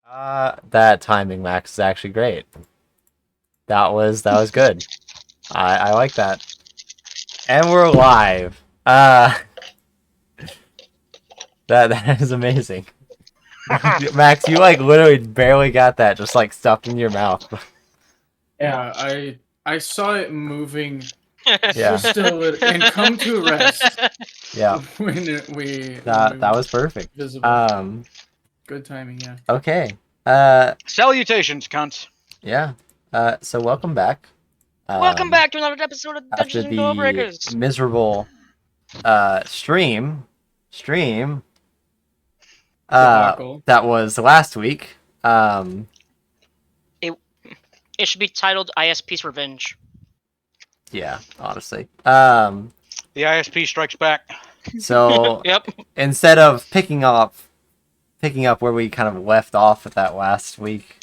That timing, Max, is actually great. That was good. I like that. And we're live. That is amazing. Max, you like literally barely got that just like stuffed in your mouth. Yeah, I saw it moving Yeah. just a little and come to rest Yeah. when That was perfect. visible. Good timing, yeah. Okay. Salutations, cunts. Yeah. So welcome back. Welcome back to another episode of After Dungeons and the Lawbreakers. miserable stream Debacle. that was last week. It should be titled ISP's Revenge. Yeah, honestly. The ISP strikes back. So Yep. instead of picking up where we kind of left off at that last week,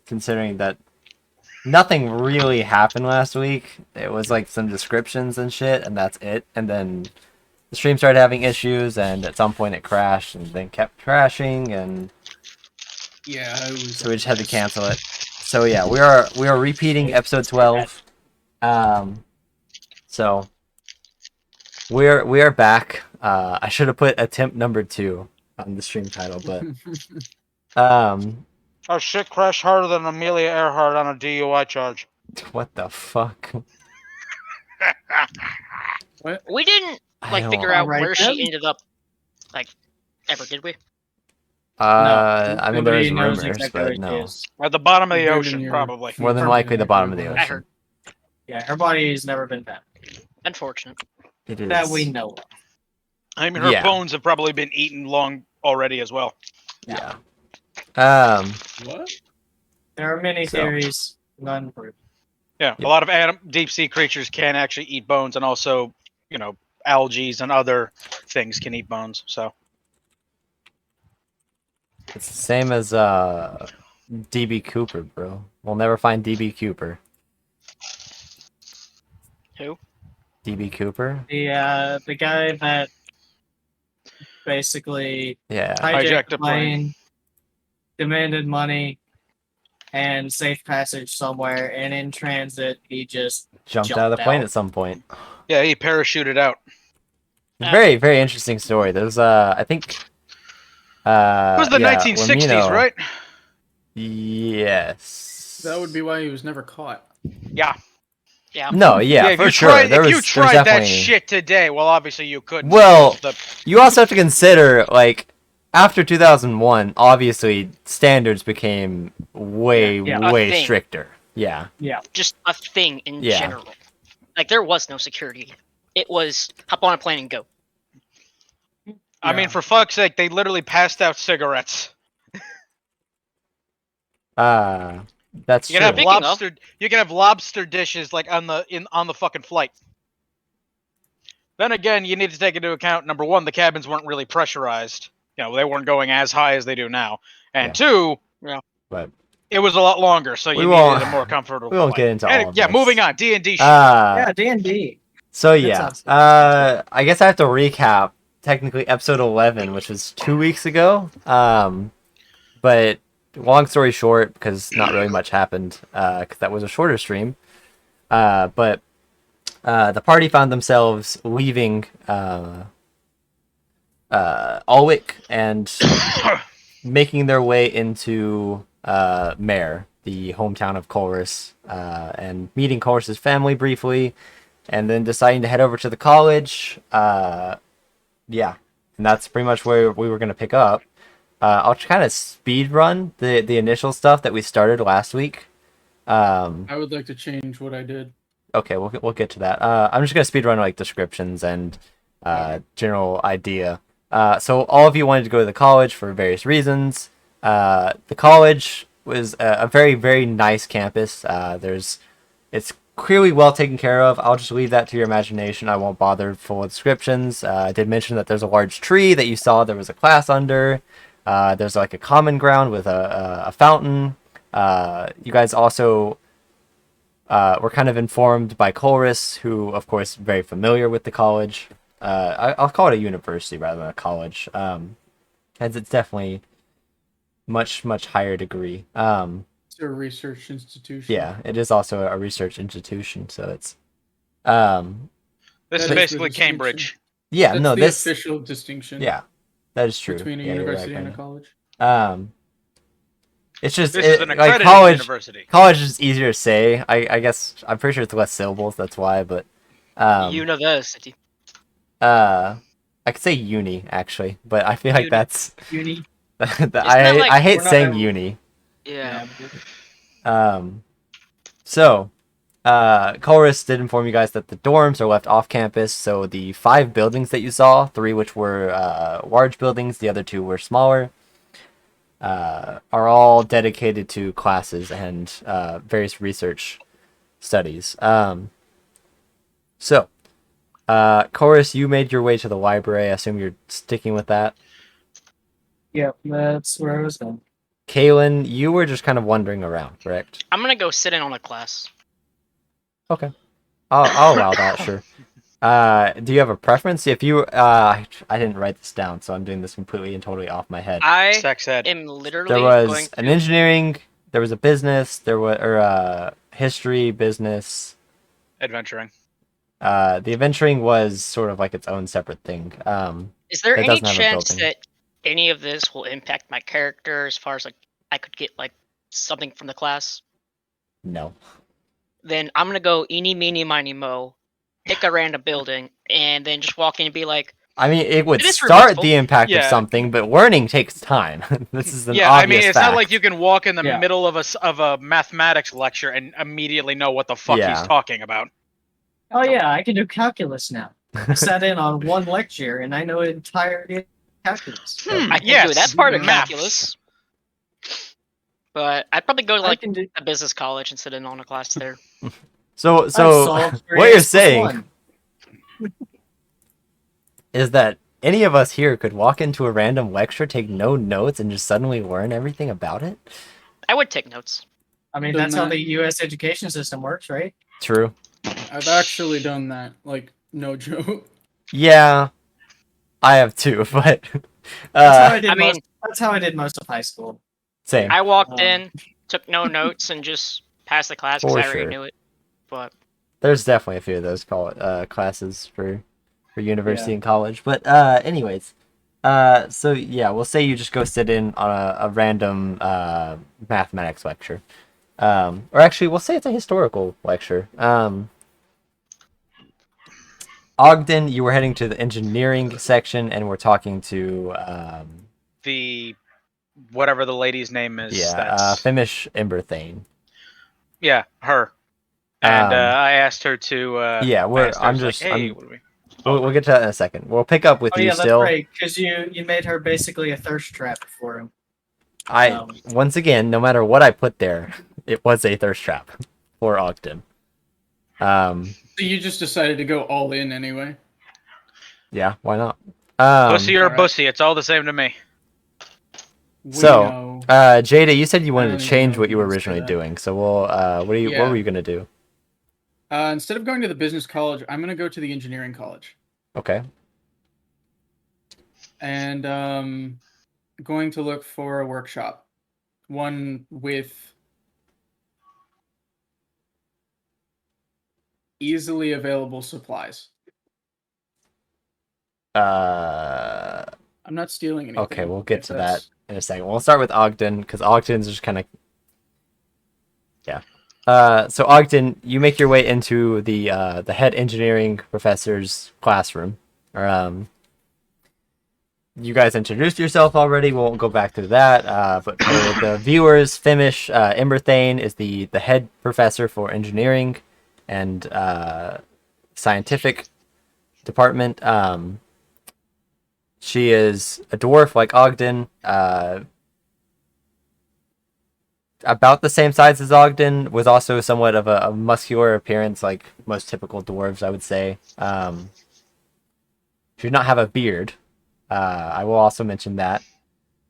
considering that nothing really happened last week, it was like some descriptions and shit, and that's it. And then the stream started having issues, and at some point it crashed, and then kept crashing, and Yeah, so we just had to cancel it. So yeah, we are repeating episode 12. So we are back. I should have put attempt number 2 on the stream title, but Our shit crashed harder than Amelia Earhart on a DUI charge. what the fuck? What? We didn't I don't- figure out Alright where then. she ended up, ever, did we? I mean, there Nobody is knows rumors, exactly where but she no. is. At the bottom of the Good in ocean, your- probably. More than likely the bottom of the I ocean. heard. Yeah, her body's never been found. Unfortunate. It is. That we know of. I mean, her Yeah. bones have probably been eaten long already as well. Yeah. What? There are many So- theories, none proven. Yeah, Yep. a lot of deep sea creatures can actually eat bones, and also, algae and other things can eat bones. So It's the same as DB Cooper, bro. We'll never find DB Cooper. Who? DB Cooper? The guy that basically Yeah. hijacked the plane, demanded money, and safe passage somewhere, and in transit he just Jumped out of the jumped plane out. at some point. yeah, he parachuted out. Very, very interesting story. There's I think It was the 1960s, Lamino- right? Yes. That would be why he was never caught. Yeah. Yeah. No, yeah, if for you sure. tried, There if was you tried that definitely... shit today, well, obviously you couldn't. Well, because you also have to consider, like, after 2001, obviously standards became way, Yeah. way Thing. stricter. Yeah. Just a thing in Yeah. general. Like, there was no security. It was hop on a plane and go. I mean, for fuck's sake, they literally passed out cigarettes. That's You can true. have Speaking of- lobster. You can have lobster dishes like on the fucking flight. Then again, you need to take into account number one, the cabins weren't really pressurized. They weren't going as high as they do now. And two, But it was a lot longer, so We you won't- needed a more comfortable. we won't flight. get into all of Yeah, this. moving on. D&D shit. Yeah, D&D. So That yeah, sounds I guess I have to recap technically episode 11, which was 2 weeks ago. But long story short, because not really much happened, because that was a shorter stream. But the party found themselves leaving Alwick and making their way into Mare, the hometown of Chorus, and meeting Chorus's family briefly, and then deciding to head over to the college. Yeah, and that's pretty much where we were going to pick up. I'll kind of speed run the initial stuff that we started last week. I would like to change what I did. Okay, we'll get to that. I'm just gonna speed run like descriptions and general idea. So all of you wanted to go to the college for various reasons. The college was a very, very nice campus. It's clearly well taken care of. I'll just leave that to your imagination. I won't bother full descriptions. I did mention that there's a large tree that you saw there was a class under. There's like a common ground with a fountain. You guys also were kind of informed by Chorus, who, of course, very familiar with the college. I'll call it a university rather than a college, as it's definitely much higher degree. It's a research institution. Yeah, it is also a research institution, so it's This That is is the basically distinction. Cambridge. yeah, That's no, the this official distinction. yeah, that is true. Between a Yeah, you're right, university and a Brendan. college. It's just This is an like accredited college. university. College is easier to say. I guess I'm pretty sure it's less syllables. That's why. But University. I could say uni actually, but I feel like Uni. that's Uni. I hate we're not saying ever- uni. Yeah. So Chorus did inform you guys that the dorms are left off campus. So the 5 buildings that you saw, 3 which were large buildings, the other 2 were smaller. Are all dedicated to classes and various research studies. So, Chorus, you made your way to the library. I assume you're sticking with that. Yep, that's where I was going. Kaylin, you were just kind of wandering around, correct? I'm gonna go sit in on a class. Okay. I'll allow that, sure. Do you have a preference? If you, I didn't write this down, so I'm doing this completely and totally off my head. I Sex ed. am literally There going was to... an engineering, there was a business, there was history, business. Adventuring. The adventuring was sort of like its own separate thing. Is there it any doesn't have a chance building. that any of this will impact my character as far as like I could get like something from the class? No. Then I'm gonna go eeny meeny miny mo, pick a random building, and then just walk in and be like, I mean, it would It is start reversible. the impact of Yeah. something, but learning takes time. This is an Yeah, I obvious mean, it's fact. not like you can walk in the Yeah. middle of a mathematics lecture and immediately know what the fuck Yeah. he's talking about. Oh yeah, I can do calculus now. I sat in on one lecture and I know entirety of calculus. Hmm, I can yes. do that part of maths. calculus. But I'd probably go to I like can do. a business college and sit in on a class there. So I've solved what you're 3x plus saying 1. is that any of us here could walk into a random lecture, take no notes, and just suddenly learn everything about it? I would take notes. I mean, Done that's how that. the U.S. education system works, right? True. I've actually done that. Like, no joke. Yeah, I have too, but That's how I did I mean- most. That's how I did most of high school. same. I walked Um, in, took no notes, and just passed the class because For I already sure. knew it. But There's definitely a few of those classes for university Yeah. and college. But anyways, so yeah, we'll say you just go sit in on a random mathematics lecture, or actually, we'll say it's a historical lecture. Ogden, you were heading to the engineering section, and we're talking to The whatever the lady's name is. yeah, that's Femish Emberthane. yeah, her. And Um, I asked her to. yeah, I asked her, I'm I was like, just- hey, I'm- what do we? We'll get to that in a second. We'll pick up with Oh you yeah, that's still. right. Because you made her basically a thirst trap for him. Once again, no matter what I put there, it was a thirst trap for Ogden. So you just decided to go all in anyway. Yeah, why not? Pussy or alright. bussy, it's all the same to me. We So, know. Jada, you said you I wanted don't to even change know what you were who said originally that. doing. So we'll what Yeah. were you gonna do? Instead of going to the business college, I'm gonna go to the engineering college, Okay. and going to look for a workshop, one with easily available supplies. I'm not stealing anything. Okay, we'll get if to that's- that in a second. We'll start with Ogden because Ogden's just kind of yeah. So Ogden, you make your way into the head engineering professor's classroom. You guys introduced yourself already. We won't go back to that. But for the viewers, Femish Emberthane is the head professor for engineering and scientific department. She is a dwarf like Ogden, about the same size as Ogden, with also somewhat of a muscular appearance, like most typical dwarves, I would say. She did not have a beard. I will also mention that.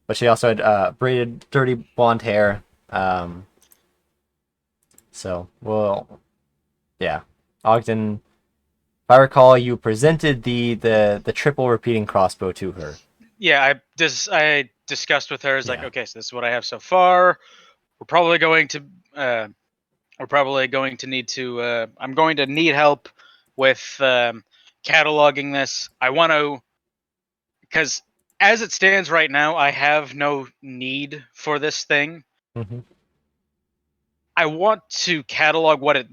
But she also had braided, dirty blonde hair. So, well, yeah. Ogden, if I recall, you presented the triple repeating crossbow to her. Yeah, I discussed with her is like, Yeah. okay, so this is what I have so far. We're probably going to need to. I'm going to need help with cataloging this. I want to, because as it stands right now, I have no need for this thing. Mm-hmm. I want to catalog what it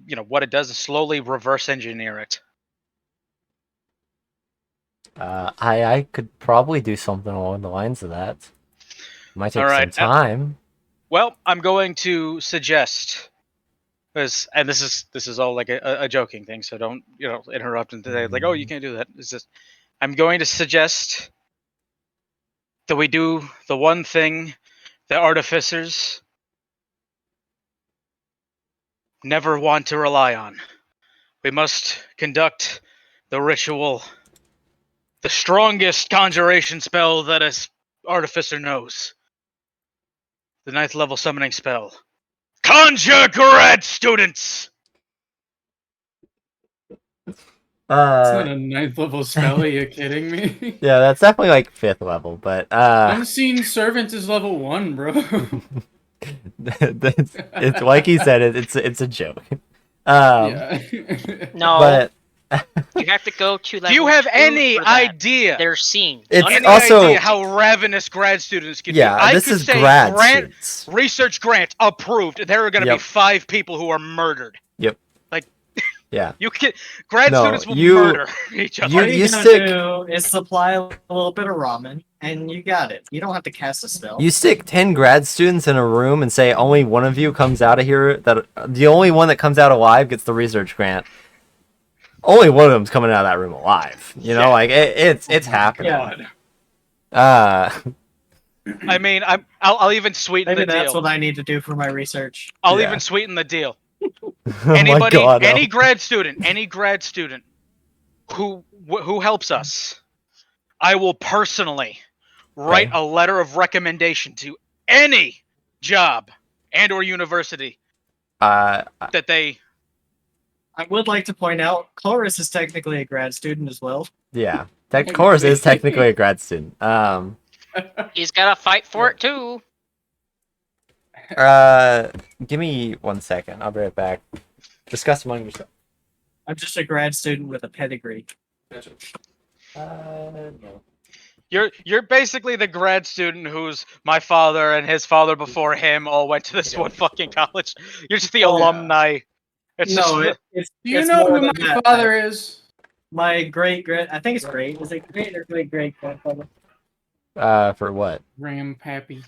does and slowly reverse engineer it. I could probably do something along the lines of that. Might take All right, some time. Well, I'm going to suggest, and this is all like a joking thing, so don't interrupt and say like, oh, you can't do that. It's just I'm going to suggest that we do the one thing the artificers never want to rely on. We must conduct the ritual, the strongest conjuration spell that an artificer knows. The 9th level summoning spell. Conjure grad students! It's not Uh, a 9th level spell. Are you kidding me? yeah, that's definitely like 5th level, but Unseen Servant is level 1, bro. it's like he said, it's a joke. Yeah. No, But you have to go to level Do you have 2 any for that. idea? They're seen. It's Any also- idea how ravenous grad students can be? yeah, I this could is say grad grant, students. research grant approved. There are going to Yep. be 5 people who are murdered. Yeah, You can grad No, students will you- murder each other. you- All you gotta stick- do is supply a little bit of ramen, and you got it. You don't have to cast a spell. you stick 10 grad students in a room and say only one of you comes out of here. That the only one that comes out alive gets the research grant. Only one of them's coming out of that room alive. You know, Yeah. like it's happening. Yeah. I mean, I'll even sweeten Maybe the that's deal. what I need to do for my research. I'll Yeah. even sweeten the deal. Oh my Anybody, God, no. any grad student who helps us, I will personally write Okay. a letter of recommendation to any job and or university that they. I would like to point out, Chloris is technically a grad student as well. Yeah, Chorus is technically a grad student. He's gotta fight for it too. Give me 1 second. I'll be right back. Discuss among yourself. I'm just a grad student with a pedigree. No. You're basically the grad student who's my father and his father before him all went to this Yeah. one fucking college. You're just the Oh, yeah. alumni. It's No, just it's Do you it's know more who than my that. father is? My great, I think it's great. Is it great or great grandfather? For what? Grandpappy.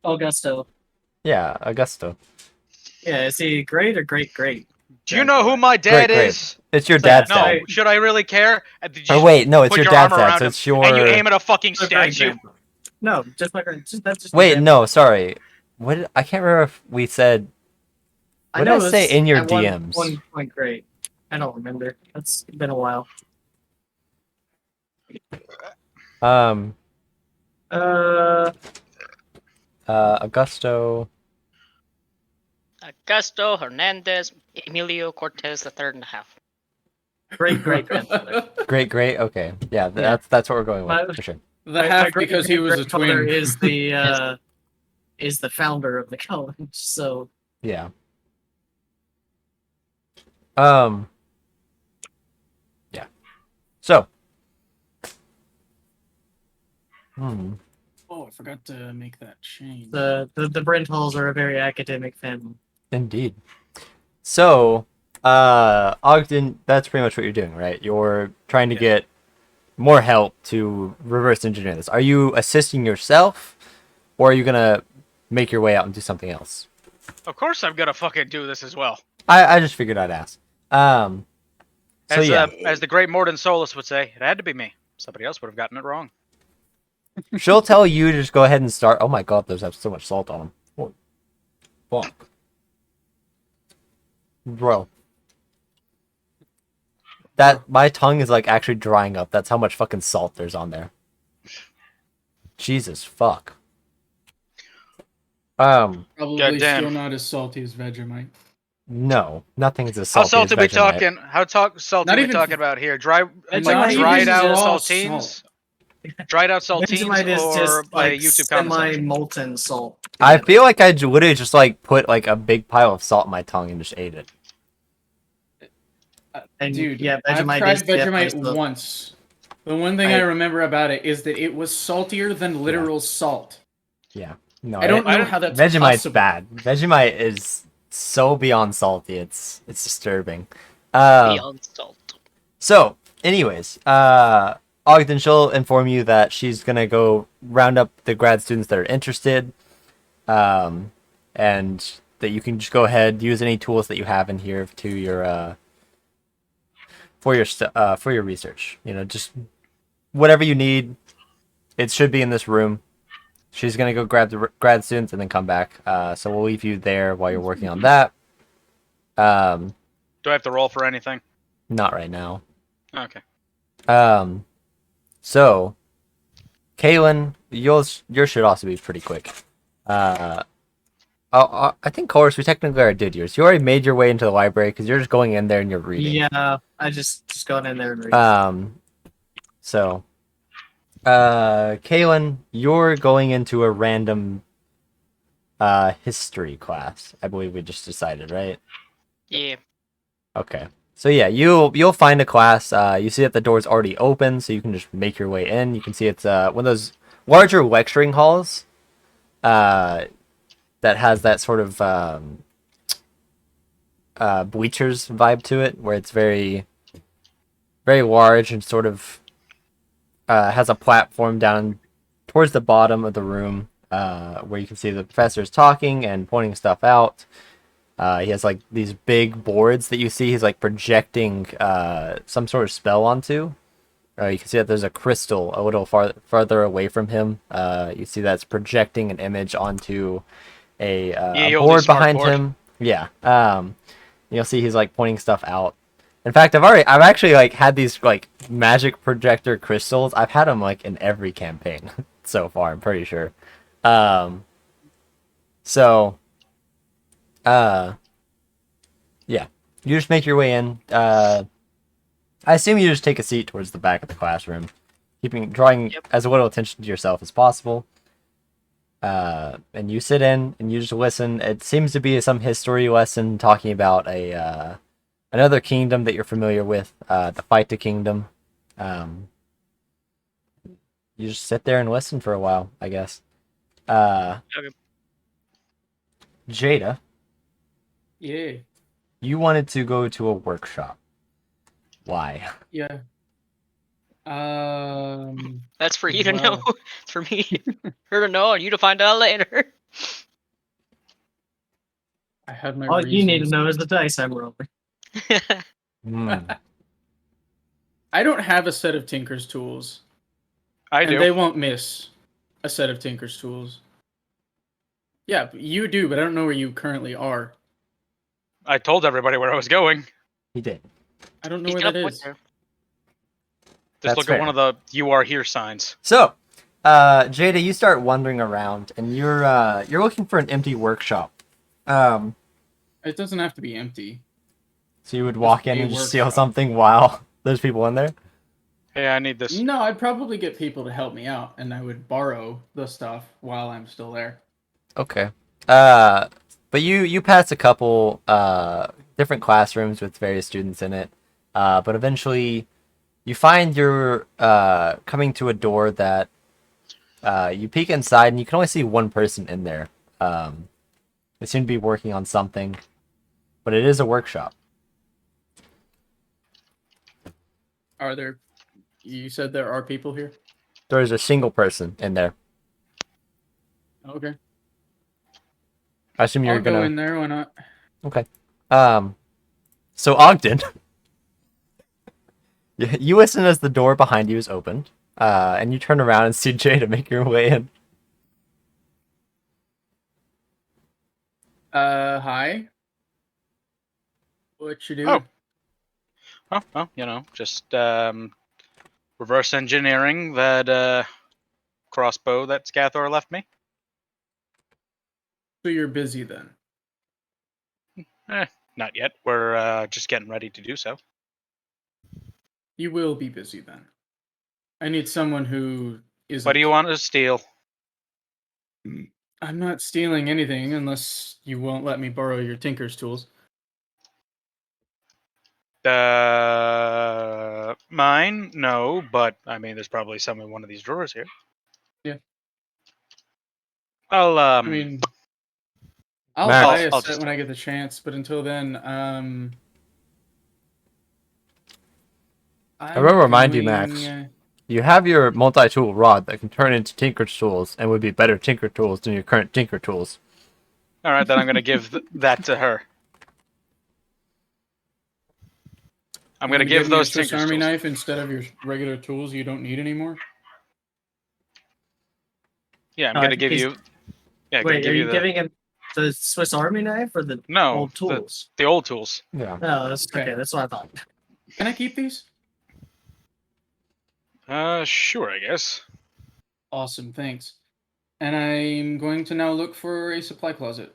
Augusto. Yeah, Augusto. Yeah, is he great or great? Do you know who my dad Great. is? It's your It's like, dad's no, dad. should I really care? Did you Or wait, no, it's put your your arm dad's dad. around So him it's your. and you aim at a fucking My great statue? grandpa. No, just my grand. That's just. Wait, no, sorry. What? I can't remember if we said. What did I say it's in your at one- DMs? One point great. I don't remember. It's been a while. Augusto. Augusto Hernandez Emilio Cortez the third and a half. Great grandfather. Great. Okay. Yeah, that's what we're going with My- for sure. The half because he was a grandfather twin. is the founder of the college. So Yeah. Yeah. So. Oh, I forgot to make that change. the Brenthals are a very academic family. Indeed. So, Ogden, that's pretty much what you're doing, right? You're trying to get more help to reverse engineer this. Are you assisting yourself, or are you gonna make your way out and do something else? Of course I'm gonna fucking do this as well. I just figured I'd ask. So As, yeah, as the great Morden Solus would say, it had to be me. Somebody else would have gotten it wrong. she'll tell you to just go ahead and start. Oh my god, those have so much salt on them. Holy fuck. Bro. That my tongue is like actually drying up. That's how much fucking salt there's on there. Jesus fuck. Probably Goddamn. still not as salty as Vegemite. No, nothing's as How salty. salty we as Vegemite. talking? How salty Not we even- talking about here? Dry, It's like not even dried out raw saltines. salt. Dried out saltines Vegemite is or just a like YouTube comment section? semi-molten salt. I feel like I would have just like put like a big pile of salt in my tongue and just ate it. And Dude, yeah, I've Vegemite tried is definitely Vegemite the- once. The one thing I remember about it is that it was saltier than literal salt. Yeah. No, I don't I know don't- how that's Vegemite's possible. bad. Vegemite is so beyond salty. It's disturbing. Beyond salt. So, anyways, Ogden, she'll inform you that she's gonna go round up the grad students that are interested, and that you can just go ahead use any tools that you have in here to your for your research. You know, just whatever you need. It should be in this room. She's gonna go grab the grad students and then come back. So we'll leave you there while you're working on that. Do I have to roll for anything? Not right now. Okay. So, Kaylin, yours should also be pretty quick. I think, Chorus, we technically already did yours. You already made your way into the library because you're just going in there and you're reading. Yeah, I just going in there and reading. So, Kaylin, you're going into a random history class. I believe we just decided, right? Yeah. Okay. So yeah, you'll find a class. You see that the door's already open, so you can just make your way in. You can see it's one of those larger lecturing halls that has that sort of bleachers vibe to it, where it's very, very large and sort of has a platform down towards the bottom of the room where you can see the professors talking and pointing stuff out. He has like these big boards that you see he's like projecting some sort of spell onto. You can see that there's a crystal a little farther away from him. You see that's projecting an image onto a board behind him. Yeah. You'll see he's like pointing stuff out. In fact, I've actually like had these like magic projector crystals. I've had them like in every campaign so far. I'm pretty sure. Yeah, you just make your way in. I assume you just take a seat towards the back of the classroom, drawing as little attention to yourself as possible. And you sit in and you just listen. It seems to be some history lesson talking about another kingdom that you're familiar with, the Phyta Kingdom. You just sit there and listen for a while, I guess. Okay. Jada, Yeah. you wanted to go to a workshop. Why? Yeah. That's for you to know. Well. It's for me, her to know, and you to find out later. I had my All you need to reasons. know is the dice I'm rolling. I don't have a set of Tinker's tools. I And do. they won't miss a set of Tinker's tools. Yeah, you do, but I don't know where you currently are. I told everybody where I was going. He did. I don't know He's where gonna that point is. there. Just That's look fair. at one of the "You are here" signs. So, Jada, you start wandering around, and you're looking for an empty workshop. It doesn't have to be empty. So you would walk in a and just steal workshop. something while there's people in there. Hey, I need this. No, I'd probably get people to help me out, and I would borrow the stuff while I'm still there. Okay. But you pass a couple different classrooms with various students in it. But eventually, you find you're coming to a door that you peek inside, and you can only see one person in there. They seem to be working on something, but it is a workshop. Are there? You said there are people here. There's a single person in there. Okay, I assume you're I'll go gonna. in there. Why not? Okay. So Ogden, you listen as the door behind you is opened, and you turn around and see Jada make your way in. Hi. What you doing? Oh, well, you know, just reverse engineering that crossbow that Scathor left me. So you're busy then? Not yet. We're just getting ready to do so. You will be busy then. I need someone who isn't. What do you want to steal? I'm not stealing anything unless you won't let me borrow your tinker's tools. Mine? No, but I mean, there's probably some in one of these drawers here. Yeah. I'll I mean, I'll Max. buy a I'll set just- when I get the chance, but until then, I will remind you, Max. You have your multi-tool rod that can turn into Tinker's tools and would be better Tinker tools than your current Tinker tools. All right, then I'm gonna give that to her. I'm gonna give me a those Swiss Tinker's Army tools. knife instead of your regular tools you don't need anymore. Yeah, I'm No, I gonna think give he's- you. Yeah, I'm gonna Wait, give are you you giving him the Swiss Army knife or the No, old tools? the old tools. Yeah. No, that's Okay. okay. That's what I thought. Can I keep these? Sure, I guess. Awesome, thanks. And I'm going to now look for a supply closet.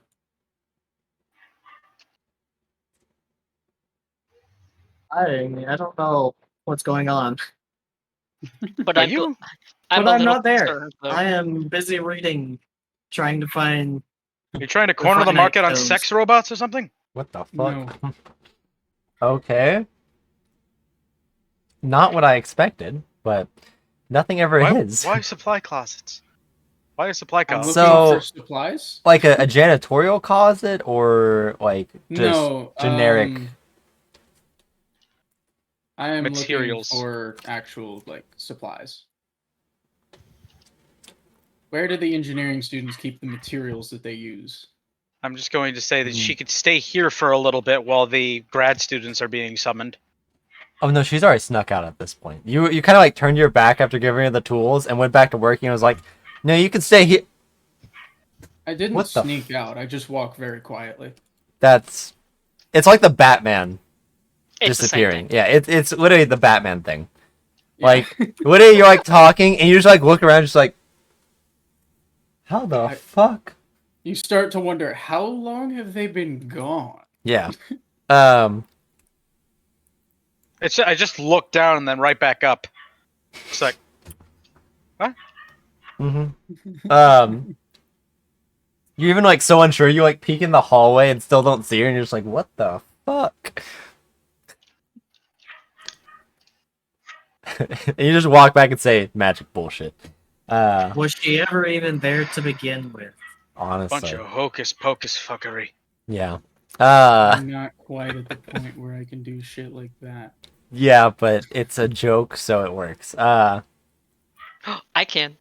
I don't know what's going on, But Are I'm, you? I'm but a I'm little not there. concerned, though. I am busy reading, trying to find. You're trying to corner the finite market on films. sex robots or something? What the fuck? No. Okay. Not what I expected, but nothing ever is. Why supply closets? Why a supply I'm closet? looking So- for supplies. Like a janitorial closet or like just No, generic? I am Materials. looking for actual like supplies. Where do the engineering students keep the materials that they use? I'm just going to say that Hmm. she could stay here for a little bit while the grad students are being summoned. Oh no, she's already snuck out at this point. You kind of like turned your back after giving her the tools and went back to working and was like, "No, you can stay here." I didn't What the sneak out. I just walk very quietly. It's like the Batman It's the same disappearing. thing. Yeah, it's literally the Batman thing. Yeah. Like, literally, you're like talking and you just like look around, just like, how the fuck? You start to wonder how long have they been gone? Yeah. I just look down and then right back up. It's like, You're even like so unsure. You like peek in the hallway and still don't see her, and you're just like, what the fuck? And you just walk back and say magic bullshit. Was she ever even there to begin with? Honestly, bunch of hocus pocus fuckery. yeah. I'm not quite at the point where I can do shit like that. Yeah, but it's a joke, so it works. I can.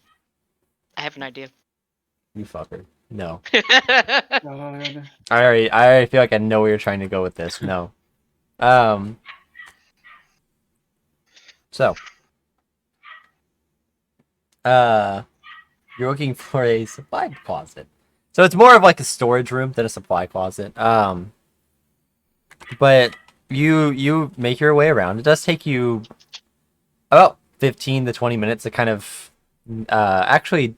I have an idea. You fucker. No. God. I already feel like I know where you're trying to go with this. No. So. You're looking for a supply closet. So it's more of like a storage room than a supply closet. But you make your way around. It does take you about 15 to 20 minutes to kind of actually,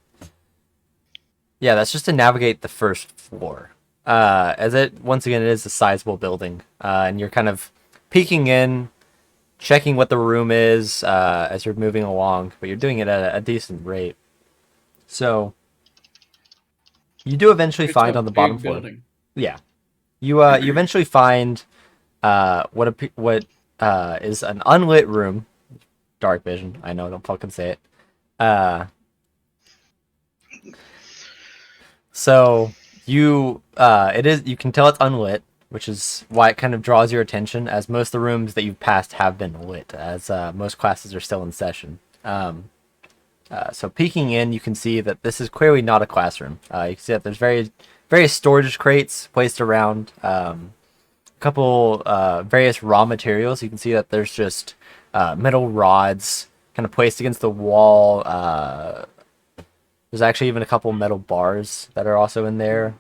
yeah, that's just to navigate the first floor. As it once again it is a sizable building, and you're kind of peeking in, checking what the room is as you're moving along, but you're doing it at a decent rate. So you do eventually It's find a on the bottom big floor. building. Yeah, you eventually find what is an unlit room. Dark vision. I know. Don't fucking say it. So you you can tell it's unlit, which is why it kind of draws your attention, as most of the rooms that you've passed have been lit, as most classes are still in session. So peeking in, you can see that this is clearly not a classroom. You can see that there's various storage crates placed around, a couple various raw materials. You can see that there's just metal rods kind of placed against the wall. There's actually even a couple metal bars that are also in there.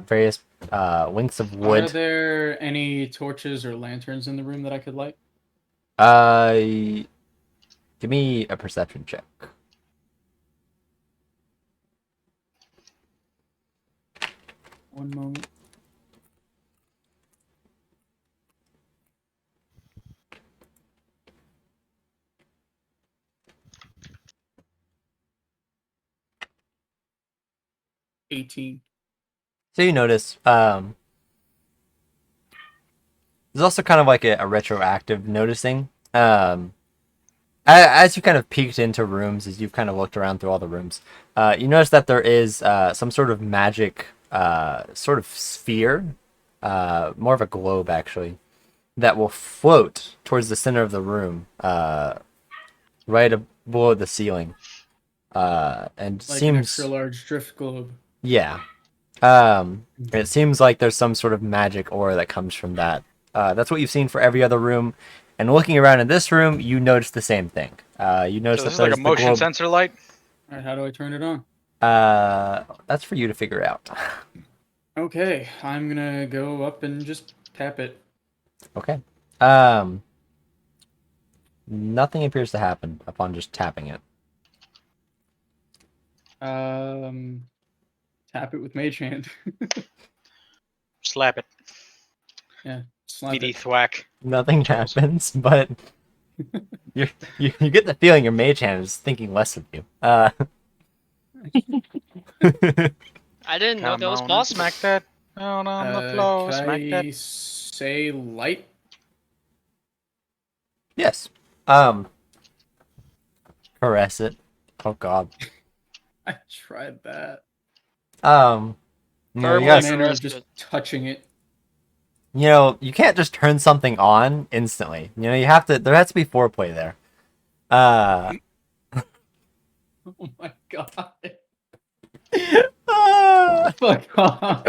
Various lengths of Are wood. there any torches or lanterns in the room that I could light? Give me a perception check. One moment. 18. So you notice, there's also kind of like a retroactive noticing. As you kind of peeked into rooms, as you've kind of looked around through all the rooms, you notice that there is some sort of magic sort of sphere, more of a globe actually, that will float towards the center of the room, below the ceiling. And Like an seems, extra large drift globe. yeah. It seems like there's some sort of magic aura that comes from that. That's what you've seen for every other room. And looking around in this room, you notice the same thing. You notice So this is that like there's a the motion globe. sensor light. All right, how do I turn it on? That's for you to figure out. Okay, I'm gonna go up and just tap it. Okay. Nothing appears to happen upon just tapping it. Tap it with Mage Hand. Slap it. Yeah, slap BD it. thwack. Nothing Charles. happens, but you get the feeling your mage hand is thinking less of you. I didn't know Come that was on, possible. smack that down on the floor. Can Smack I that. say light? Yes. Caress it. Oh God. I tried that. You know, Verbally you One guys, manner of caress just it. touching it. you know, you can't just turn something on instantly. You know, you have to. There has to be foreplay there. Oh my god. Fuck off.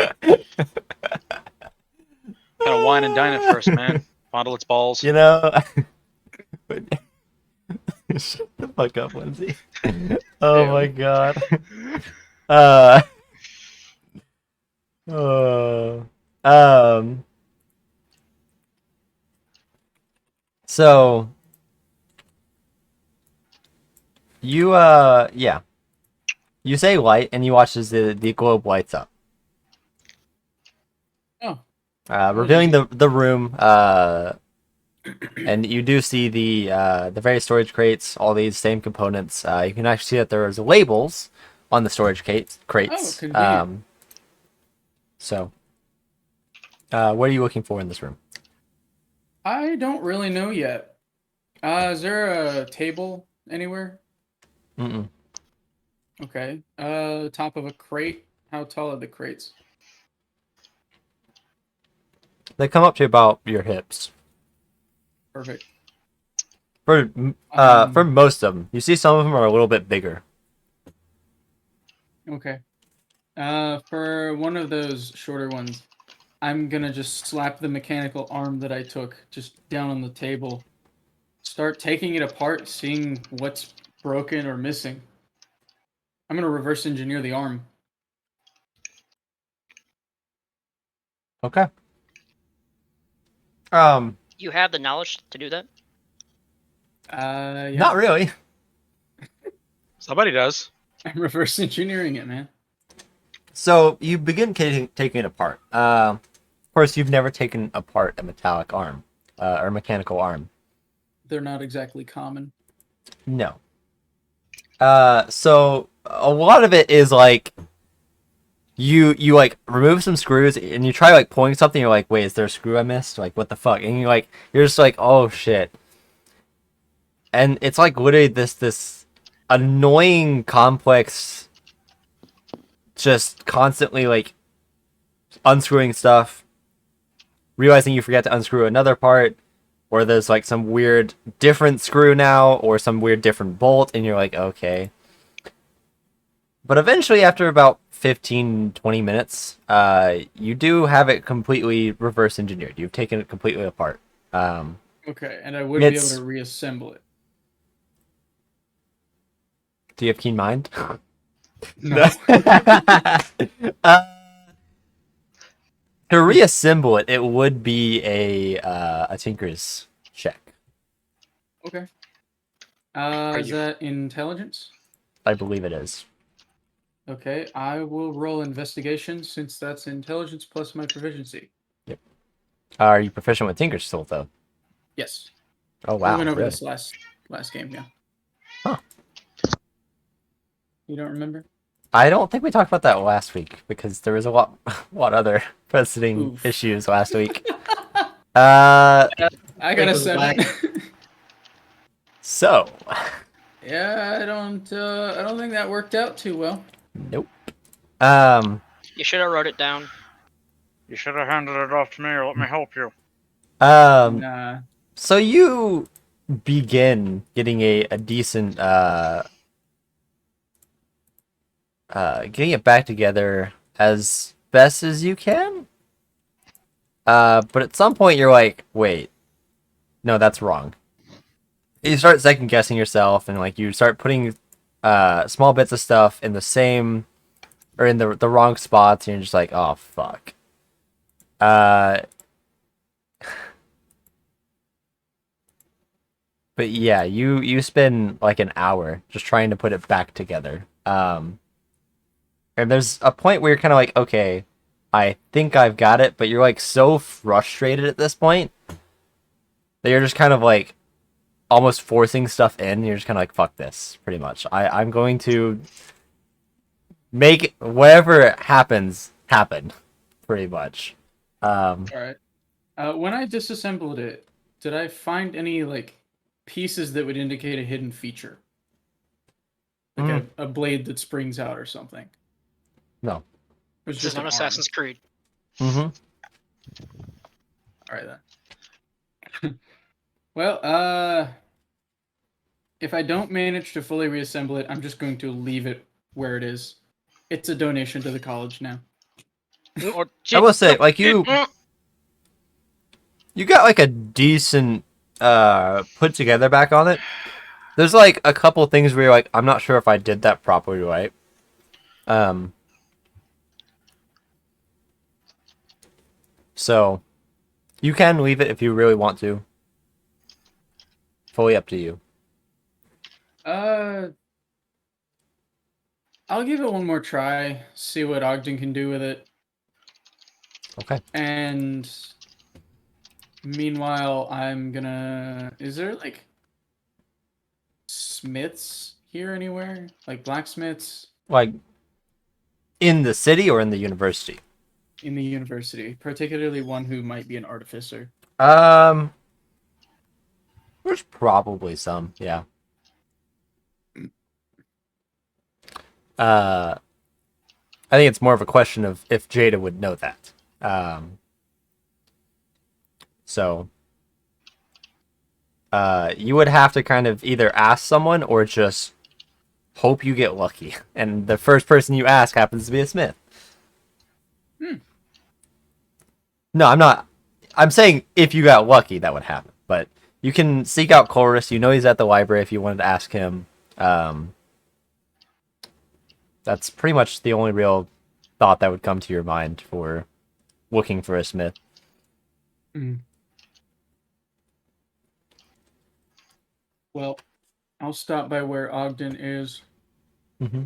Gotta wine and dine it first, man. Fondle its balls. You know. Shut the fuck up, Lindsay. Oh my God. Uh. Um. So you yeah. You say light and you watch as the globe lights up. Oh. Revealing the room, and you do see the various storage crates, all these same components. You can actually see that there's labels on the storage crates. Oh, convenient. So, what are you looking for in this room? I don't really know yet. Is there a table anywhere? Mm-mm. Okay. Top of a crate. How tall are the crates? They come up to about your hips. Perfect. For most of them, you see some of them are a little bit bigger. Okay. For one of those shorter ones, I'm gonna just slap the mechanical arm that I took just down on the table. Start taking it apart, seeing what's broken or missing. I'm gonna reverse engineer the arm. Okay. You have the knowledge to do that? Yeah. Not really. Somebody does. I'm reverse engineering it, man. So you begin taking it apart. Of course, you've never taken apart a metallic arm or mechanical arm. They're not exactly common. No. So a lot of it is like you like remove some screws and you try like pulling something. You're like, wait, is there a screw I missed? Like, what the fuck? And you're just like, oh shit. And it's like literally this annoying complex, just constantly like unscrewing stuff, realizing you forget to unscrew another part, or there's like some weird different screw now, or some weird different bolt, and you're like, okay. But eventually, after about 15-20 minutes, you do have it completely reverse engineered. You've taken it completely apart. Okay, and I would be able It's- to reassemble it. Do you have keen mind? No. uh, to reassemble it, it would be a tinker's check. Okay. Are Is you- that intelligence? I believe it is. Okay, I will roll investigation since that's intelligence plus my proficiency. Are you proficient with tinker's still, though? Yes. Oh wow! We went over really? this last game, yeah. Huh. You don't remember? I don't think we talked about that last week because there was a lot other pressing Oof. issues last week. I got a was 7. So, Yeah, I don't think that worked out too well. nope. Um, You should have wrote it down. You should have handed it off to me, or let me help you. Nah. So you begin getting a decent getting it back together as best as you can. But at some point you're like, wait, no, that's wrong. You start second guessing yourself, and like you start putting small bits of stuff in the same or in the wrong spots, and you're just like, oh fuck. But yeah, you spend like an hour just trying to put it back together. And there's a point where you're kind of like, okay, I think I've got it, but you're like so frustrated at this point that you're just kind of like almost forcing stuff in. And you're just kind of like, fuck this, pretty much. I'm going to make whatever happens happen, pretty much. All right. When I disassembled it, did I find any like pieces that would indicate a hidden feature, like a blade that springs out or something? No. It was This is just not an arm. Assassin's Creed. Mm-hmm. All right then. Well, if I don't manage to fully reassemble it, I'm just going to leave it where it is. It's a donation to the college now. Or, I will say, like you got like a decent put together back on it. There's like a couple things where you're like, I'm not sure if I did that properly right. So you can leave it if you really want to. Fully up to you. I'll give it one more try, see what Ogden can do with it. Okay. And meanwhile, I'm gonna... Is there, like, smiths here anywhere? Like, blacksmiths Like in the city or in the university? in the university? Particularly one who might be an artificer. There's probably some, yeah. I think it's more of a question of if Jada would know that. So you would have to kind of either ask someone or just hope you get lucky. And the first person you ask happens to be a smith. No, I'm not. I'm saying if you got lucky, that would happen. But you can seek out Chorus. You know he's at the library if you wanted to ask him. That's pretty much the only real thought that would come to your mind for looking for a smith. Well, I'll stop by where Ogden is. Mm-hmm.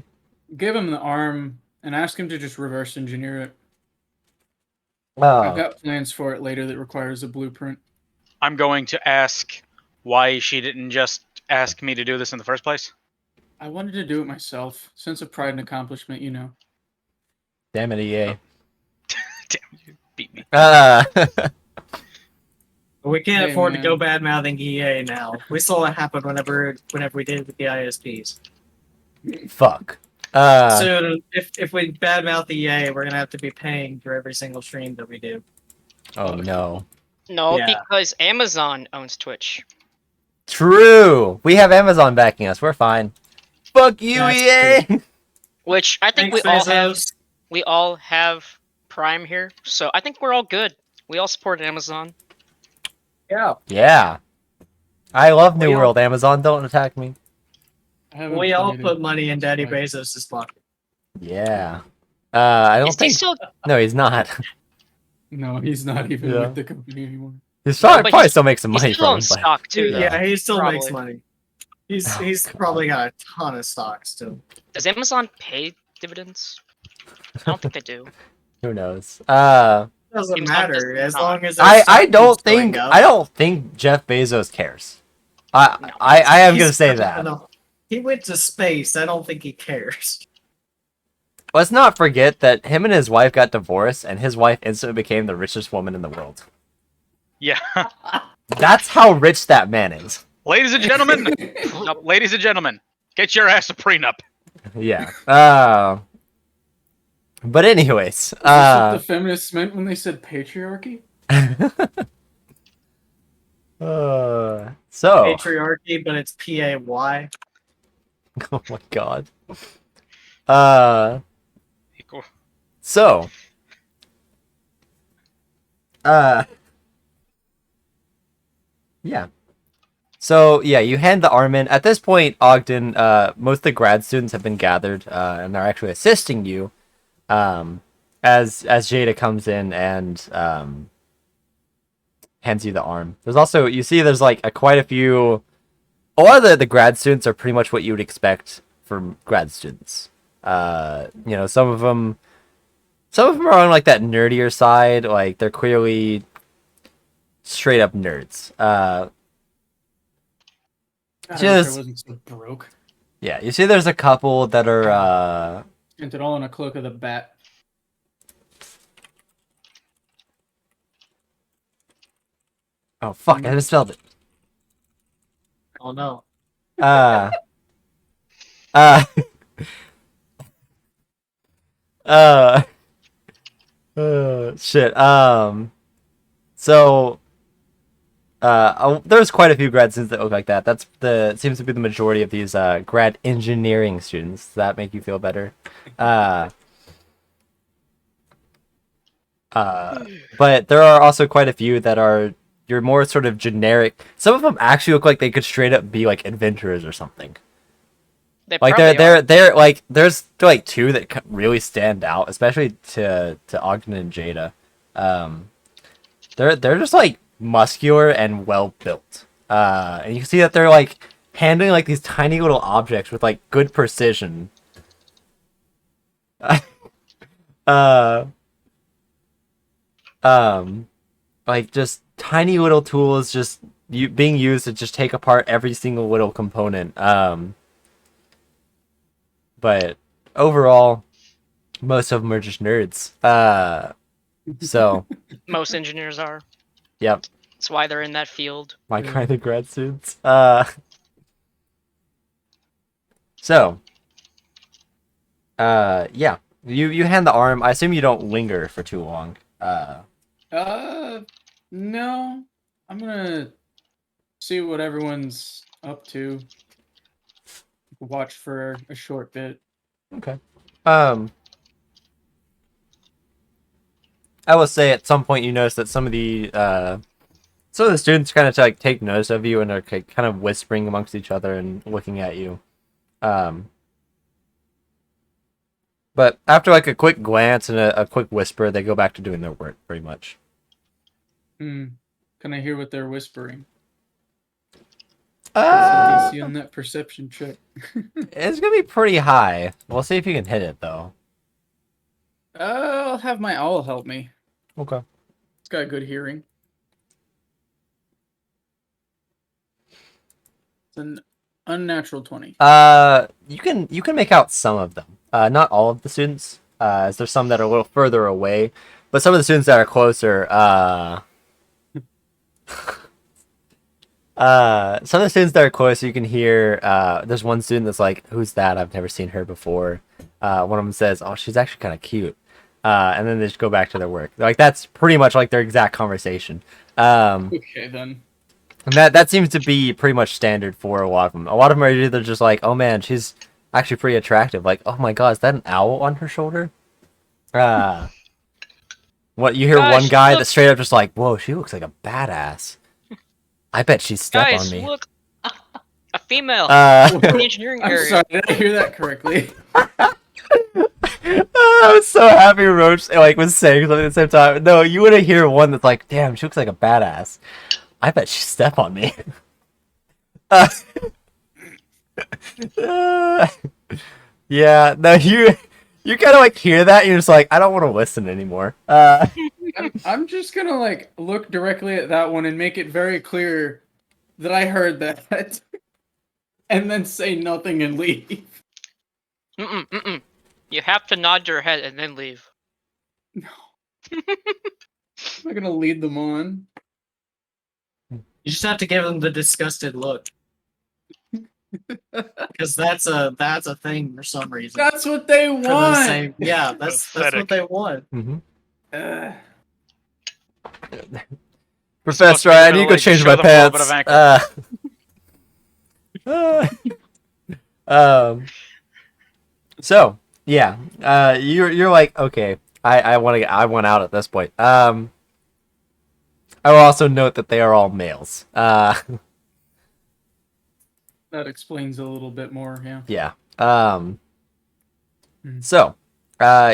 Give him the arm and ask him to just reverse engineer it. I've got plans for it later that requires a blueprint. I'm going to ask why she didn't just ask me to do this in the first place. I wanted to do it myself. Sense of pride and accomplishment, you know. Damn it, EA. Damn, you beat me. We can't Hey, afford man. to go bad mouthing EA now. We saw what happened whenever we did with the ISPs. Fuck. So if we bad mouth EA, we're gonna have to be paying for every single stream that we do. Oh no. No, Yeah. because Amazon owns Twitch. True. We have Amazon backing us. We're fine. Fuck you, That's EA. Which I think Thanks, we all have. Bezos. We all have Prime here, so I think we're all good. We all support Amazon. Yeah. Yeah. I love New We all- World. Amazon, don't attack me. I haven't We all played it. put money in Daddy Right. Bezos' pocket. Yeah. I don't Is he think. still? No, he's not. No, he's not even Yeah. with the company anymore. He's probably, but probably he's- still makes some He's money still from on it. But... stock too, though. Yeah, he still makes Probably. money. He's Oh, he's God. probably got a ton of stock still. Does Amazon pay dividends? I don't think they do. Who knows? Doesn't Seems matter like as not. long as their I stock don't keeps going think up. I don't think Jeff Bezos cares. No. I am He's- gonna say that. no, he went to space. I don't think he cares. let's not forget that him and his wife got divorced, and his wife instantly became the richest woman in the world. Yeah. That's how rich that man is. Ladies and gentlemen, ladies and gentlemen, get your ass a prenup. Yeah. But anyways, Is this what the feminists meant when they said patriarchy? so Patriarchy, but it's PAY. oh my god. Equal. So yeah. So yeah, you hand the arm in. At this point, Ogden, most of the grad students have been gathered, and they're actually assisting you. As Jada comes in and hands you the arm. There's also there's like quite a few. A lot of the grad students are pretty much what you would expect from grad students. Some of them are on like that nerdier side. Like they're clearly straight up nerds. God, I wish I Just- wasn't so broke. Yeah, you see, there's a couple that are. Spent it all on a cloak of the bat. Oh fuck! I misspelled it. Oh no. Uh, uh, shit. There's quite a few grad students that look like that. Seems to be the majority of these grad engineering students. Does that make you feel better? But there are also quite a few that are your more sort of generic. Some of them actually look like they could straight up be like adventurers or something. They Like probably are. they're like there's like two that really stand out, especially to Ogden and Jada. They're just like muscular and well built. And you can see that they're like handling like these tiny little objects with like good precision. Like just tiny little tools just being used to just take apart every single little component. But overall, most of them are just nerds. So Most engineers are. yep, That's why they're in that field. my Yeah. kind of grad students. So yeah, you hand the arm. I assume you don't linger for too long. No. I'm gonna see what everyone's up to. Watch for a short bit. Okay. I will say at some point you notice that some of the students kind of like take notice of you and are kind of whispering amongst each other and looking at you. But after like a quick glance and a quick whisper, they go back to doing their work pretty much. Can I hear what they're whispering? Uh, DC on that perception check. it's gonna be pretty high. We'll see if you can hit it though. I'll have my owl help me. Okay. It's got good hearing. It's an unnatural 20. You can make out some of them. Not all of the students. As there's some that are a little further away, but some of the students that are closer. Some of the students that are closer, you can hear. There's one student that's like, "Who's that? I've never seen her before." One of them says, "Oh, she's actually kind of cute," and then they just go back to their work. Like that's pretty much like their exact conversation. Okay, then. And that seems to be pretty much standard for a lot of them. A lot of them are either just like, "Oh man, she's actually pretty attractive." Like, "Oh my god, is that an owl on her shoulder?" What you hear Guys, one guy look. that's straight up just like, "Whoa, she looks like a badass. I bet she'd step Guys, on me." look. A female. Uh, in the engineering I'm area. sorry, did I hear that correctly? I was so happy Roach like was saying something at the same time. No, you wouldn't hear one that's like, "Damn, she looks like a badass. I bet she'd step on me." Yeah, no, you kind of like hear that, and you're just like, I don't want to listen anymore. I'm just gonna like look directly at that one and make it very clear that I heard that, and then say nothing and leave. Mm-mm, mm-mm. You have to nod your head and then leave. I'm not gonna lead them on. You just have to give them the disgusted look. Because that's a thing for some reason. That's what they For the want. same, yeah, that's what Pathetic. they want. Mm-hmm. Uh, Professor, be I able need to, to go like, change show my them a little bit pants. of So yeah, you're like, okay, I want out at this point. I will also note that they are all males. that explains a little bit more. Yeah. Yeah. Hmm. So,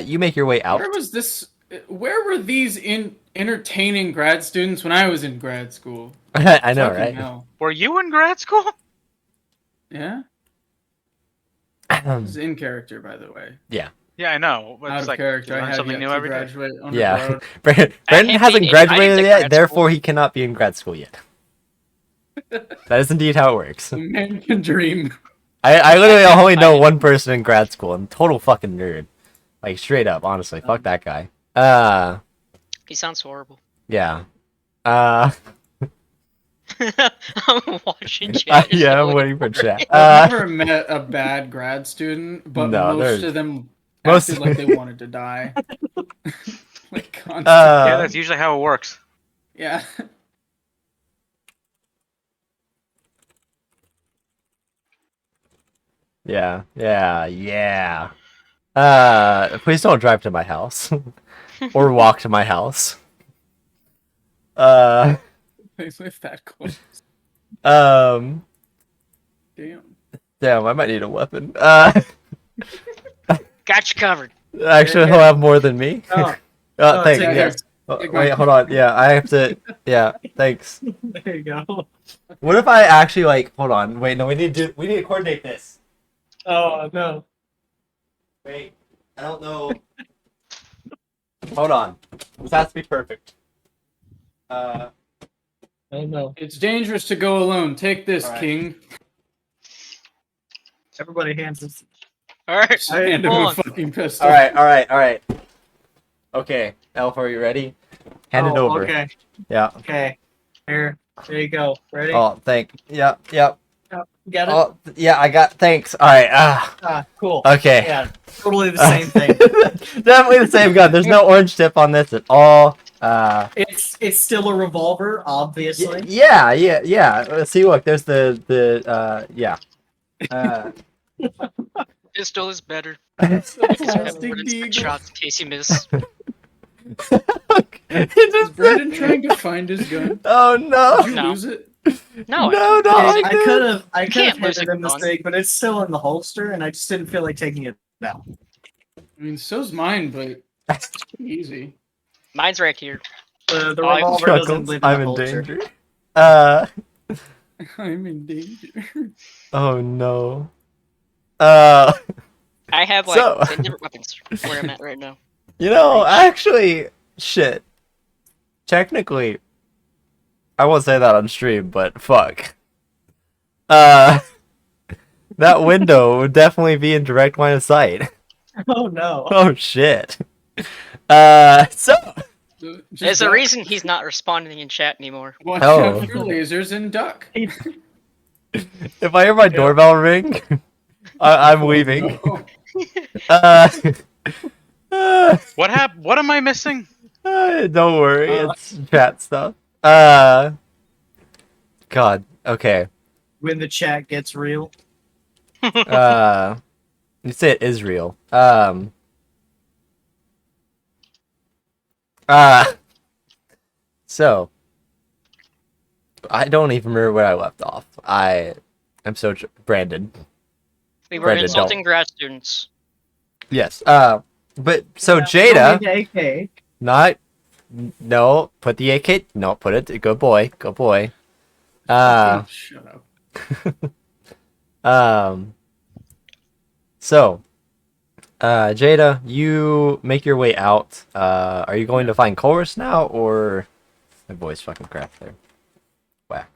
you make your way out. Where was this? Where were these entertaining grad students when I was in grad school? I know, Fucking right? hell. Were you in grad school? Yeah. This is in character, by the way. Yeah, I know. But Out it's of like, character. you I learn have something yet new to every day. graduate on the Yeah. road. Brandon have hasn't been graduated invited to yet, grad therefore school. he cannot be in grad school yet. That is indeed how it works. The man can dream. I literally I only know invited- one person in grad school, and total fucking nerd. Like, straight up, honestly. Fuck that guy. He sounds horrible. Yeah. I'm watching chat. It's Yeah, I'm going waiting for great. chat. I've never met a bad grad student, but No, most there's- of them most- acted like they wanted to die. Like constant. Yeah, that's usually how it works. Yeah. Yeah. Please don't drive to my house. Or walk to my house. They live that close. Damn, Damn. I might need a weapon. Got you covered. Actually, he'll have more than me. Oh, Thanks. take Yeah. this. Wait, hold on. Yeah, I have to. Yeah, thanks. There you go. What if I actually like? Hold on. Wait, no. We need to coordinate this. Oh no. Wait, I don't know. Hold on. This has to be perfect. Oh no. It's dangerous to go alone. Take this, Alright. King. Everybody hands us. All right, Hand him hold a on. fucking pistol. All right. Okay, Elf, are you ready? Hand it over. Okay. Yeah. Okay. Here. There you go. Ready? Oh, Yep. Oh, you got it? Oh, yeah. I got. Thanks. All right. Cool. Okay. Yeah. Totally the same thing. Definitely the same gun. There's no orange tip on this at all. It's still a revolver, obviously. Yeah. See, look. There's yeah. Pistol is better. Plastic Have deagle. shots in case you miss. Is Brendan trying to find his gun? Oh no! Did you No. lose it? No, No, no, I I could have You can't lose handed a him the gun. stick, but it's still in the holster, and I just didn't feel like taking it out. I mean, so's mine, but it's easy. mine's right here. The Oh, I revolver doesn't Chuckles, live in I'm the in holster. danger. I'm in danger. Oh no. I have like So- 10 different weapons where I'm at right now. You know, actually, shit. Technically, I won't say that on stream, but fuck. That window would definitely be in direct line of sight. Oh no. Oh shit. So There's a reason he's not responding in chat anymore. Watch Oh. out for lasers and duck. if I hear my doorbell ring, I'm leaving. No. What happened? What am I missing? Don't worry, it's chat stuff. God. Okay. When the chat gets real. You say it is real. So I don't even remember where I left off. I'm so Brandon. We were Brandon, insulting grad students. Yes. But so Yeah, Jada, only the AK. not no, put the AK. No, put it. Good boy. Good boy. Shut up. So, Jada, you make your way out. Are you going to find Chorus now, or my voice fucking cracked there? Whack.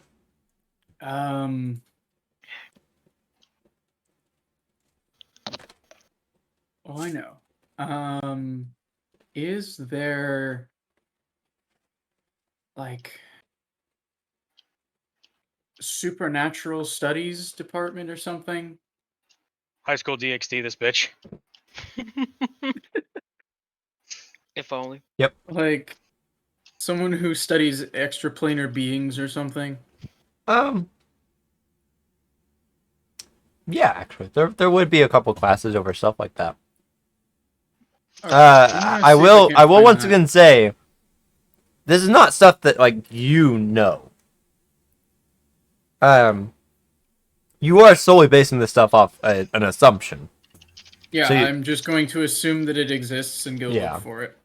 Oh, I know. Is there like supernatural studies department or something? High school DxD, this bitch. If only. Like someone who studies extraplanar beings or something? Um, yeah, actually, there would be a couple classes over stuff like that. Okay, I'm gonna I see if will can't I will find once that. again say, this is not stuff that like you know. You are solely basing this stuff off an assumption. Yeah, so you- I'm just going to assume that it exists and go Yeah. look for it.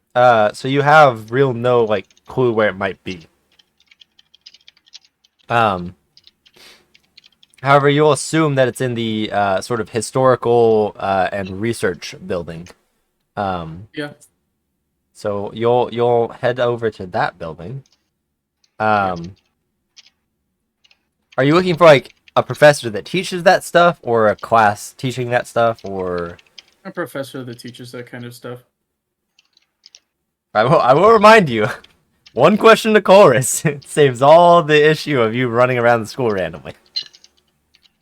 So you have real no like clue where it might be. However, you'll assume that it's in the sort of historical and research building. Yeah. So you'll head over to that building. Are you looking for like a professor that teaches that stuff, or a class teaching that stuff, or A professor that teaches that kind of stuff. I will remind you, one question to chorus saves all the issue of you running around the school randomly.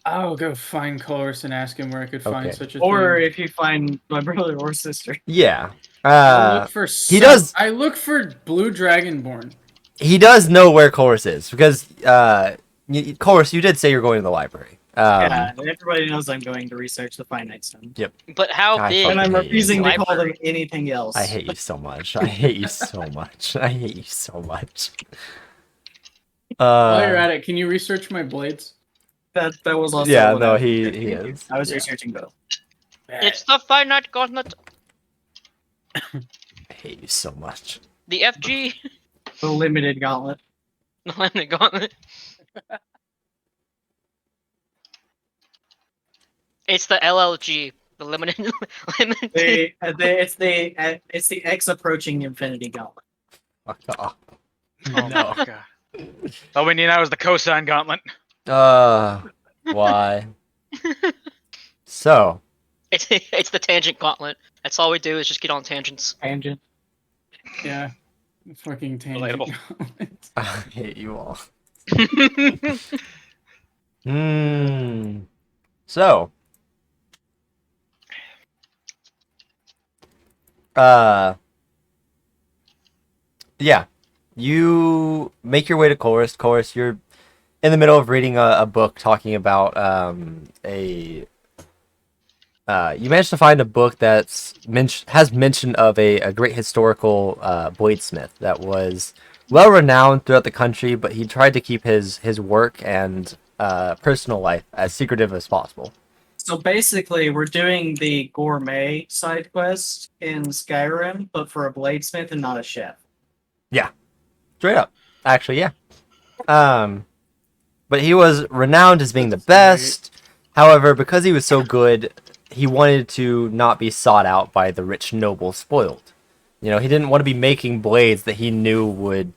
I'll go find Colors and ask him where I could find Okay. such a Or thing. if you find my brother or sister. Yeah. I look for he does- I look for Blue Dragonborn. He does know where chorus is because chorus, you did say you're going to the library. Yeah, everybody knows I'm going to research the finite stone. But how I big? fucking And I'm hate you. refusing to call them Library. anything else. I hate you so much. I hate you so much. I hate you so much. While you're at it, can you research my blades? That was also Yeah, what no, I- he Thank you. is. I was Yeah. researching both. It's the finite gauntlet. I hate you so much. The FG. The limited gauntlet. The finite gauntlet. It's the LLG. The limited. limited. It's the X approaching infinity gauntlet. Fuck off. Oh No. my god. All we need now is the cosine gauntlet. Why? So, It's the tangent gauntlet. That's all we do is just get on tangents. Tangent. Yeah. Fucking tangent. Relatable. I hate you all. So, yeah, you make your way to Chorus. Chorus, you're in the middle of reading a book talking about you managed to find a book that's has mention of a great historical bladesmith that was well renowned throughout the country, but he tried to keep his work and personal life as secretive as possible. So basically, we're doing the gourmet side quest in Skyrim, but for a bladesmith and not a chef. Straight up, actually, yeah. But he was renowned as being the best. However, because he was so good, he wanted to not be sought out by the rich noble spoiled. You know, he didn't want to be making blades that he knew would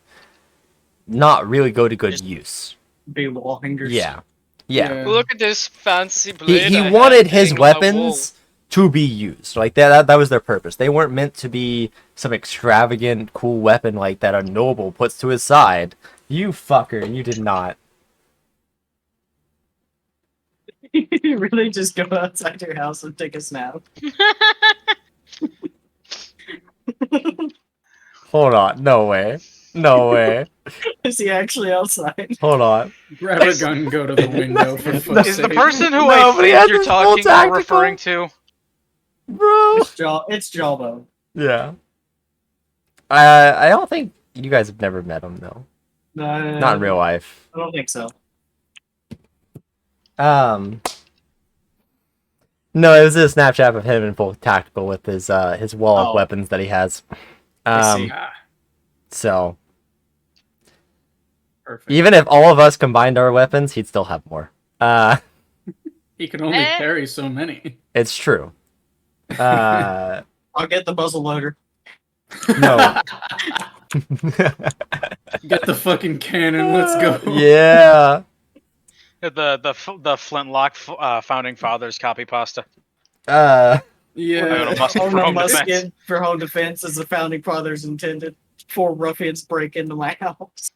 not really go to good Just- use. Be wall hangers. Yeah. Look at this fancy He blade. I wanted have his hanging on my wall. weapons to be used. Like that was their purpose. They weren't meant to be some extravagant, cool weapon like that a noble puts to his side. You fucker, you did not. You really just go outside your house and take a snap. Hold on. No way. No way. Is he actually outside? Hold on. Grab a gun, go to the window for fuck's Is the sake. person who No, I but he has think you're his full talking or tactical. referring to? Bro. It's Jawbone. Yeah. I don't think you guys have never met him though. Not in real life. I don't think so. No, it was a Snapchat of him in full tactical with his wall of Oh. weapons that he has. I see. Ah, So perfect. even if all of us combined our weapons, he'd still have more. He can only Eh. carry so many. It's true. No. I'll get the muzzle loader. Get the fucking cannon, let's go. Yeah. The flintlock founding fathers copy pasta. I own Yeah. a musket Own for a home musket defense. for home defense, as the founding fathers intended. 4 ruffians break into my house.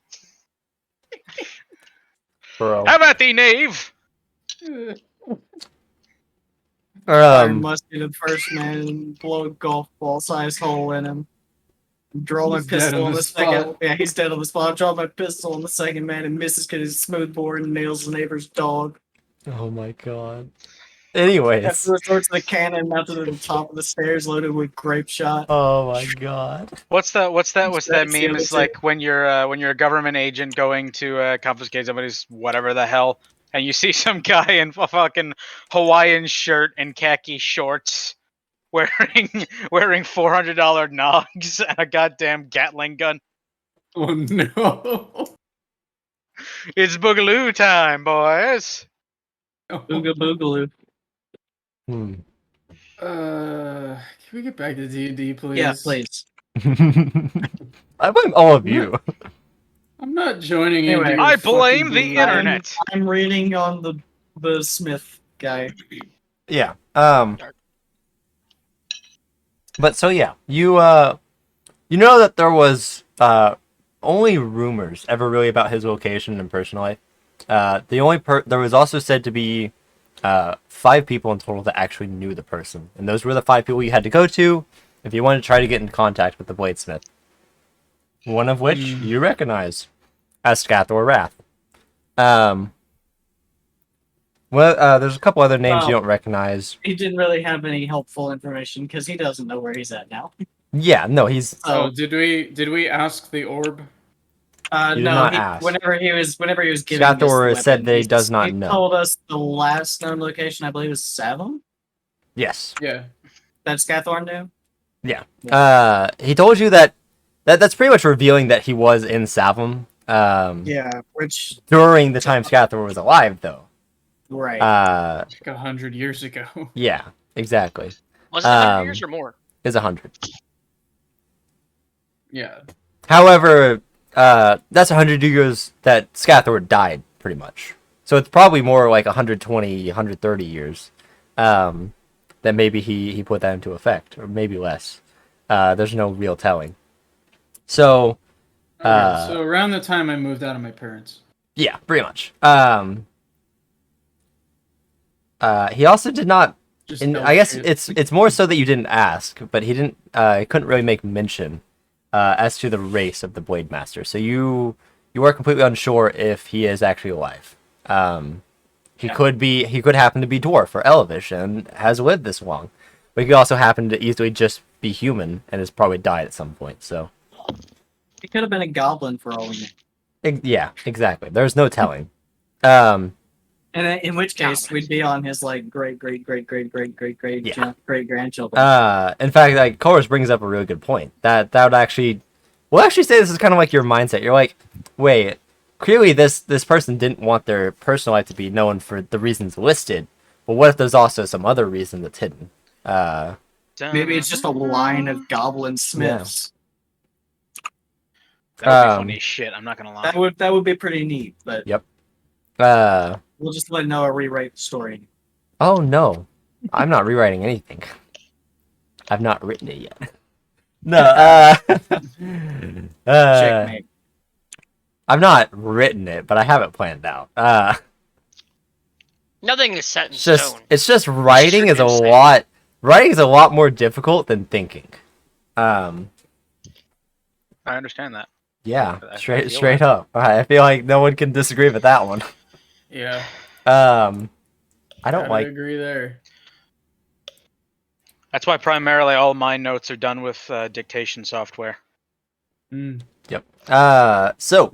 Bro. How about thee, knave? Fire Um, musket at first man, blow a golf ball sized hole in him. Draw my He's dead pistol on on the the second. spot. Yeah, he's dead on the spot. Draw my pistol on the second man and misses because he's smoothbore and nails the neighbor's dog. oh my god. Anyways. After resorts to the cannon mounted at the top of the stairs loaded with grape shot. Oh my god. What's that That's meme? the It's other like when you're a government agent going to confiscate somebody's whatever the hell, and you see some guy in a fucking Hawaiian shirt and khaki shorts, wearing $400 nogs and a goddamn Gatling gun. Oh no. It's boogaloo time, boys. Booga boogaloo. Hmm. Can we get back to D&D, please? Yeah, please. I blame all of you. I'm not joining Anyway, into your I fucking blame the boogaloo. internet. I'm reading on the Smith guy. Yeah. But so yeah, you know that there was only rumors ever really about his location and personal life. There was also said to be 5 people in total that actually knew the person, and those were the 5 people you had to go to if you wanted to try to get in contact with the bladesmith. One of which you recognize as Scathor Wrath. There's a couple other names you Well, don't recognize. He didn't really have any helpful information because he doesn't know where he's at now. Yeah, no, he's Oh, So did we ask the orb? You did no, not ask. whenever he was giving Scathor us the said weapon, that he does not know. told us the last known location, I believe, is Savum. yes. Yeah. That Scathor knew. He told you that's pretty much revealing that he was in Savum. Yeah, which During the time Scathor was alive, though. right. Like 100 years ago. Yeah, exactly. Was it 100 years or more? Is 100. Yeah. However, that's 100 years that Scathor died, pretty much. So it's probably more like 120, 130 years. That maybe he put that into effect, or maybe less. There's no real telling. So, Okay, so around the time I moved out of my parents. yeah, pretty much. He also did not. Just And no I guess shit. it's more so that you didn't ask, but he didn't. He couldn't really make mention as to the race of the Blade Master. So you are completely unsure if he is actually alive. He could happen to be dwarf or elvish and has lived this long, but he could also happen to easily just be human and has probably died at some point. So He could have been a goblin for all we know. yeah, exactly. There's no telling. And in which case, Goblins. we'd be on his like great Yeah. grandchildren. In fact, like Chorus brings up a really good point. That would actually, we'll actually say this is kind of like your mindset. You're like, wait, clearly this person didn't want their personal life to be known for the reasons listed. But what if there's also some other reason that's hidden? Maybe it's just a line of goblin smiths. That would be Um, funny as shit. I'm not gonna lie. That would be pretty neat. But Yep. we'll just let Noah rewrite the story. Oh no, I'm not rewriting anything. I've not written it yet. No, Checkmate. I've not written it, but I have it planned out. Nothing is set in It's just stone. writing is a Insane. lot. Writing is a lot more difficult than thinking. I understand that. Yeah, I straight feel straight up. I feel like no one can disagree with that one. Yeah. I don't Gotta like. agree there. That's why primarily all my notes are done with dictation software. Mm, Yep. So,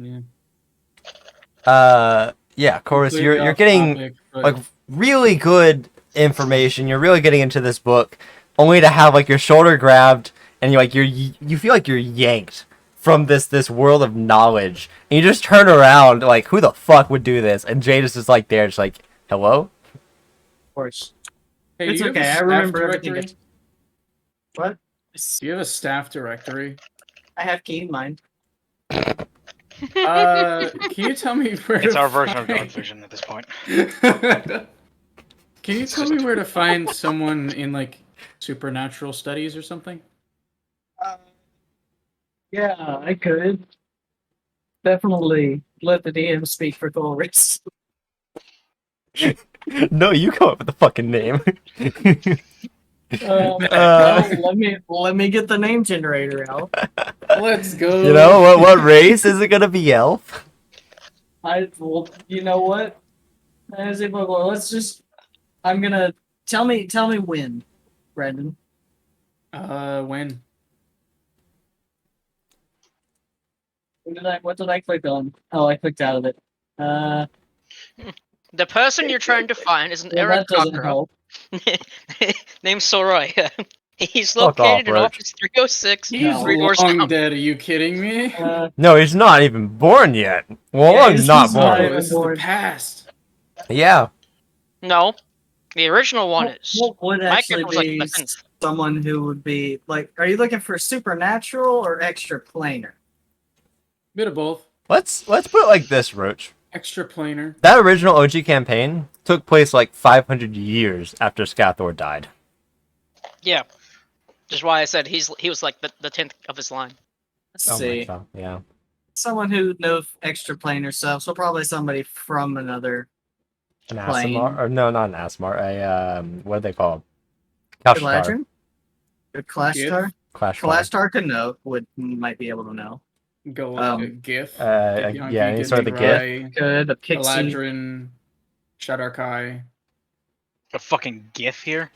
yeah. yeah, Chorus, Completely you're off getting topic, but like really good information. You're really getting into this book, only to have like your shoulder grabbed and you feel like you're yanked from this world of knowledge, and you just turn around like, who the fuck would do this? And Jadis is like there, just like, hello. Of course. Hey, It's do you have okay, a I staff remember everything directory? What? Do you have a staff directory? I have key mind. Can you tell me where It's to our version of find- Dark Vision at this point. Can you tell me where to find someone in like Supernatural studies or something? Yeah, I could. Definitely let the DM speak for Thorus. No, you come up with the fucking name. Let me get the name generator out. Let's go. You know what race is it gonna be? Elf? Well, you know what? Let's just. I'm gonna tell me when, Brandon. When? What did I click on? Oh, I clicked out of it. The person you're trying to find is an Well, Eric that doesn't Cocker help. named Soraya. He's Fuck off, located in Roach. office 306, He's three doors long down. dead. Are you kidding me? No, he's not even born yet. Well, Yeah, Long's he's not not born. even This is the born. past. Yeah. No, the original one is. What would My actually character was like be the 10th. someone who would be like? Are you looking for supernatural or extra planar? Bit of both. Let's put it like this, Roach. Extra planar. That original OG campaign took place like 500 years after Scathor died. Yeah, just why I said he was like the 10th of his line. Let's Oh my see. god. Yeah. Someone who knows extra planar stuff, so probably somebody from another An plane. Asimar? Or no, not an Asimar. A what do they call? Kashtar. Galadrin? Or Clashtar? Clash. Clashtar could know, might be able to know. Go GIF. Yeah, any sort of the GIF. Good, a pixie. Galadrin. Shadarkai. A fucking GIF here.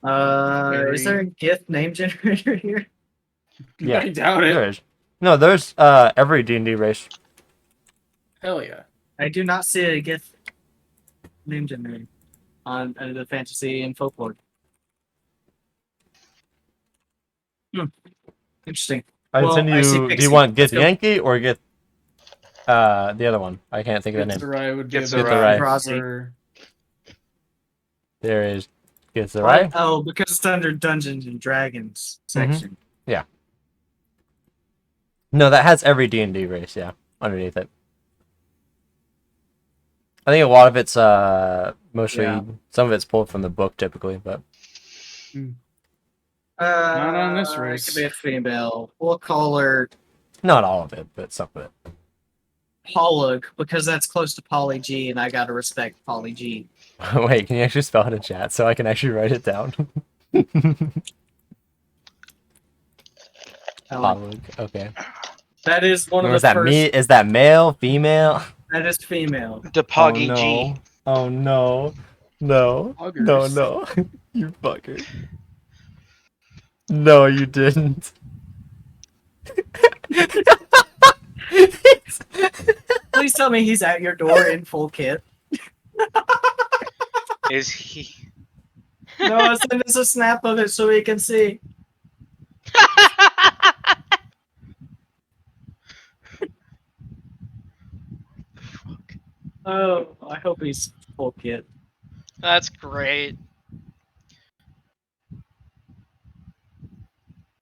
Is there a GIF name generator here? Yeah. I doubt it. There is. No, there's every D&D race. Hell yeah. I do not see a GIF name generator on the fantasy and folklore. Interesting. I Well, send I see you. Do Pixie. you want Let's Gith go. Yankee or Gith the other one? I can't think of the name. Gitzerai would be Gitzerai. about Gitzerai. for There is Gitzerai. Oh, because it's under Dungeons and Dragons section. No, that has every D&D race. Yeah, underneath it. I think a lot of it's mostly Yeah. some of it's pulled from the book typically, but Not on this It race. could be a female. We'll call her not all of it, but some of it. Polug because that's close to Poly G, and I gotta respect Poly G. Wait, can you actually spell it in chat so I can actually write it down? Polug, okay. That is one of Is the that first. me? Is that male? Female? That is female. Depoggy oh, G. no. Oh no. No. No, Poggers. no. You fucker. No, you didn't. Please tell me he's at your door in full kit. Is he? No, send us a snap of it so we can see. Oh, I hope he's full kit. That's great.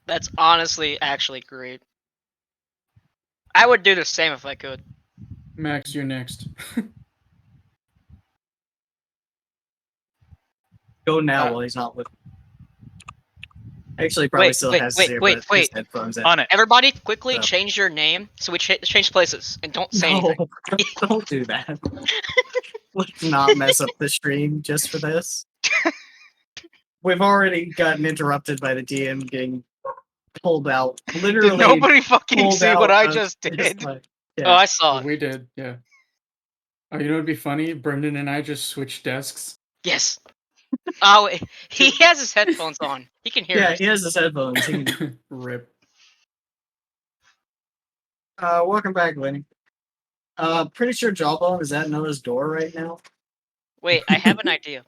That's honestly actually great. I would do the same if I could. Max, you're next. Go now while he's not with. Actually, probably Wait, still wait, has wait, his wait, his wait. headphones in. On it. Everybody, quickly So- change your name so we change places and don't say No, anything. don't do that. Let's not mess up the stream just for this. We've already gotten interrupted by the DM getting pulled out. Literally, Did nobody fucking pulled see what out I of just his did? life. Oh, Yeah. I saw it. We did, yeah. Oh, you know what'd be funny? Brendan and I just switched desks. Yes. Oh, he has his headphones on. He can hear Yeah, us. he has his headphones. He can- Rip. welcome back, Lenny. Pretty sure Jawbone is at Noah's door right now. Wait, I have an idea.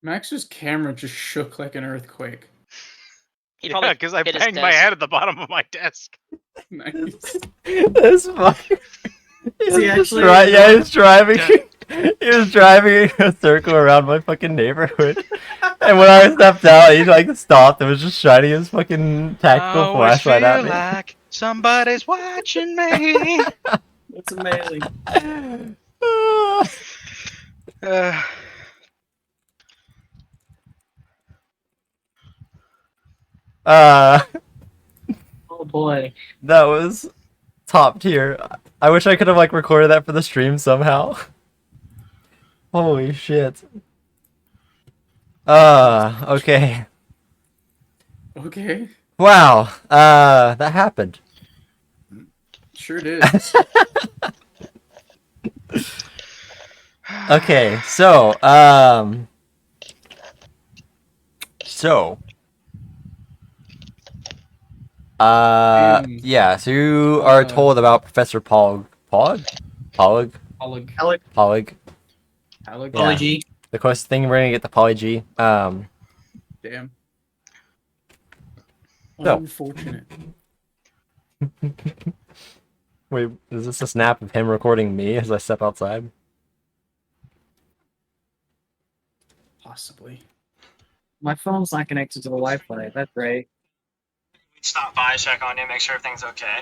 Max's camera just shook like an earthquake. He Yeah, probably because I hit his banged my desk. head at the bottom of my desk. Nice. This fucker. Is he actually- Right, yeah, he's driving. He was driving a circle around my fucking neighborhood. And when I stepped out, he like stopped and was just shining his fucking tactical I always flashlight at feel me. like somebody's watching me. It's amazing. Uh, Uh, Oh boy. that was top tier. I wish I could have like recorded that for the stream somehow. Holy shit. Okay. Okay. Wow. That happened. Sure did. Okay, so, so, Mm. yeah, so you are told about Professor Polg, Alec. Polg, Alec, Polg, Alec. Yeah. G. the closest thing we're gonna get to Poly G. Damn. So. Unfortunate. Wait, is this a snap of him recording me as I step outside? Possibly. My phone's not connected to the Wi-Fi. That's right. Stop by, check on you, make sure everything's okay.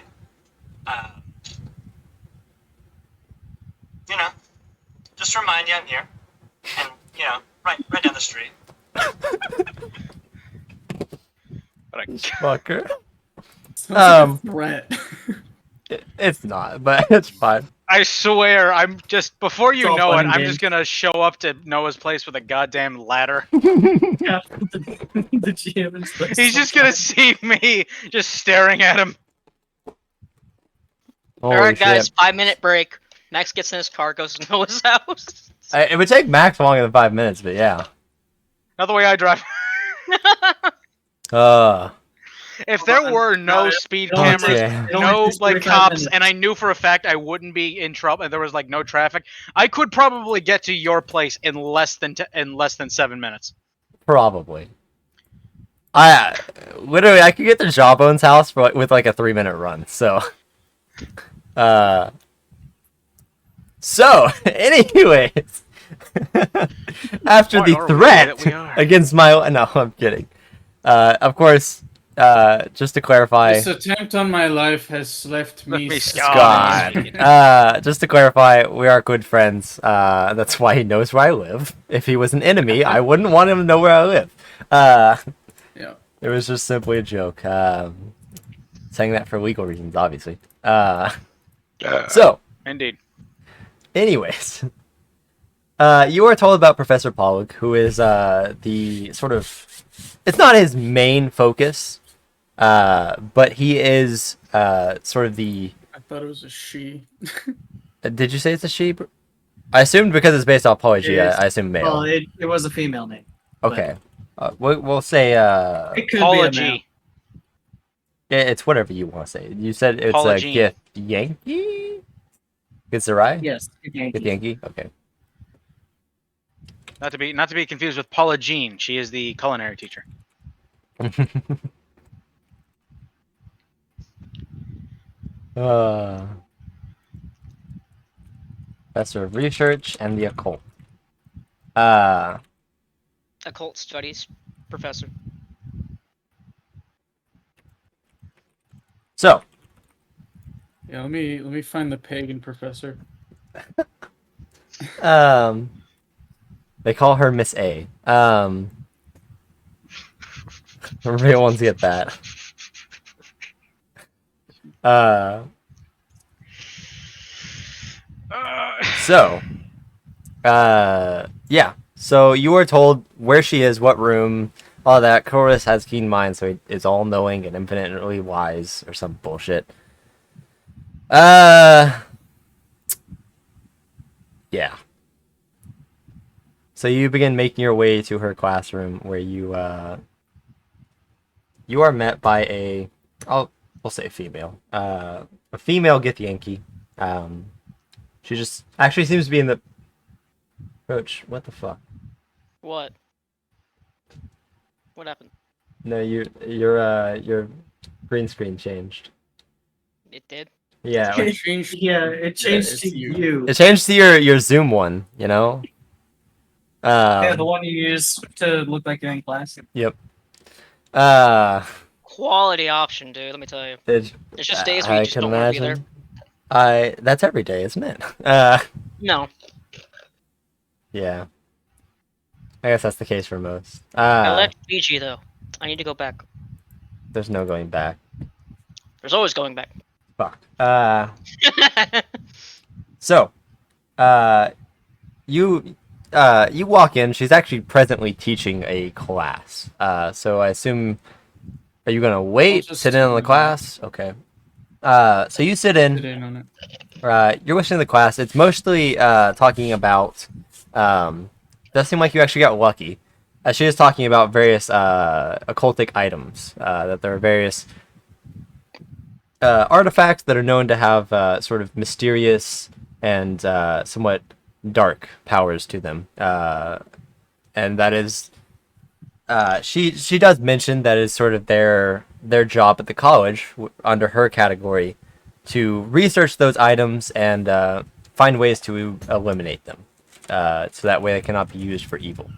You know, just remind you I'm here, and you know, right down the street. Fucker. Sounds like a threat. It's not, but it's fine. I swear, I'm just before you It's all know fun it, and I'm games. just gonna show up to Noah's place with a goddamn ladder. Yeah, the GM is supposed He's to- just gonna see me just staring at him. Holy Alright, guys, shit. 5-minute break. Max gets in his car, goes to Noah's house. It would take Max longer than 5 minutes, but yeah. Not the way I drive. If there were no speed It only cameras, takes- Okay. it only no takes like 45 cops, minutes. and I knew for a fact I wouldn't be in trouble, and there was like no traffic, I could probably get to your place in less than 7 minutes. Probably. Literally, I could get to Jawbone's house for with like a 3-minute run. So, anyways, after What the are we threat that we are? against my no, I'm kidding. Of course, just to clarify, This attempt on my life has left me Left me scarred. Scott. Just to clarify, we are good friends. That's why he knows where I live. If he was an enemy, I wouldn't want him to know where I live. Yeah. It was just simply a joke. Saying that for legal reasons, obviously. So, Indeed. anyways, you are told about Professor Pollock, who is the sort of. It's not his main focus, but he is sort of the. I thought it was a she. Did you say it's a she? I assumed because it's based off Poly G, It is. I assume male. Well, it was a female name. Okay. We'll say It could Paula be a male. G. it's whatever you want to say. You said it's Paula a Jean. gift Yankee? It's a right? Yes, Gift Yankee. Yankee? Okay. Not to be confused with Paula Jean. She is the culinary teacher. Professor of Research and the Occult. Occult studies professor. So, Yeah, let me find the pagan professor. they call her Miss A. Real ones get that. So, yeah. So you are told where she is, what room, all that. Chorus has keen mind, so he is all-knowing and infinitely wise, or some bullshit. Yeah. So you begin making your way to her classroom, where you are met by we'll say female, a female Githyanki. She just actually seems to be in the. Roach, what the fuck? What? What happened? No, your green screen changed. It did? Yeah, I like, changed. Yeah, it changed it's to you. you. it changed to your Zoom one. You know. Yeah, the one you use to look like you're in class. Yep. Uh, Quality option, dude, let me tell you. it, There's just days where I you just can don't want to be there. imagine. That's every day, isn't it? No, Yeah. I guess that's the case for most. I left Fiji though. I need to go back. There's no going back. There's always going back. Fuck. So, uh, you you walk in. She's actually presently teaching a class. So I assume, are you gonna wait, just sit in on the sit in. class? Okay. So you sit Sit in. in on it. You're listening to the class. It's mostly talking about. Does seem like you actually got lucky. She is talking about various occultic items. That there are various artifacts that are known to have sort of mysterious and somewhat dark powers to them. And that is, she does mention that is sort of their job at the college under her category to research those items and find ways to eliminate them, so that way they cannot be used for evil.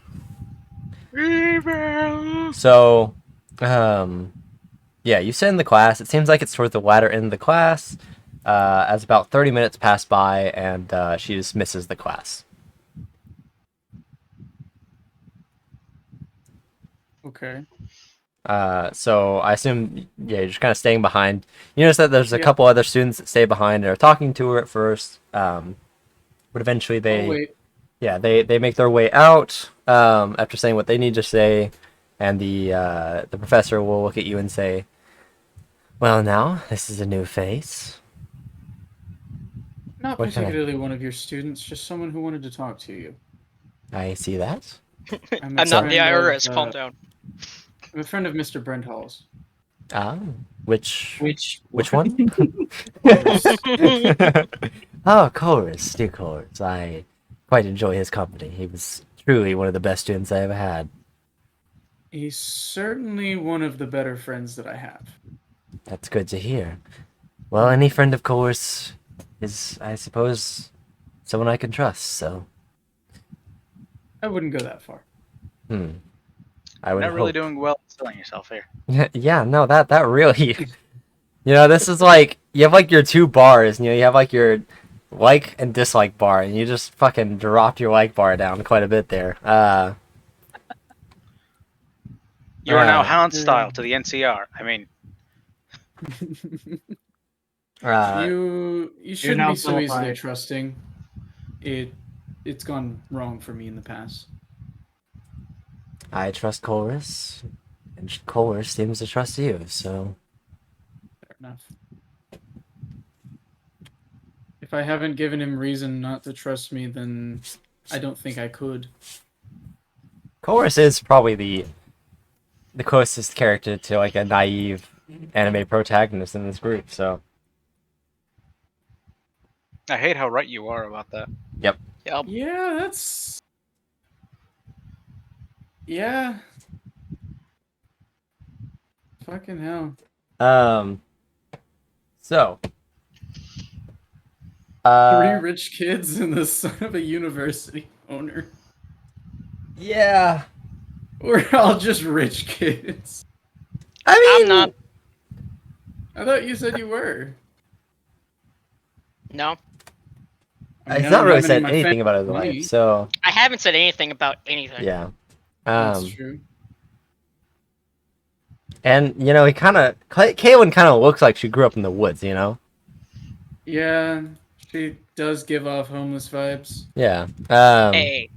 So, yeah, you sit in the class. It seems like it's towards the latter end of the class. As about 30 minutes pass by, and she dismisses the class. Okay. So I assume, yeah, you're just kind of staying behind. You notice that there's a Yeah. couple other students that stay behind and are talking to her at first, but eventually Oh, wait. yeah, they make their way out after saying what they need to say, and the professor will look at you and say, "Well, now this is a new face." Not What can I- particularly one of your students, just someone who wanted to talk to you. I see that. I'm, I'm a not the friend IRS. of, Calm down. I'm a friend of Mr. Brent Hall's. Ah, which Which one? Oh, Chorus, dear Chorus. I quite enjoy his company. He was truly one of the best students I ever had. He's certainly one of the better friends that I have. That's good to hear. Well, any friend of Chorus is, I suppose, someone I can trust, so. I wouldn't go that far. I would Not really hope. doing well selling yourself here. Yeah, no, that really. You know, this is like, you have like your two bars, you have like your like and dislike bar, and you just fucking dropped your like bar down quite a bit there. You are now Uh, hound style to the NCR. I mean, You shouldn't now be so easily qualified. trusting. It's gone wrong for me in the past. I trust Chorus, and Chorus seems to trust you, so. Fair enough. If I haven't given him reason not to trust me, then I don't think I could. Chorus is probably the closest character to like a naive anime protagonist in this group, so. I hate how right you are about that. Yep. Yeah, that's. Yeah. Fucking hell. So. Three rich kids and the son of a university owner. Yeah. We're all just rich kids. I mean, I'm not. I thought you said you were. No, I mean, He's I not don't really have any said of my anything about his family. life, so I haven't said anything about anything. yeah. That's true. And he Kaylin kind of looks like she grew up in the woods, Yeah, she does give off homeless vibes. Yeah. Hey,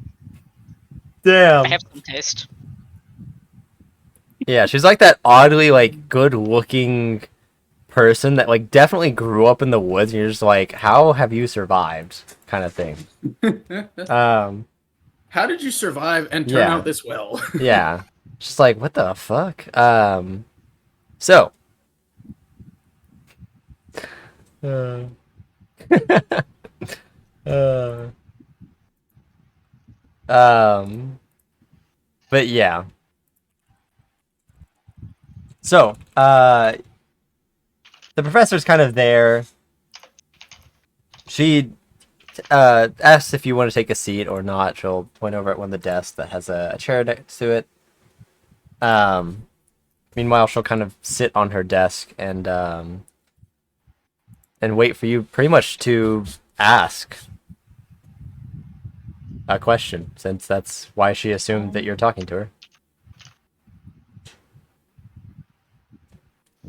Damn. I have some taste. Yeah, she's like that oddly like good-looking person that like definitely grew up in the woods, and you're just like, how have you survived? Kind of thing. How did you survive and turn Yeah. out this well? Yeah. Just like, what the fuck? So. But yeah. So, the professor's kind of there. She asks if you want to take a seat or not. She'll point over at one of the desks that has a chair next to it. Meanwhile, she'll kind of sit on her desk and and wait for you pretty much to ask a question, since that's why she assumed that you're talking to her.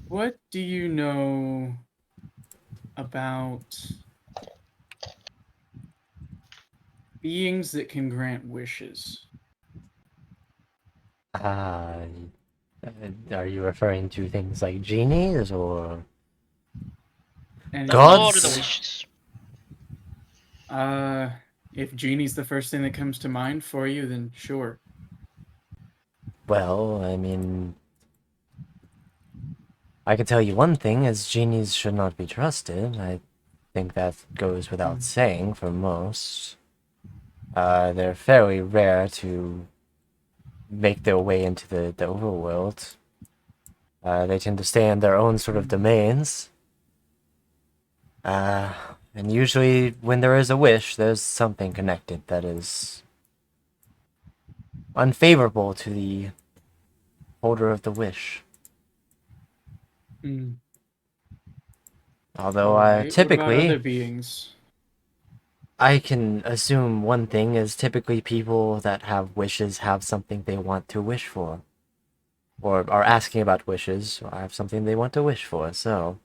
What do you know about beings that can grant wishes? Uh, are you referring to things like genies or And The Gods? Lord of the Wishes. If genie's the first thing that comes to mind for you, then sure. Well, I mean, I can tell you one thing, is genies should not be trusted. I think that goes without saying for most. They're fairly rare to make their way into the overworld. They tend to stay in their own sort of domains. And usually when there is a wish, there's something connected that is unfavorable to the holder of the wish. Hmm. Although Alright, what about typically, other beings? I can assume one thing is typically people that have wishes have something they want to wish for. Or are asking about wishes, or have something they want to wish for, so...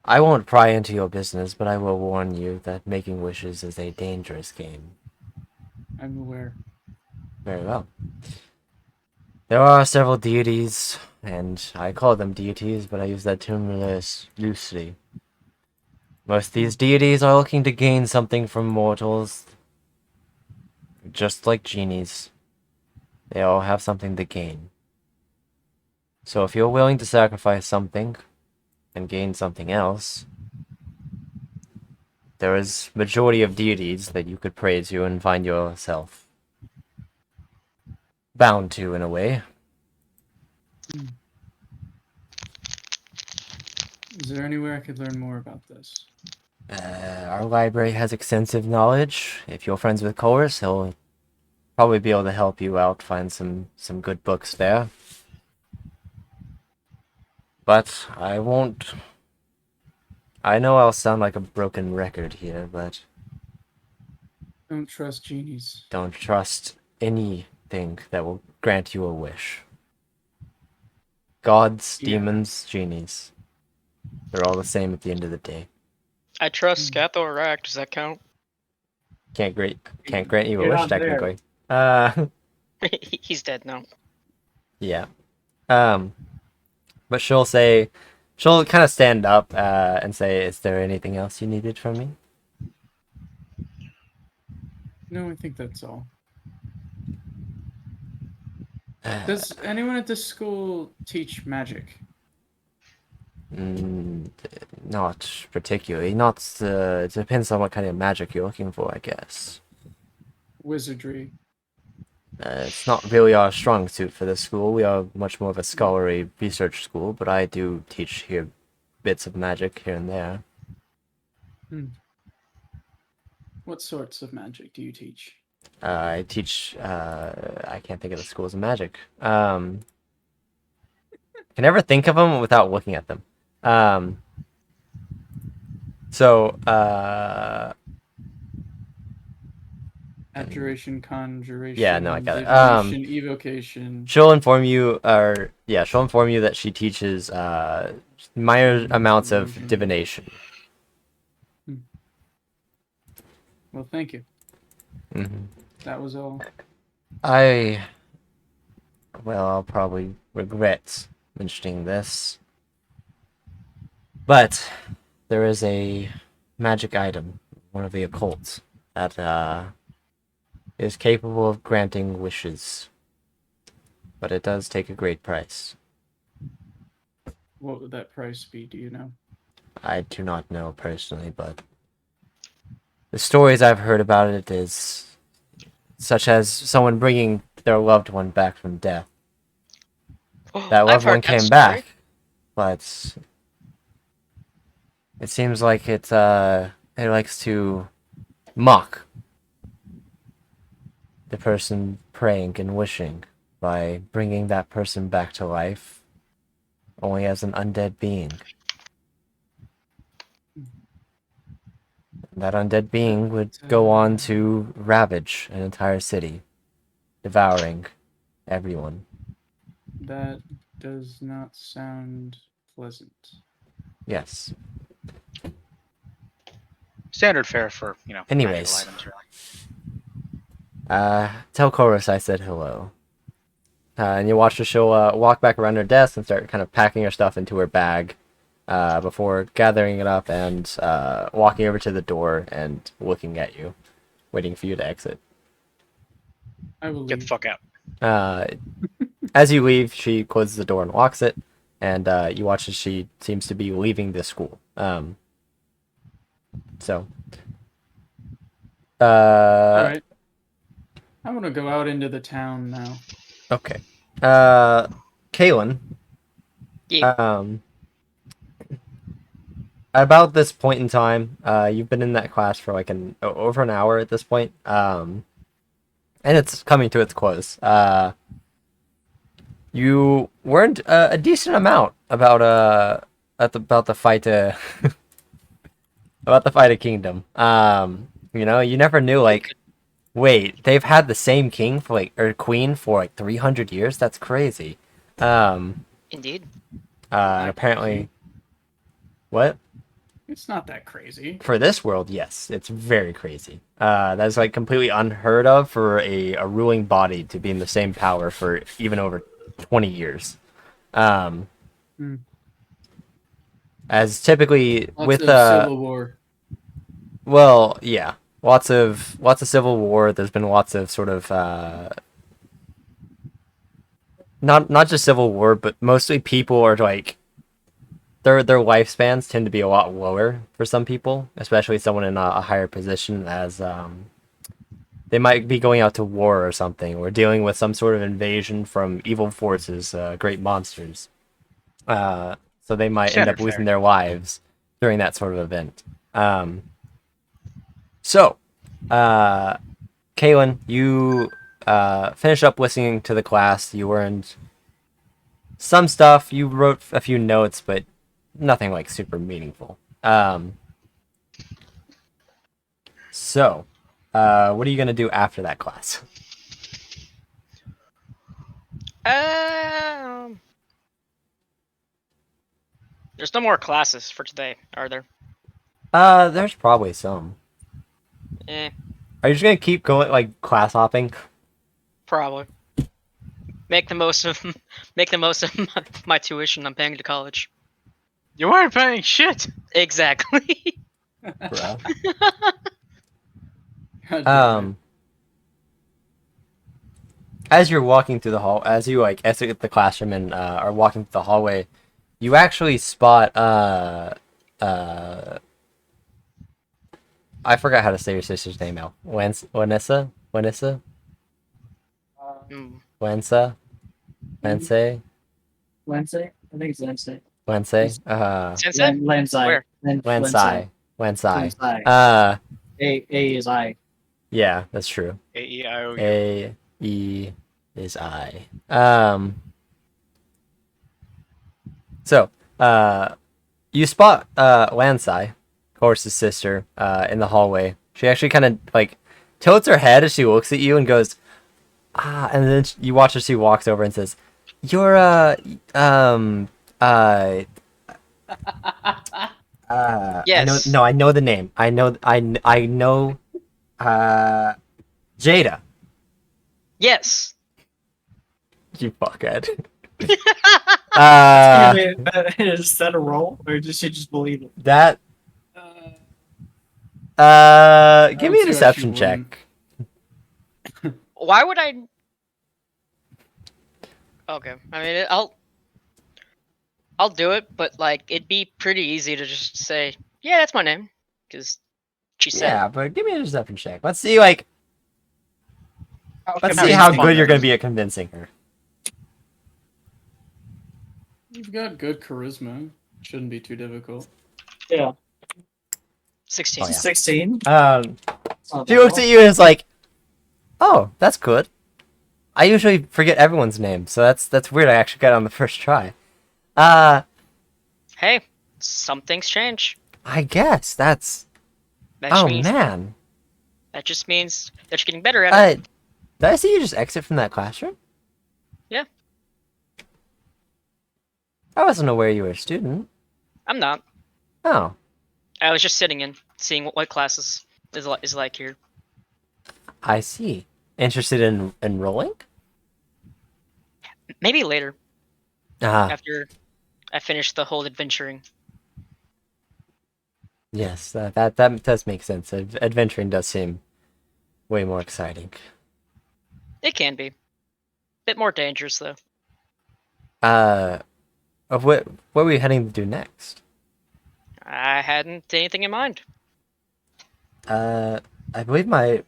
I won't pry into your business, but I will warn you that making wishes is a dangerous game. I'm aware. Very well. There are several deities, and I call them deities, but I use that term loosely. Most of these deities are looking to gain something from mortals, just like genies. They all have something to gain. So if you're willing to sacrifice something and gain something else, there is majority of deities that you could pray to and find yourself bound to in a way. Is there anywhere I could learn more about this? Our library has extensive knowledge. If you're friends with Coerce, he'll probably be able to help you out, find some good books there. But I won't... I know I'll sound like a broken record here, but Don't trust genies. don't trust anything that will grant you a wish. Gods, Yeah. demons, genies. They're all the same at the end of the day. I trust Scathor Rack. Does that count? Can't grant you a You're wish, not there. technically. He's dead now. Yeah. But she'll kind of stand up and say, "Is there anything else you needed from me?" No, I think that's all. Does anyone at this school teach magic? Not particularly. Not. It depends on what kind of magic you're looking for, I guess. Wizardry. It's not really our strong suit for this school. We are much more of a scholarly research school, but I do teach here bits of magic here and there. What sorts of magic do you teach? I teach. I can't think of the schools of magic. Can never think of them without looking at them. Abjuration, conjuration. Yeah, no, I got it. Divination, evocation. She'll inform you, she'll inform you that she teaches minor amounts of divination. Well, thank you. Mm-hmm. That was all. I'll probably regret mentioning this, but there is a magic item, one of the occults, that is capable of granting wishes, but it does take a great price. What would that price be? Do you know? I do not know personally, but the stories I've heard about it is such as someone bringing their loved one back from death. That I've loved heard one that came story. back, but it seems like it likes to mock the person praying and wishing by bringing that person back to life only as an undead being. That undead being would go on to ravage an entire city, devouring everyone. That does not sound pleasant. Yes. Standard fare for Anyways. magical items, really. Tell Chorus I said hello. And you watch her, she'll walk back around her desk and start kind of packing her stuff into her bag before gathering it up and walking over to the door and looking at you, waiting for you to exit. I will Get the leave. fuck out. As you leave, she closes the door and locks it, and you watch as she seems to be leaving the school. So. All right. I'm gonna go out into the town now. Okay. Kaylin. Yeah. About this point in time, you've been in that class for like over an hour at this point. And it's coming to its close. You learned a decent amount about the fight about the fight of kingdom. You never knew, like, wait, they've had the same king for or queen for like 300 years. That's crazy. Indeed. And apparently, what? It's not that crazy. For this world, yes, it's very crazy. That's like completely unheard of for a ruling body to be in the same power for even over 20 years. As typically Lots with of civil war. well, yeah, lots of civil war. There's been lots of sort of not just civil war, but mostly people are like their lifespans tend to be a lot lower for some people, especially someone in a higher position, as they might be going out to war or something, or dealing with some sort of invasion from evil forces, great monsters. So they might end up Standard losing fare. their lives during that sort of event. So, Kaylin, you finished up listening to the class. You learned some stuff. You wrote a few notes, but nothing like super meaningful. So, what are you gonna do after that class? There's no more classes for today, are there? There's probably some. Eh, Are you just gonna keep going, like, class hopping? probably. Make the most of my tuition I'm paying to college. You aren't paying shit. Exactly. Bro. God damn it. As you're walking through the hall, as you like exit the classroom and are walking through the hallway, you actually spot I forgot how to say your sister's name now. Wanessa? Mm. Wensa? Wednesday? Wednesday? I think it's Wednesday. Wednesday? Sensei? Lansai. Where? Wednesday. Wednesday. Lansai. A is I. Yeah, that's true. A-E-I-O-U. A-E is I. So, you spot Lansai, Horse's sister, in the hallway. She actually kind of like tilts her head as she looks at you and goes, and then you watch as she walks over and says, "You're Yes. I know the name. I know Jada. Yes. You fuckhead. Is that a roll, or does she just believe it? That give me a would say deception she check. Why would I? Okay, I mean, I'll do it, but like it'd be pretty easy to just say, yeah, that's my name, because she said. Yeah, but give me a deception check. Let's see, like, let's I see mean, how it's good fun, you're gonna though. be at convincing her. You've got good charisma. Shouldn't be too difficult. Yeah. 16. Oh, yeah. 16. She looks at you and is like, "Oh, that's good. I usually forget everyone's name, so that's weird. I actually got it on the first try." Hey, some things change. I guess that's That just Oh means man. that just means that you're getting better at it. Did I see you just exit from that classroom? Yeah. I wasn't aware you were a student. I'm not. Oh. I was just sitting in, seeing what classes is like here. I see. Interested in enrolling? Maybe later, Ah, after I finish the whole adventuring. yes, that does make sense. Adventuring does seem way more exciting. It can be. Bit more dangerous though. Of what are we heading to do next? I hadn't anything in mind. I believe my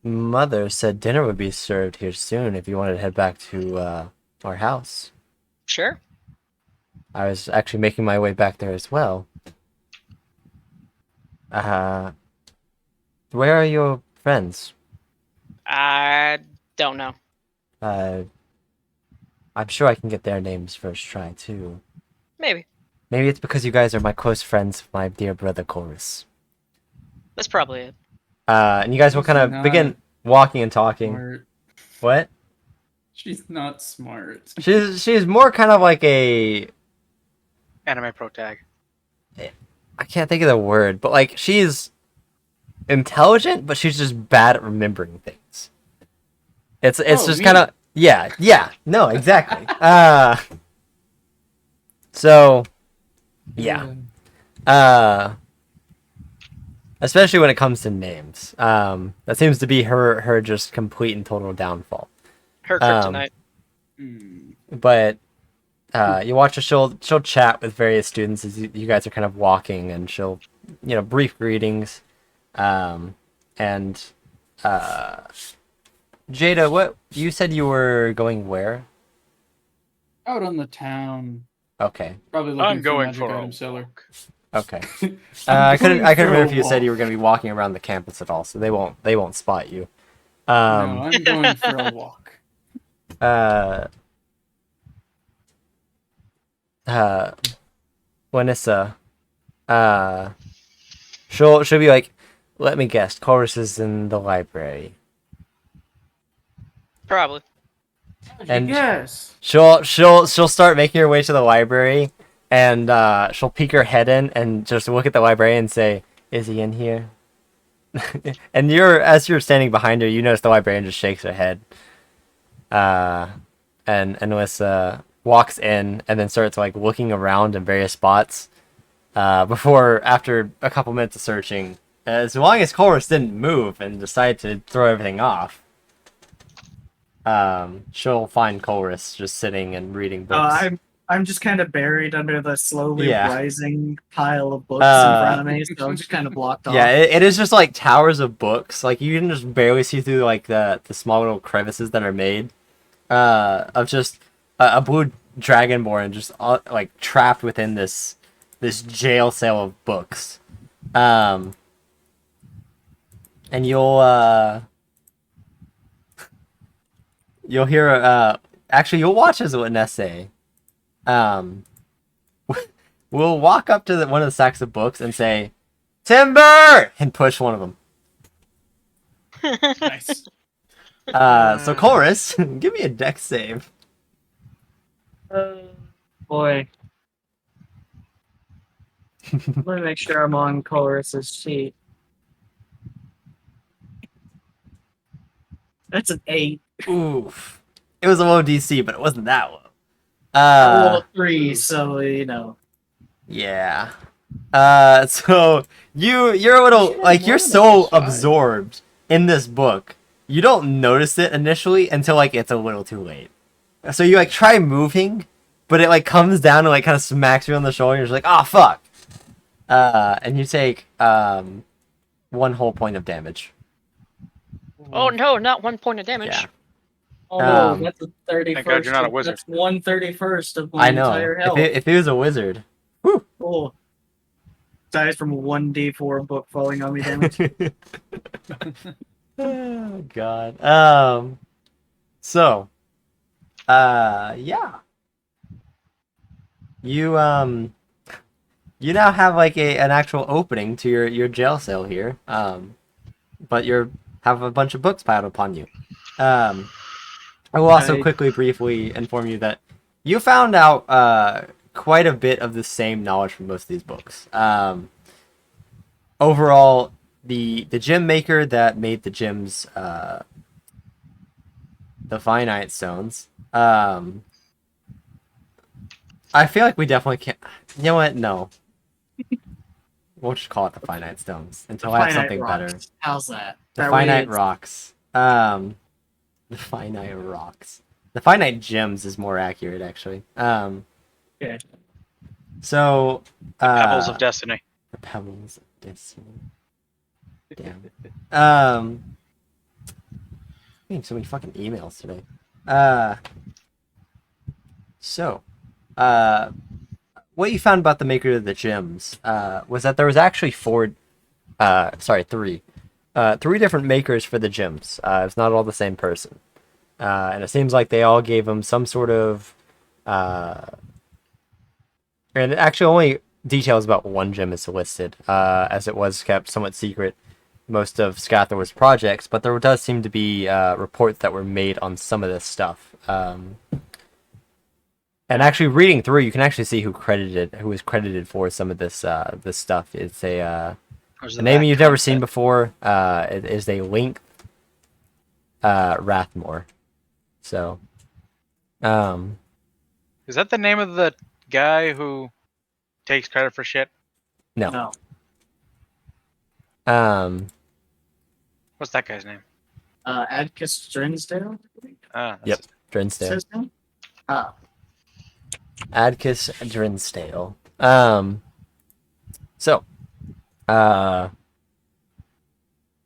mother said dinner would be served here soon if you wanted to head back to our house. Sure. I was actually making my way back there as well. Where are your friends? I don't know. I'm sure I can get their names first try too. Maybe. Maybe it's because you guys are my close friends, my dear brother Chorus. That's probably it. And you guys will She's kind of not begin walking and talking. Smart. What? She's not smart. She's more kind of like a Anime pro tag. I can't think of the word, but like she's intelligent, but she's just bad at remembering things. It's Oh, just me. kind of no, exactly. So yeah. Especially when it comes to names. That seems to be her just complete and total downfall. Her kryptonite. But you watch her, she'll chat with various students as you guys are kind of walking, and she'll, brief greetings. And Jada, what you said you were going where? Out on the town. Okay. Probably looking I'm going magic for a item seller. Okay. I'm I couldn't going for a remember if you said walk. you were going to be walking around the campus at all, so they won't spot you. No, I'm going for a walk. Wanissa, she'll be like, let me guess, Chorus is in the library. Probably. And Yes. she'll start making her way to the library, and she'll peek her head in and just look at the librarian and say, "Is he in here?" And as you're standing behind her, you notice the librarian just shakes her head. And Alyssa walks in and then starts like looking around in various spots. After a couple minutes of searching, as long as Chorus didn't move and decide to throw everything off, she'll find Chorus just sitting and reading books. I'm just kind of buried under the slowly Yeah. rising pile of books in front of me, so I'm just kind of blocked off. Yeah, it is just like towers of books. Like you can just barely see through like the small little crevices that are made of just a blue dragonborn just like trapped within this jail cell of books. And you'll hear actually you'll watch as an essay. We'll walk up to one of the stacks of books and say, "Timber!" and push one of them. Nice. So Chorus, give me a dex save. Boy. Let me make sure I'm on Chorus's sheet. That's an 8. Oof. It was a low DC, but it wasn't that low. Well, 3, so Yeah. So you're a little like you're so That's fine. absorbed in this book, you don't notice it initially until like it's a little too late. So you like try moving, but it like comes down and like kind of smacks you on the shoulder. And you're just like, oh fuck. And you take 1 whole point of damage. Oh no, not 1 point of damage. Yeah. Oh, that's a 31st. Thank God you're not a wizard. That's 1/31st of my I know. entire health. If it was a wizard. Oh. Dies from 1d4 book falling on me damage. Oh god. So yeah. You you now have like an actual opening to your jail cell here. But you have a bunch of books piled upon you. I will also quickly, briefly inform you that you found out quite a bit of the same knowledge from most of these books. Overall, the gem maker that made the gems, the finite stones. I feel like we definitely can't. You know what? No. We'll just call it the finite stones until I have Finite something rocks. better. How's that? The That finite way rocks. The finite rocks. The finite gems is more accurate, actually. Okay. So. Pebbles of Destiny. The pebbles of destiny. Damn. Getting so many fucking emails today. What you found about the maker of the gems was that there was actually three different makers for the gems. It's not all the same person. And it seems like they all gave him some sort of... and actually only details about one gem is listed, as it was kept somewhat secret most of Scathor's projects, but there does seem to be reports that were made on some of this stuff. And actually, reading through, you can actually see who was credited for some of this this stuff. It's a name you've never seen before. It is a Link Rathmore. So, Is that the name of the guy who takes credit for shit? no. What's that guy's name? Adkis Drinsdale? Yep, Drinsdale. His name? Adkis Drinsdale.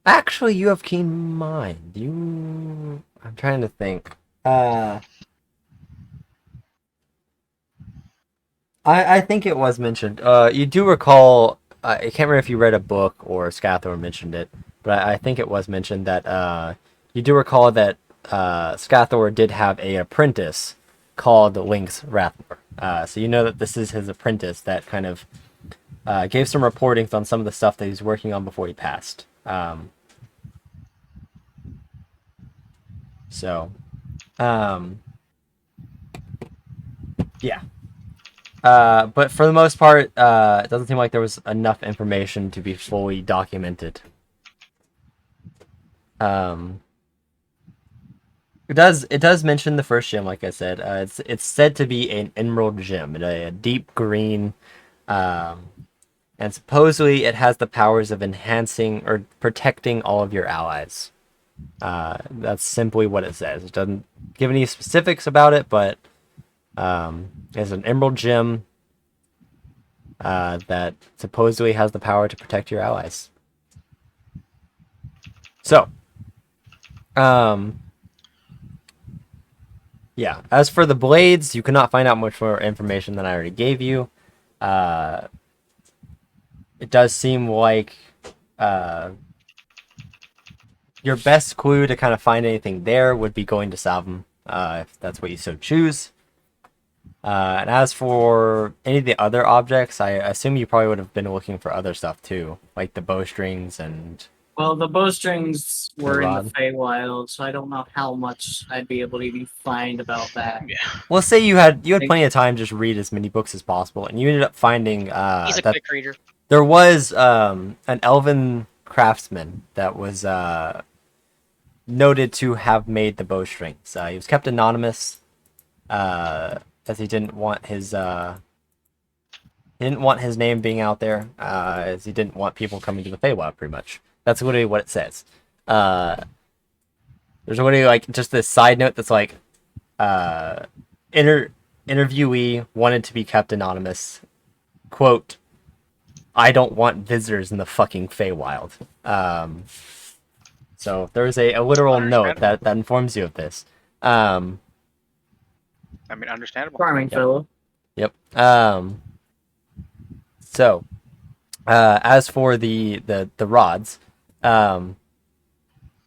Actually, you have keen mind. I'm trying to think. I think it was mentioned. You do recall, I can't remember if you read a book or Scathor mentioned it, but I think it was mentioned that you do recall that Scathor did have an apprentice called Link's Rathmore. So you know that this is his apprentice that kind of gave some reportings on some of the stuff that he was working on before he passed. Yeah. But for the most part, it doesn't seem like there was enough information to be fully documented. It does mention the first gem, like I said. It's said to be an emerald gem, a deep green, and supposedly it has the powers of enhancing or protecting all of your allies. That's simply what it says. It doesn't give any specifics about it, but it's an emerald gem that supposedly has the power to protect your allies. So, yeah. As for the blades, you cannot find out much more information than I already gave you. It does seem like your best clue to kind of find anything there would be going to Salvam, if that's what you so choose. And as for any of the other objects, I assume you probably would have been looking for other stuff too, like the bowstrings and... Well, the bowstrings were in the rod. Feywild, so I don't know how much I'd be able to even find about that. Yeah. Well, say you had plenty of time to just read as many books as possible, and you ended up finding He's a that quick reader. there was an elven craftsman that was noted to have made the bowstrings. He was kept anonymous, as he didn't want his name being out there, as he didn't want people coming to the Feywild, pretty much. That's literally what it says. There's literally like just this side note that's like, interviewee wanted to be kept anonymous. Quote, I don't want visitors in the fucking Feywild. So there's a literal note that informs you of this. I mean, understandable. Farming fellow. Yep. So, as for the rods,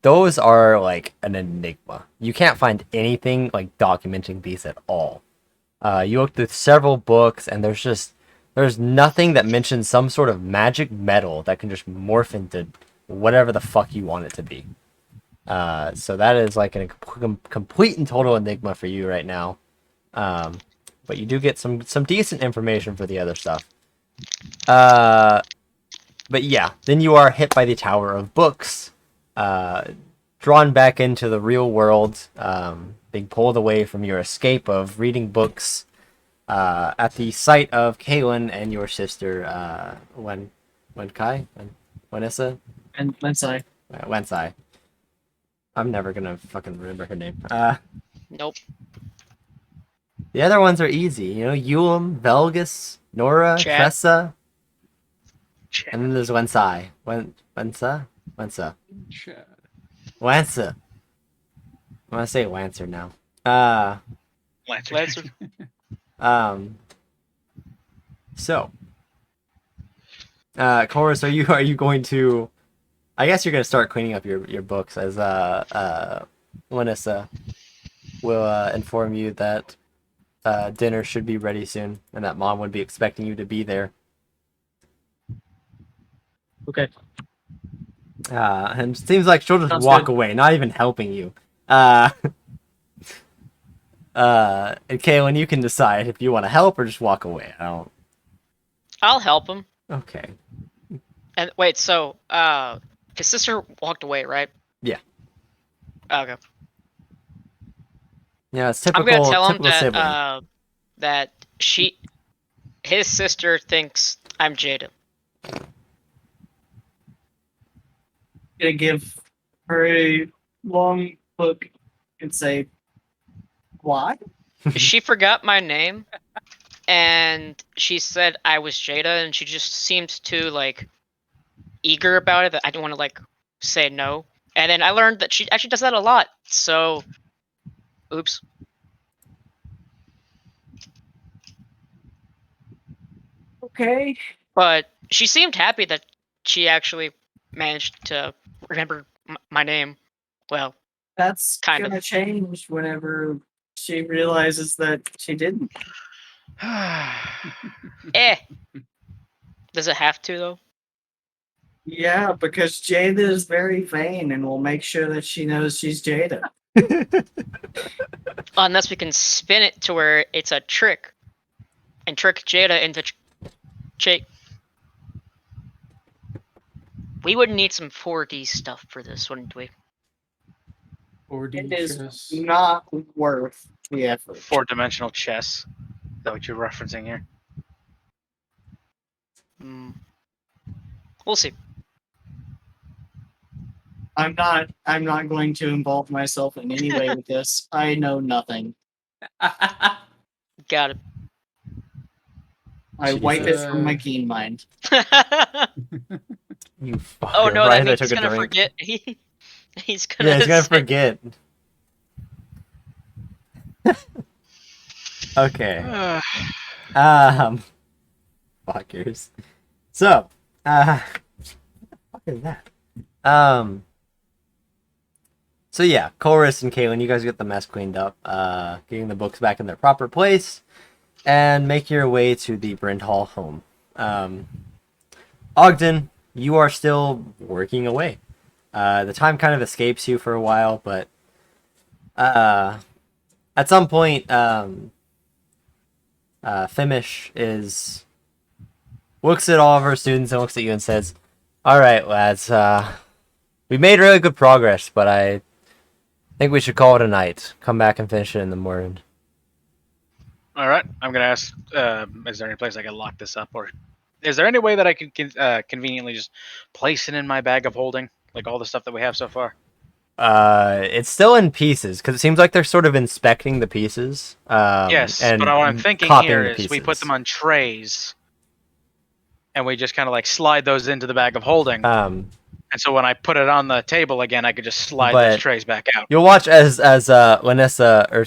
those are like an enigma. You can't find anything like documenting these at all. You look through several books, and there's There's nothing that mentions some sort of magic metal that can just morph into whatever the fuck you want it to be. So that is like a complete and total enigma for you right now. But you do get some decent information for the other stuff. But yeah, then you are hit by the Tower of Books, drawn back into the real world, being pulled away from your escape of reading books at the sight of Kaylin and your sister, Wenessa? And Lensai. Wensai. I'm never gonna fucking remember her name. Nope. The other ones are easy, you know, Eulum, Velgus, Nora, Chad. Tressa, Chad. and then there's Wensai. Wensa? Chad. Wansa. I want to say Lancer now. Lancer. So, Chorus, are you going to? I guess you're going to start cleaning up your books as Lenissa will inform you that dinner should be ready soon, and that Mom would be expecting you to be there. Okay. And it seems like she'll just Sounds walk good. away, not even helping you. And Kaylin, you can decide if you want to help or just walk away. I don't. I'll help him. Okay. And wait, so his sister walked away, right? Yeah. Okay. Yeah, it's I'm typical. gonna tell him typical sibling. that his sister thinks I'm Jada. Gonna give her a long look and say, "Why?" She forgot my name, and she said I was Jada, and she just seemed too like eager about it that I didn't want to like say no. And then I learned that she actually does that a lot. So, oops. Okay. But she seemed happy that she actually managed to remember my name. Well, That's Kind gonna of. change whenever she realizes that she didn't. eh. Does it have to though? Yeah, because Jada is very vain and will make sure that she knows she's Jada. Unless we can spin it to where it's a trick, and trick Jada into Jake. We would need some 4D stuff for this, wouldn't we? 4D It is chess. not worth the effort. 4-dimensional chess. Is that what you're referencing here? Mm. We'll see. I'm not going to involve myself in any way with this. I know nothing. Got it. I Jesus. wipe it from my keen mind. You fucker. Oh no, right that as I means he's took a gonna drink. forget. He's gonna. Yeah, he's gonna say- forget. Okay. Fuckers. So, what the fuck is that? So yeah, Chorus and Kaylin, you guys get the mess cleaned up, getting the books back in their proper place, and make your way to the Brent Hall home. Ogden, you are still working away. The time kind of escapes you for a while, but at some point, Femish looks at all of her students and looks at you and says, "All right, lads, we made really good progress, but I think we should call it a night. Come back and finish it in the morning." All right, I'm gonna ask. Is there any place I can lock this up, or is there any way that I can conveniently just place it in my bag of holding, like all the stuff that we have so far? It's still in pieces because it seems like they're sort of inspecting the pieces. Yes, and but what I'm thinking copying here the is we put pieces. them on trays, and we just kind of like slide those into the bag of holding. And so when I put it on the table again, I could just slide But- those trays back out. You'll watch as Vanessa or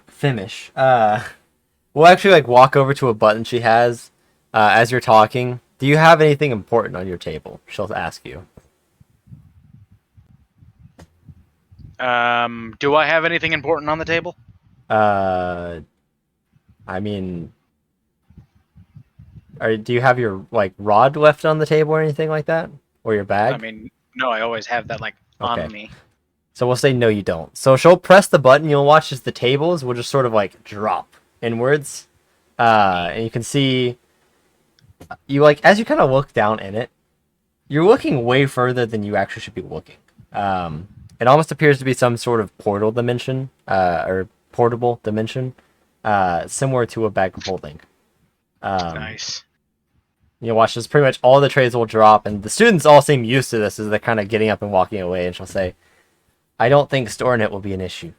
Finish. We'll actually like walk over to a button she has as you're talking. Do you have anything important on your table? She'll ask you. Do I have anything important on the table? I mean, do you have your like rod left on the table or anything like that, or your bag? I mean, no, I always have that like Okay. on me. So we'll say no, you don't. So she'll press the button. You'll watch as the tables will just sort of like drop inwards, and you can see you like as you kind of look down in it, you're looking way further than you actually should be looking. It almost appears to be some sort of portal dimension, or portable dimension, similar to a bag of holding. Nice. You watch as pretty much all the trays will drop, and the students all seem used to this as they're kind of getting up and walking away. And she'll say, "I don't think storing it will be an issue."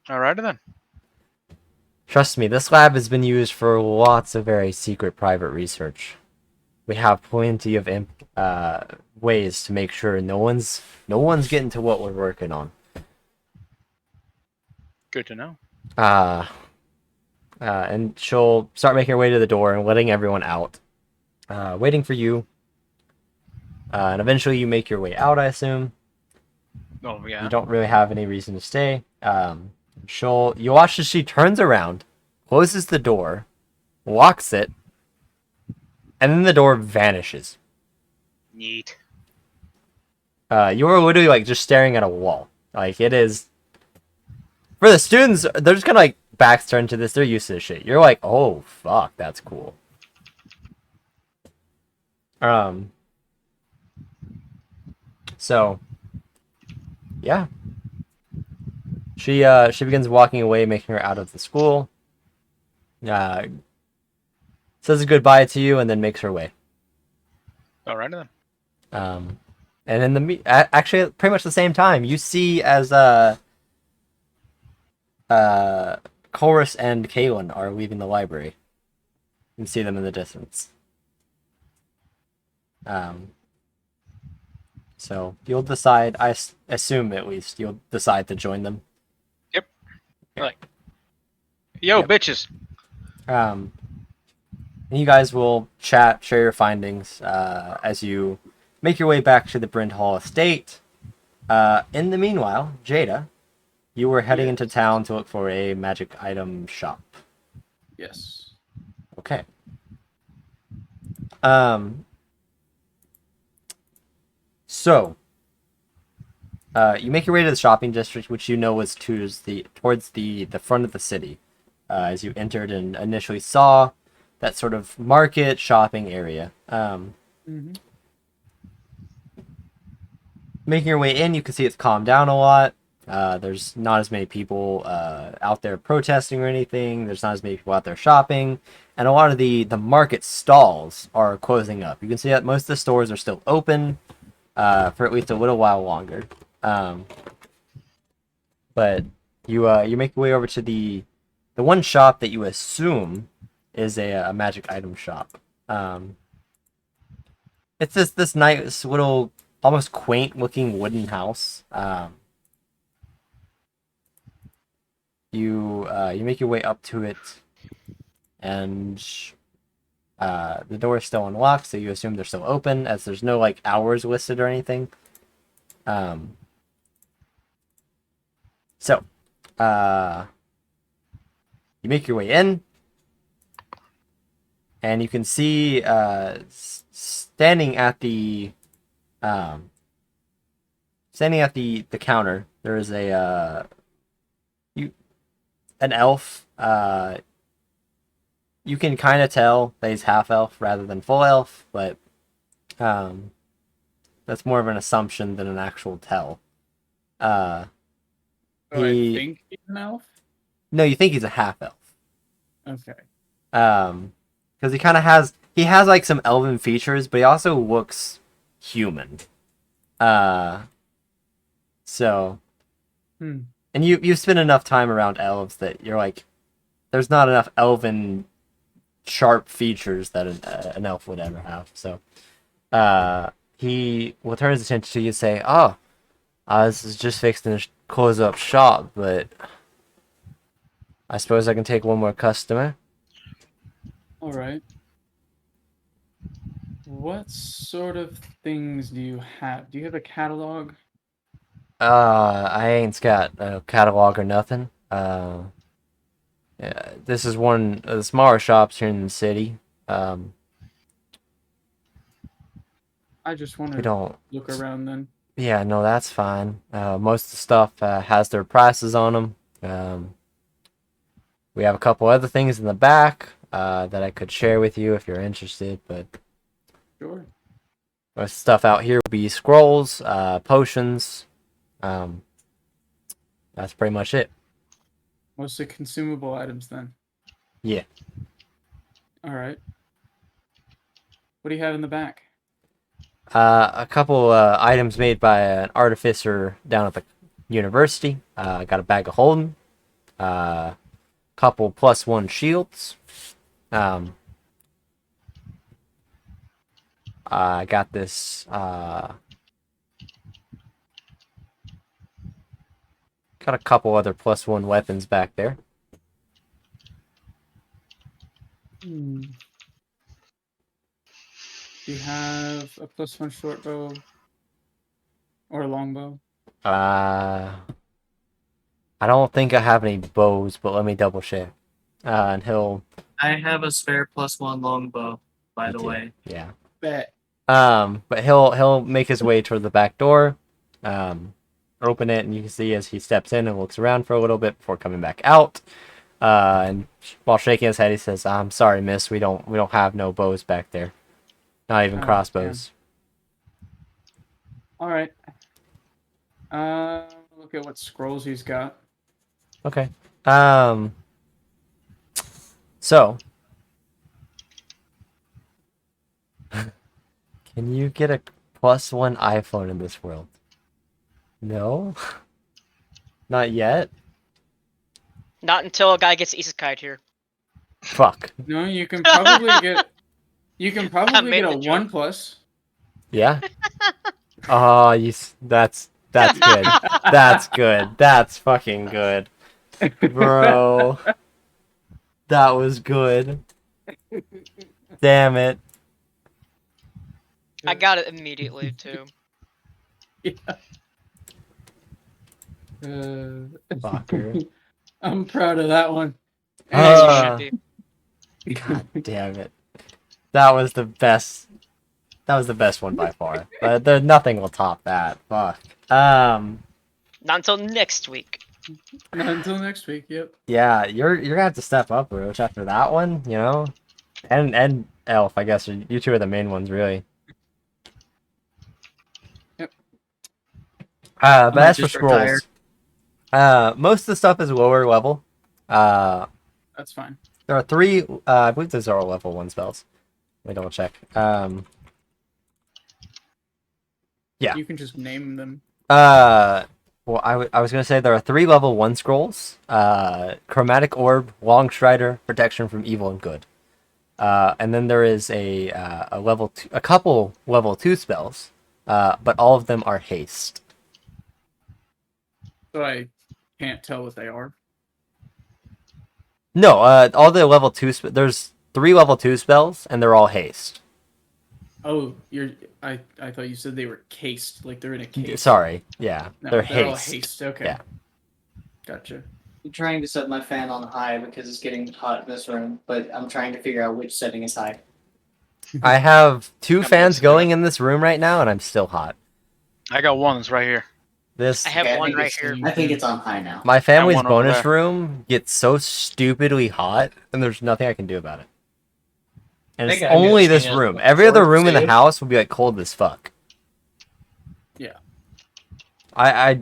Alrighty then. Trust me, this lab has been used for lots of very secret private research. We have plenty of ways to make sure no one's getting to what we're working on. Good to know. And she'll start making her way to the door and letting everyone out, waiting for you. And eventually you make your way out, I assume. Oh yeah. You don't really have any reason to stay. You watch as she turns around, closes the door, locks it, and then the door vanishes. Neat. You're literally like just staring at a wall. Like it is. For the students, they're just kind of like backs turned to this. They're used to this shit. You're like, oh fuck, that's cool. So, yeah. She begins walking away, making her out of the school. Says goodbye to you, and then makes her way. Alrighty then. And in the actually pretty much the same time, you see as Chorus and Kaylin are leaving the library. You can see them in the distance. So you'll decide. I assume at least you'll decide to join them. Yep. Like, yo, Yep. bitches. And you guys will chat, share your findings as you make your way back to the Brent Hall estate. In the meanwhile, Jada, you were heading into town to look for a magic item shop. Yes. Okay. So, you make your way to the shopping district, which you know was towards the front of the city, as you entered and initially saw that sort of market shopping area. Making your way in, you can see it's calmed down a lot. There's not as many people out there protesting or anything. There's not as many people out there shopping. And a lot of the market stalls are closing up. You can see that most of the stores are still open for at least a little while longer. But you make your way over to the one shop that you assume is a magic item shop. It's this nice little, almost quaint looking wooden house. You make your way up to it, and the door is still unlocked, so you assume they're still open, as there's no like hours listed or anything. So you make your way in, and you can see standing at the counter, there is an elf. You can kind of tell that he's half elf rather than full elf, but that's more of an assumption than an actual tell. I think he's an elf. No, you think he's a half elf. Okay. Because he has like some elven features, but he also looks human. So, and you've spent enough time around elves that you're like, there's not enough elven sharp features that an elf would ever have. So, he will turn his attention to you and say, "Oh, this is just fixing to close up shop, but I suppose I can take one more customer." All right. What sort of things do you have? Do you have a catalog? I ain't got a catalog or nothing. This is one of the smaller shops here in the city. I just want We to don't. look around then. Yeah, no, that's fine. Most of the stuff has their prices on them. We have a couple other things in the back that I could share with you if you're interested, but Sure. most stuff out here will be scrolls, potions. That's pretty much it. Mostly consumable items then. Yeah. All right. What do you have in the back? A couple items made by an artificer down at the university. I got a bag of holding. Couple +1 shields. I got this. Got a couple other +1 weapons back there. Do you have a +1 short bow or a long bow? I don't think I have any bows, but let me double check. And he'll. I have a spare +1 longbow, by You the do. way. Yeah. Bet. But he'll make his way toward the back door. Open it, and you can see as he steps in and looks around for a little bit before coming back out. And while shaking his head, he says, "I'm sorry, miss. We don't have no bows back there. Not even Oh, crossbows." All right. Look at what scrolls he's got. Okay. So, can you get a +1 iPhone in this world? No? Not yet? Not until a guy gets isekai'd here. Fuck. No, you can probably get. You can probably made get the a joke. OnePlus. Yeah? Oh, that's good. That's good. That's fucking good. Bro. That was good. Damn it. I got it immediately too. Fucker. I'm proud of that one. As you Ah. should be. God damn it. That was the best. That was the best one by far. But nothing will top that. Fuck. Not until next week. Not until next week. Yep. Yeah, you're gonna have to step up, Roach, after that one, you know? And Elf, I guess you two are the main ones, really. Yep. But might as for just retire. scrolls, most of the stuff is lower level. That's fine. There are 3, I believe those are all level 1 spells. Let me double check. Yeah. You can just name them. Well, I was gonna say there are 3 level 1 scrolls. Chromatic Orb, Long Strider, Protection from Evil and Good. And then there is a couple level 2 spells, but all of them are haste. So I can't tell what they are. No, all the level 2 there's 3 level 2 spells, and they're all haste. Oh, I thought you said they were cased, like they're in a case. Sorry, yeah, No, they're all haste. haste. Okay. Yeah. Gotcha. I'm trying to set my fan on high because it's getting hot in this room, but I'm trying to figure out which setting is high. I have 2 Got fans most of going in this room right now, and I'm still hot. I got one that's right here. This I have Okay, I one think right it's- here. I think it's on high now. my family's one over bonus there. room gets so stupidly hot, and there's nothing I can do about it. And I it's think I only understand this it. room. Every other room in the See? house would be like cold as fuck. Yeah. I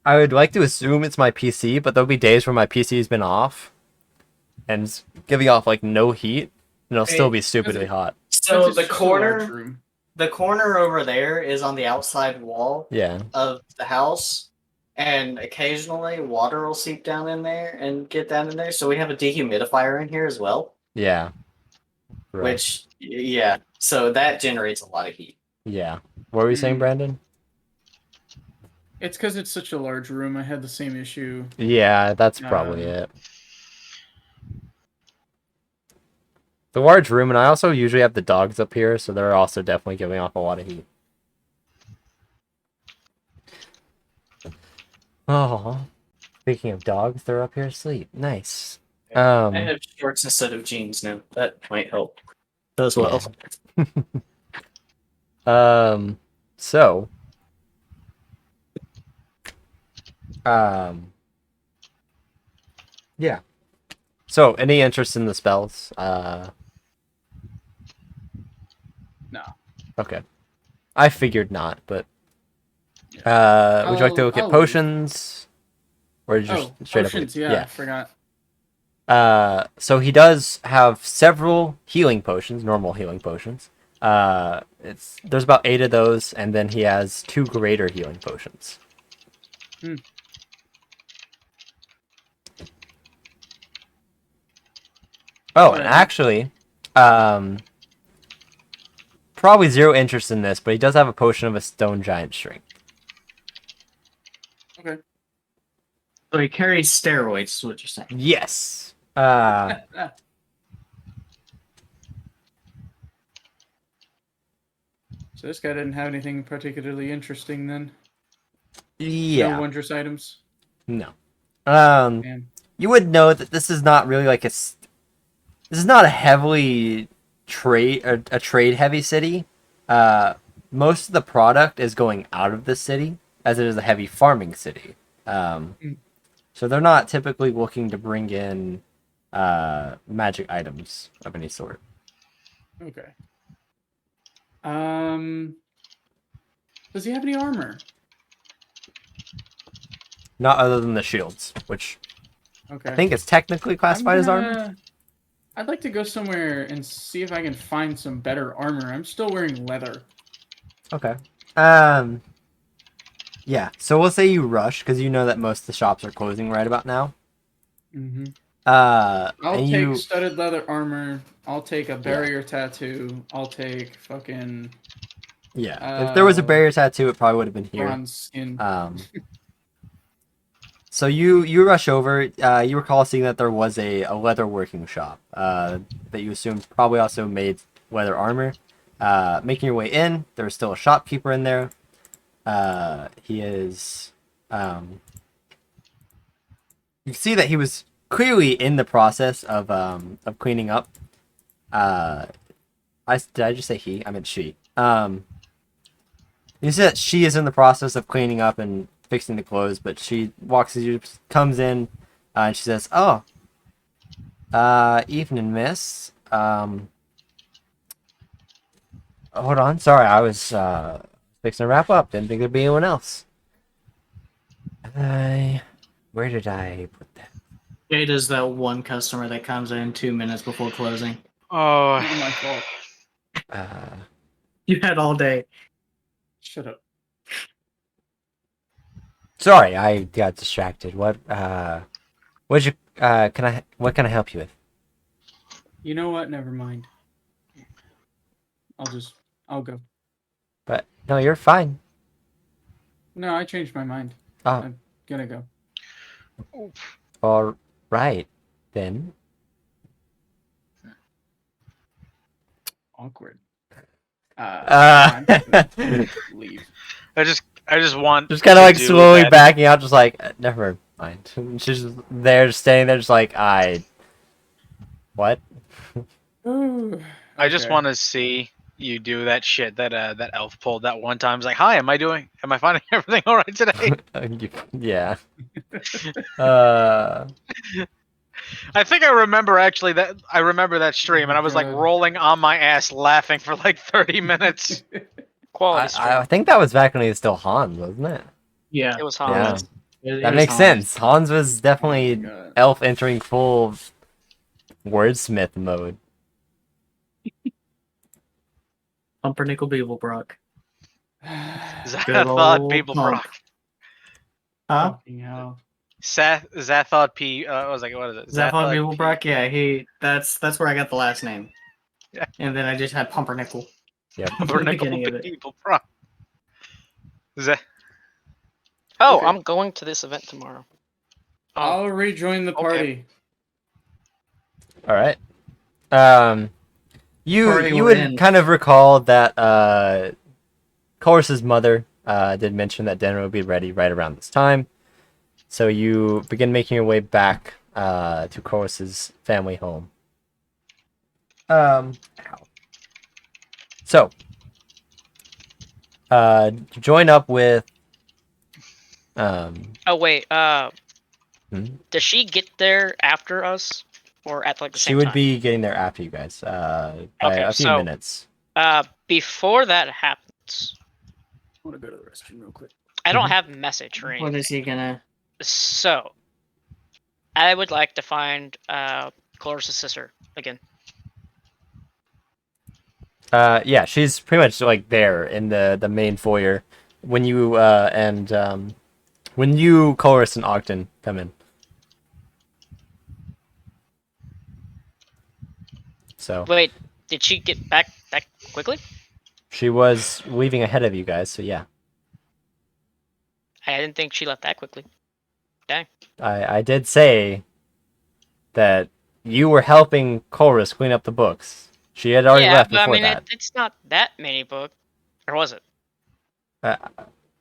would like to assume it's my PC, but there'll be days where my PC's been off and it's giving off like no heat, and it'll still be stupidly hot. So Since the it's just a large corner, room. the corner over there is on the outside wall Yeah. of the house, and occasionally water will seep down in there and get down in there. So we have a dehumidifier in here as well, Yeah. Right. which yeah, so that generates a lot of heat. Yeah. What were you saying, Brandon? It's because it's such a large room. I had the same issue. Yeah, that's probably Um, it. The large room, and I also usually have the dogs up here, so they're also definitely giving off a lot of heat. Oh, speaking of dogs, they're up here asleep. Nice. I have shorts instead of jeans now. That might help as well. So, yeah. So, any interest in the spells? No. Okay. I figured not, but would you like to look at I'll potions? Or just straight potions, up? yeah, I forgot. So he does have several healing potions, normal healing potions. There's about 8 of those, and then he has 2 greater healing potions. Oh, and Alright. actually, probably zero interest in this, but he does have a potion of a stone giant strength. Okay. So he carries steroids, is what you're saying. Yes. So this guy didn't have anything particularly interesting then. Yeah. No wondrous items. No. Man. You would know that this is not really like this is not a heavily a trade heavy city. Most of the product is going out of the city, as it is a heavy farming city. So they're not typically looking to bring in magic items of any sort. Okay. Does he have any armor? Not other than the shields, which Okay. I think is technically classified as armor. I'd like to go somewhere and see if I can find some better armor. I'm still wearing leather. Okay. Yeah. So we'll say you rush because you know that most of the shops are closing right about now. Mm-hmm. I'll I'll take studded leather armor. I'll take a barrier tattoo. I'll take fucking Yeah. If there was a barrier tattoo, it probably would have been here. bronze skin. So you rush over. You recall seeing that there was a leather working shop that you assumed probably also made leather armor. Making your way in, there was still a shopkeeper in there. He is. You can see that he was clearly in the process of cleaning up. Did I just say he? I meant she. You see that she is in the process of cleaning up and fixing the clothes, but she comes in, and she says, "Oh, evening, miss. Hold on, sorry, I was fixing to wrap up. Didn't think there'd be anyone else. Where did I put that? Jade is that one customer that comes in 2 minutes before closing. Oh, Not my fault. You had all day. Shut up. Sorry, I got distracted. What can I help you with? You know what? Never mind. I'll go. But no, you're fine. No, I changed my mind. Oh, I'm gonna go. all right then. Awkward. Uh, I'm gonna leave. I just want Just kind of to like do slowly that. backing out, just like never mind. She's just there, just staying there, just like what? I just want to see you do that shit that that elf pulled that one time. It's like, hi, am I finding everything all right today? Yeah. I think I remember actually that stream, and I was like God. rolling on my ass laughing for like 30 minutes. Quality stream. I think that was back when he was still Hans, wasn't it? Yeah. It was Yeah. Hans. That makes sense. Hans was definitely God. elf entering full wordsmith mode. Pumpernickel Beeblebrock. Zathod old Beeblebrock. Huh? Fucking hell. Zathod P. I was like, what is it? Zaphod P- Beeblebrock? Yeah, that's where I got the last name. Yeah. And then I just had Pumpernickel. Yep. Pumpernickel beginning of it. Beeblebrock. Oh, Okay. I'm going to this event tomorrow. I'll rejoin the Okay. party. All right. Party You will would end. kind of recall that Chorus's mother did mention that dinner would be ready right around this time. So you begin making your way back to Chorus's family home. So, join up with. Oh wait, Hmm? does she get there after us, or at like the She same would time? be getting there after you guys, by Okay, a few so- minutes. Before that happens, I want to go to the restroom real quick. I don't Mhm. have message or What anything. is he gonna? So, I would like to find Chloris' sister again. Yeah, she's pretty much like there in the main foyer when you when you, Chorus, and Ogden come in. So Wait, did she get back that quickly? she was leaving ahead of you guys. So yeah, I didn't think she left that quickly. I did say that you were helping Chorus clean up the books. She had already yeah, left but I before mean, that. it's not that many books, or was it?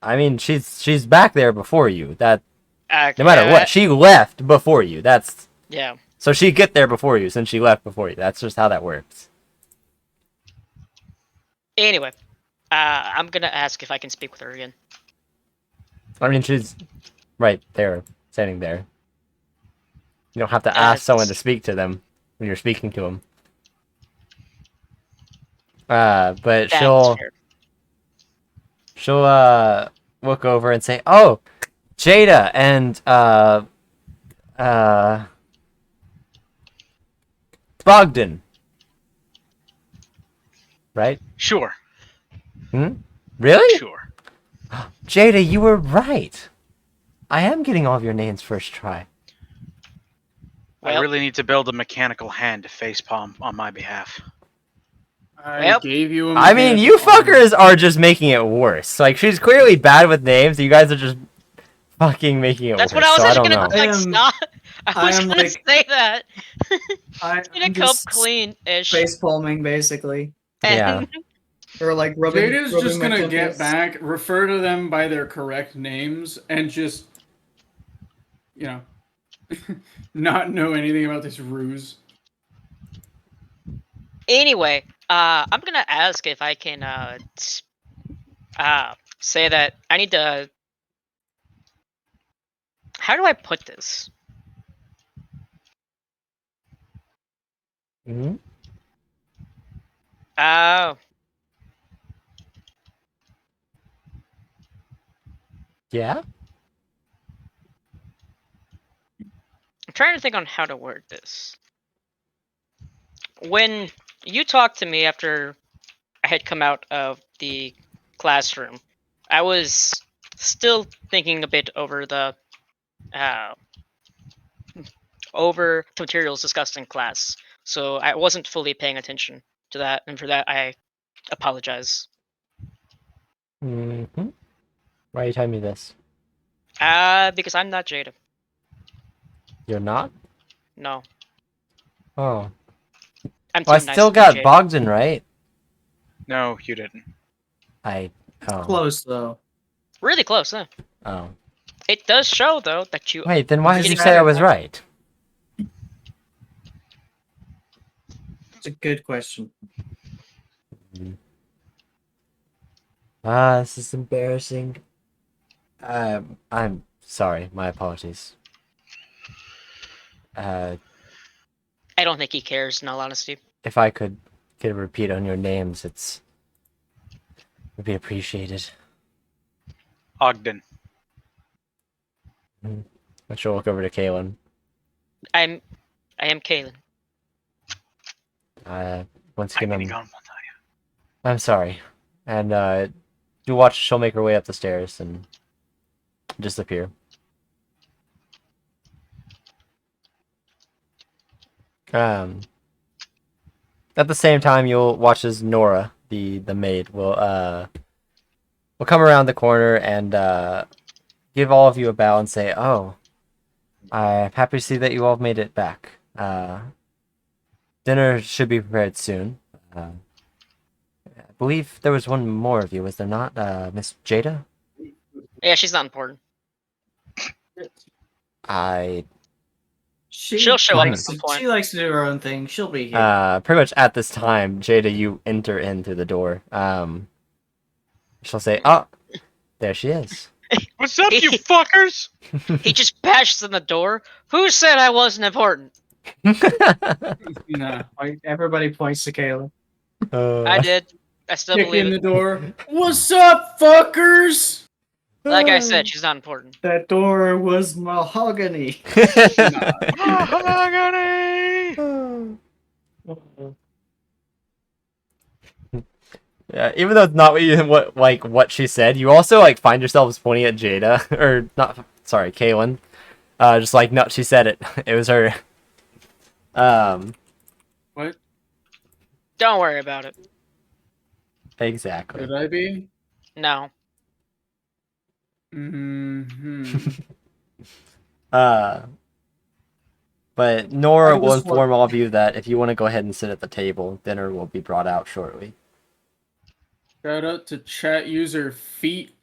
I mean, she's back there before you. That Okay, no matter what, she left before you. That's Yeah. so she get there before you since she left before you. That's just how that works. Anyway, I'm gonna ask if I can speak with her again. I mean, she's right there, standing there. You don't have to ask someone to speak to them when you're speaking to them. But That's she'll look over and say, "Oh, Jada and Bogdan, right? Sure. Really? Sure. Jada, you were right. I am getting all of your names first try. I Well- really need to build a mechanical hand to facepalm on my behalf. I Well, gave you a I mean, you mechanical arm. fuckers are just making it worse. Like, she's clearly bad with names. You guys are just fucking making it That's worse. what I was so actually I don't gonna know. I am- stop. I was am, gonna like- say that. I'm Gonna come just clean-ish. face palming basically, Yeah. or like rubbing. Jada's rubbing just my gonna get temples. back, refer to them by their correct names, and just, you know, not know anything about this ruse. Anyway, I'm gonna ask if I can say that I need to. How do I put this? Mhm. Oh, Yeah? I'm trying to think on how to word this. When you talked to me after I had come out of the classroom, I was still thinking a bit over the materials discussed in class, so I wasn't fully paying attention to that, and for that I apologize. hmm Why are you telling me this? Because I'm not Jada. You're not? No, Oh. I'm too Well, I nice still to be got Jada. Bogdan, right? No, you didn't. Oh. Close though. Really close, huh? Oh. It does show though that you. Wait, then why did you Just say I added was one. right? It's a good question. This is embarrassing. I'm sorry. My apologies. I don't think he cares, in all honesty. If I could get a repeat on your names, would be appreciated. Ogden. I should look over to Kalen. I am Kaylin. Once I'm again, gonna go and tell you. I'm sorry. And you watch she'll make her way up the stairs and disappear. At the same time, you'll watch as Nora, the maid, will come around the corner and give all of you a bow and say, "Oh, I'm happy to see that you all made it back. Dinner should be prepared soon. I believe there was one more of you, was there not? Miss Jada? Yeah, she's not important. I She'll show up at likes some to- point. She likes to do her own thing. She'll be here. Pretty much at this time, Jada, you enter in through the door. She'll say, "Oh, there she is." What's up, you fuckers? He just bashes in the door. Who said I wasn't important? Nah. Everybody points to Kayla. I did. I still Kick believe in it. the door. What's up, fuckers? Like I said, she's not important. That door was mahogany. Nah. Mahogany! Yeah, even though it's not what she said, you also like find yourselves pointing at Jada or not. Sorry, Kaylin. Just like no, she said it. It was her. What? Don't worry about it. Exactly. Could I be? No. Mm-hmm. But Nora I will just inform all of you that if you want to go ahead and sit at the table, dinner will be brought out shortly. Shout out to chat user Feet,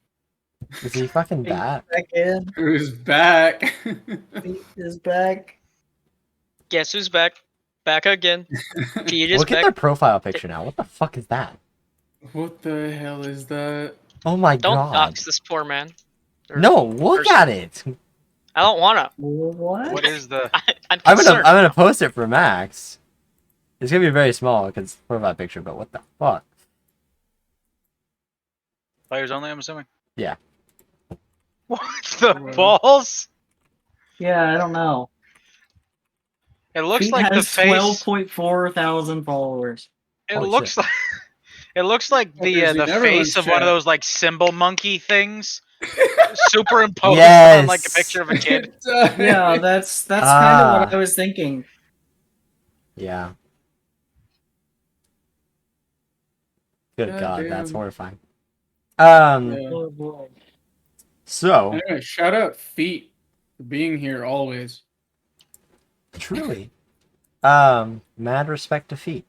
Is he fucking that? Back in. who's back. Feet is back. Guess who's back? Back again. Feet is Look at back. their profile picture now. What the fuck is that? What the hell is that? Oh my Don't god. dox this poor man. Or No, look person. at it. I don't wanna. What? What is the? I'm I'm concerned. gonna post it for Max. It's gonna be very small because it's a profile picture, but what the fuck? Players only, I'm assuming. Yeah. What the Wow. balls? Yeah, I don't know. It looks Feet like the has face. 12.4 thousand followers. It Holy looks shit. like. It looks like What the is in face everyone's of one of chat? those like symbol monkey things, superimposed on like a Yes. picture of a kid. Yeah, that's kind of what I was thinking. Yeah. Good god, that's Goddamn. horrifying. Yeah. Oh boy. So Anyway, shout out Feet for being here always. truly, mad respect to Feet.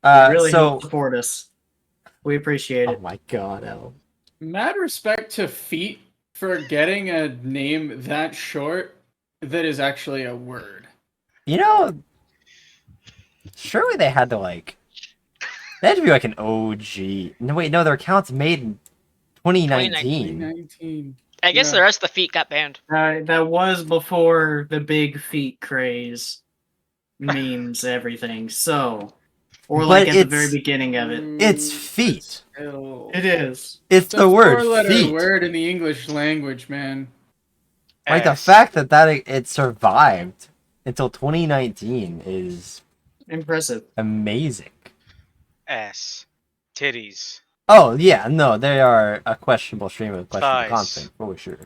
You really so help support us. We appreciate oh it. my god, El. Mad respect to Feet for getting a name that short that is actually a word. You know, surely they had to like. They had to be like an OG. No, wait, no, their account's made in 2019. 2019. I guess Yeah. the rest of the feet got banned. That was before the big feet craze, memes, everything. So, or But like at the it's- very beginning of it. It's feet. Still. It is. It's It's a the word four-letter feet. word in the English language, man. Like the S. fact that it survived until 2019 is Impressive. amazing. S. Titties. Oh yeah, no, they are a questionable stream of questionable Thighs. content for sure.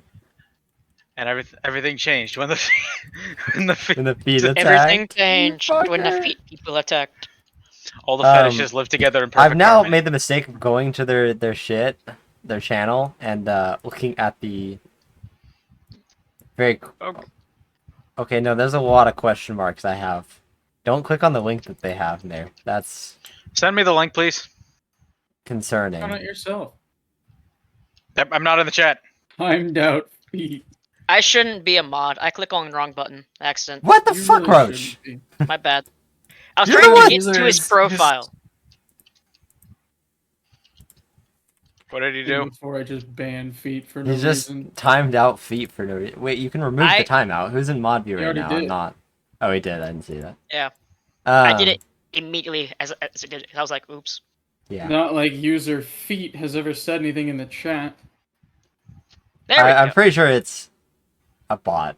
And everything changed when the when the And the feet attacked. Everything changed when the fucker. feet people attacked. all the fetishes live together in perfect I've now harmony. made the mistake of going to their channel, and looking at the very. Okay. Okay, no, there's a lot of question marks I have. Don't click on the link that they have in there. That's Send me the link, please. concerning. Count it yourself. Yep, I'm not in the chat. Timed out Feet. I shouldn't be a mod. I click on the wrong button. Accident. What the You fuck, really Roach? shouldn't be. My bad. I was You're trying the to one- get to his Users- profile. What did he Even do? Before I just ban Feet for no You just reason. timed out feet for no reason. Wait, you can remove I- the timeout. Who's in mod view He right already now? I'm did. not. Oh, he did. I didn't see that. Yeah. I did Um, it immediately as it did. I was like, oops. Yeah. Not like user Feet has ever said anything in the chat. There we I'm go. pretty sure it's a bot,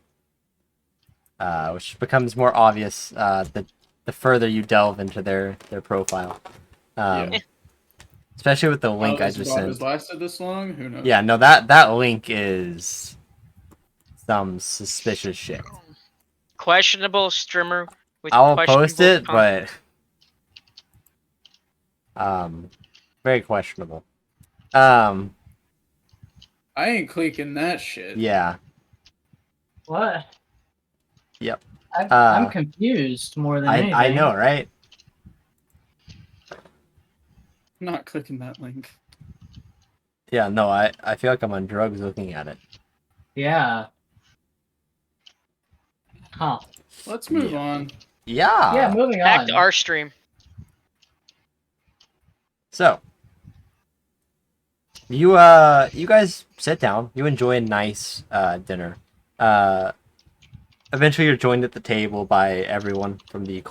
which becomes more obvious the further you delve into their profile. Yeah. Especially with the How link I this just bot sent. has lasted this long? Who knows? Yeah, no, that link is some suspicious shit. Questionable streamer with I'll questionable post it, content. but very questionable. I ain't clicking that shit. Yeah. What? Yep. I'm confused more than anything. I know, right? Not clicking that link. Yeah, no, I feel like I'm on drugs looking at it. Yeah. Huh. Let's move Yeah. on. Yeah, moving Back on. to our stream. So, you guys sit down. You enjoy a nice dinner. Eventually, you're joined at the table by everyone from the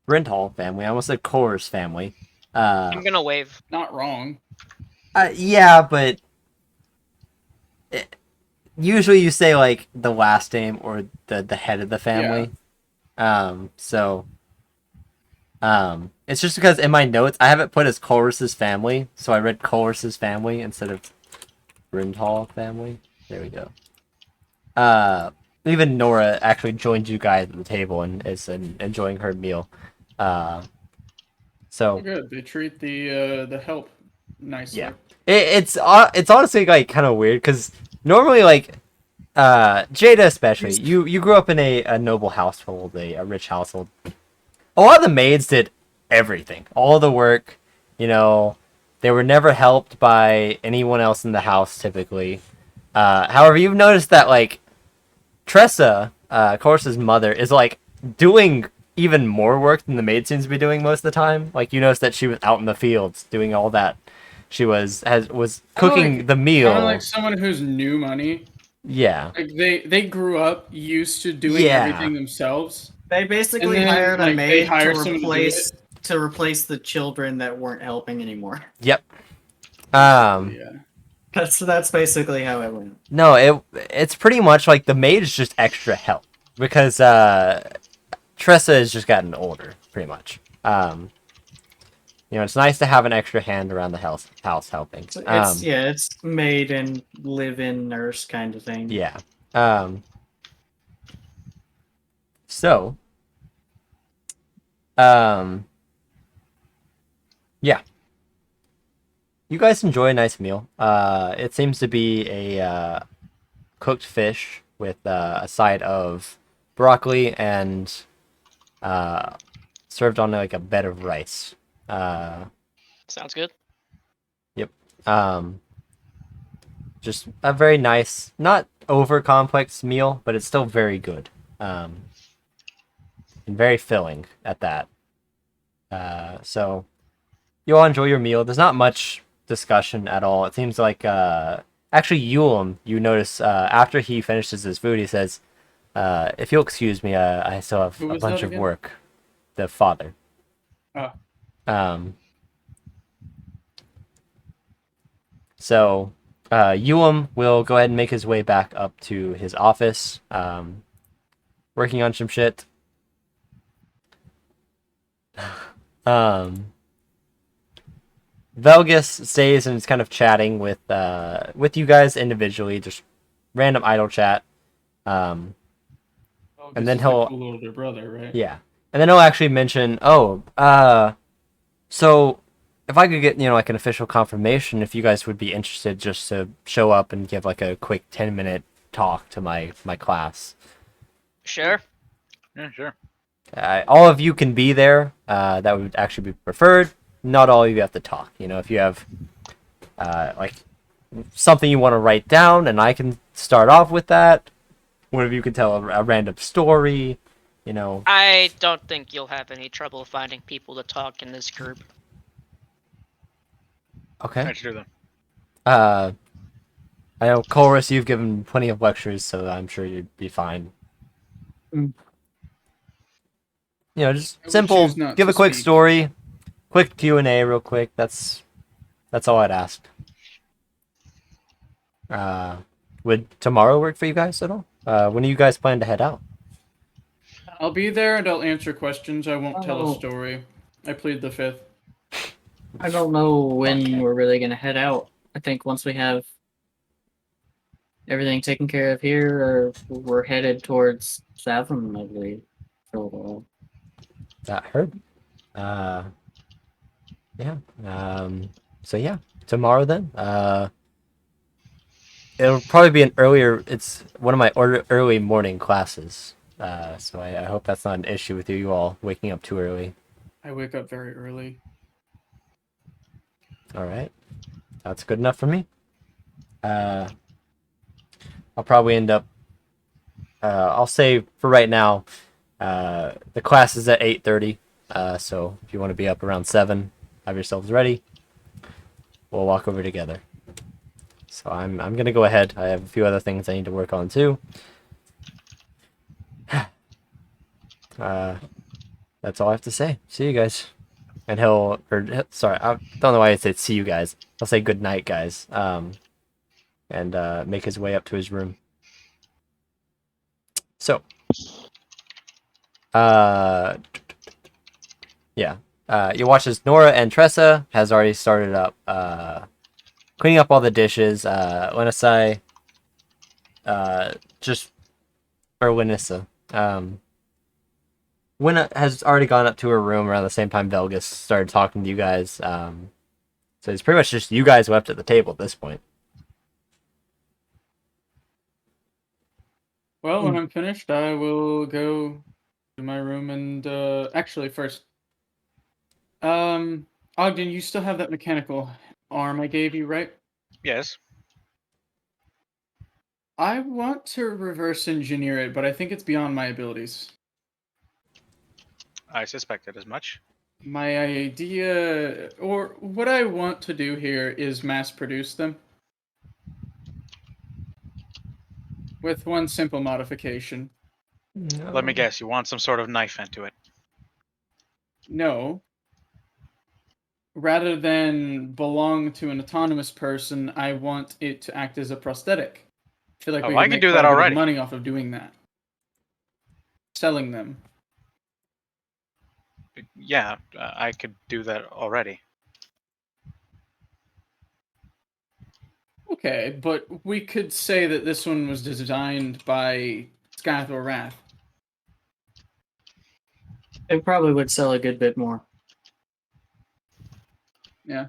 Renthal family. I almost said Coors family. I'm gonna wave. Not wrong. Yeah, but usually you say like the last name or the head of the family. So it's just because in my notes I have it put as Cors's family, so I read Cors's family instead of Renthal family. There we go. Even Nora actually joined you guys at the table and is enjoying her meal. So Good. They treat the help nicely. yeah, it's honestly like kind of weird because normally like Jada especially, you grew up in a noble household, a rich household. A lot of the maids did everything, all the work. You know, they were never helped by anyone else in the house typically. However, you've noticed that like Tressa, Cors's mother, is like doing even more work than the maid seems to be doing most of the time. Like you notice that she was out in the fields doing all that. She was cooking the meal. Kind of like someone who's new money. Yeah. Like they grew up used to doing everything themselves. They basically And then, hired a like, they maid hire to someone to do replace the children that weren't helping anymore. Yep. Yeah. That's basically how it went. No, it's pretty much like the maid is just extra help because Tressa has just gotten older, pretty much. You know, it's nice to have an extra hand around the house helping. It's maid and live-in nurse kind of thing. Yeah. So. Yeah. You guys enjoy a nice meal. It seems to be a cooked fish with a side of broccoli and served on like a bed of rice. Sounds good. Just a very nice, not over complex meal, but it's still very good. And very filling at that. So you all enjoy your meal. There's not much discussion at all. It seems like actually Eulum, you notice after he finishes his food, he says, if you'll excuse me, I still have Who a was bunch that of again? work. The father. Oh. So Eulum will go ahead and make his way back up to his office, working on some shit. Velgus stays and is kind of chatting with you guys individually, just random idle chat. And then he'll cool older brother, right? yeah, and then he'll actually mention, so if I could get like an official confirmation, if you guys would be interested, just to show up and give like a quick 10-minute talk to my class. Sure. Yeah, sure. All of you can be there. That would actually be preferred. Not all of you have to talk. You know, if you have like something you want to write down, and I can start off with that. One of you can tell a random story. You know. I don't think you'll have any trouble finding people to talk in this group. Okay. Let's do them. I know, Chorus, you've given plenty of lectures, so I'm sure you'd be fine. Mm. You know, just I would simple. choose not Give to a quick speak. story, quick Q&A, real quick. That's all I'd ask. Would tomorrow work for you guys at all? When do you guys plan to head out? I'll be there and I'll answer questions. I won't tell Oh. a story. I plead the fifth. I don't know when Okay. we're really gonna head out. I think once we have everything taken care of here, or we're headed towards Savin, I believe. For a while. That heard. Yeah. So yeah, tomorrow then. It'll probably be an earlier. It's one of my early morning classes. So I hope that's not an issue with you all waking up too early. I wake up very early. All right, that's good enough for me. I'll probably end up I'll say for right now, the class is at 8:30. So if you want to be up around 7, have yourselves ready. We'll walk over together. So I'm gonna go ahead. I have a few other things I need to work on too. That's all I have to say. See you guys. And sorry, I don't know why I said see you guys. I'll say good night, guys. And make his way up to his room. So, yeah. You watch as Nora and Tressa has already started up cleaning up all the dishes. Lenasai, Lenissa, Winna has already gone up to her room around the same time Velgus started talking to you guys. So it's pretty much just you guys left at the table at this point. Well, when I'm finished, I will go to my room and actually first, Ogden, you still have that mechanical arm I gave you, right? Yes. I want to reverse engineer it, but I think it's beyond my abilities. I suspected as much. My idea, or what I want to do here, is mass produce them. With one simple modification. Let me guess, you want some sort of knife into it. No. Rather than belong to an autonomous person, I want it to act as a prosthetic. I feel like we I can can make do quite that a bit of already. money off of doing that. Selling them. Yeah, I could do that already. Okay, but we could say that this one was designed by Skythor Wrath. It probably would sell a good bit more. Yeah.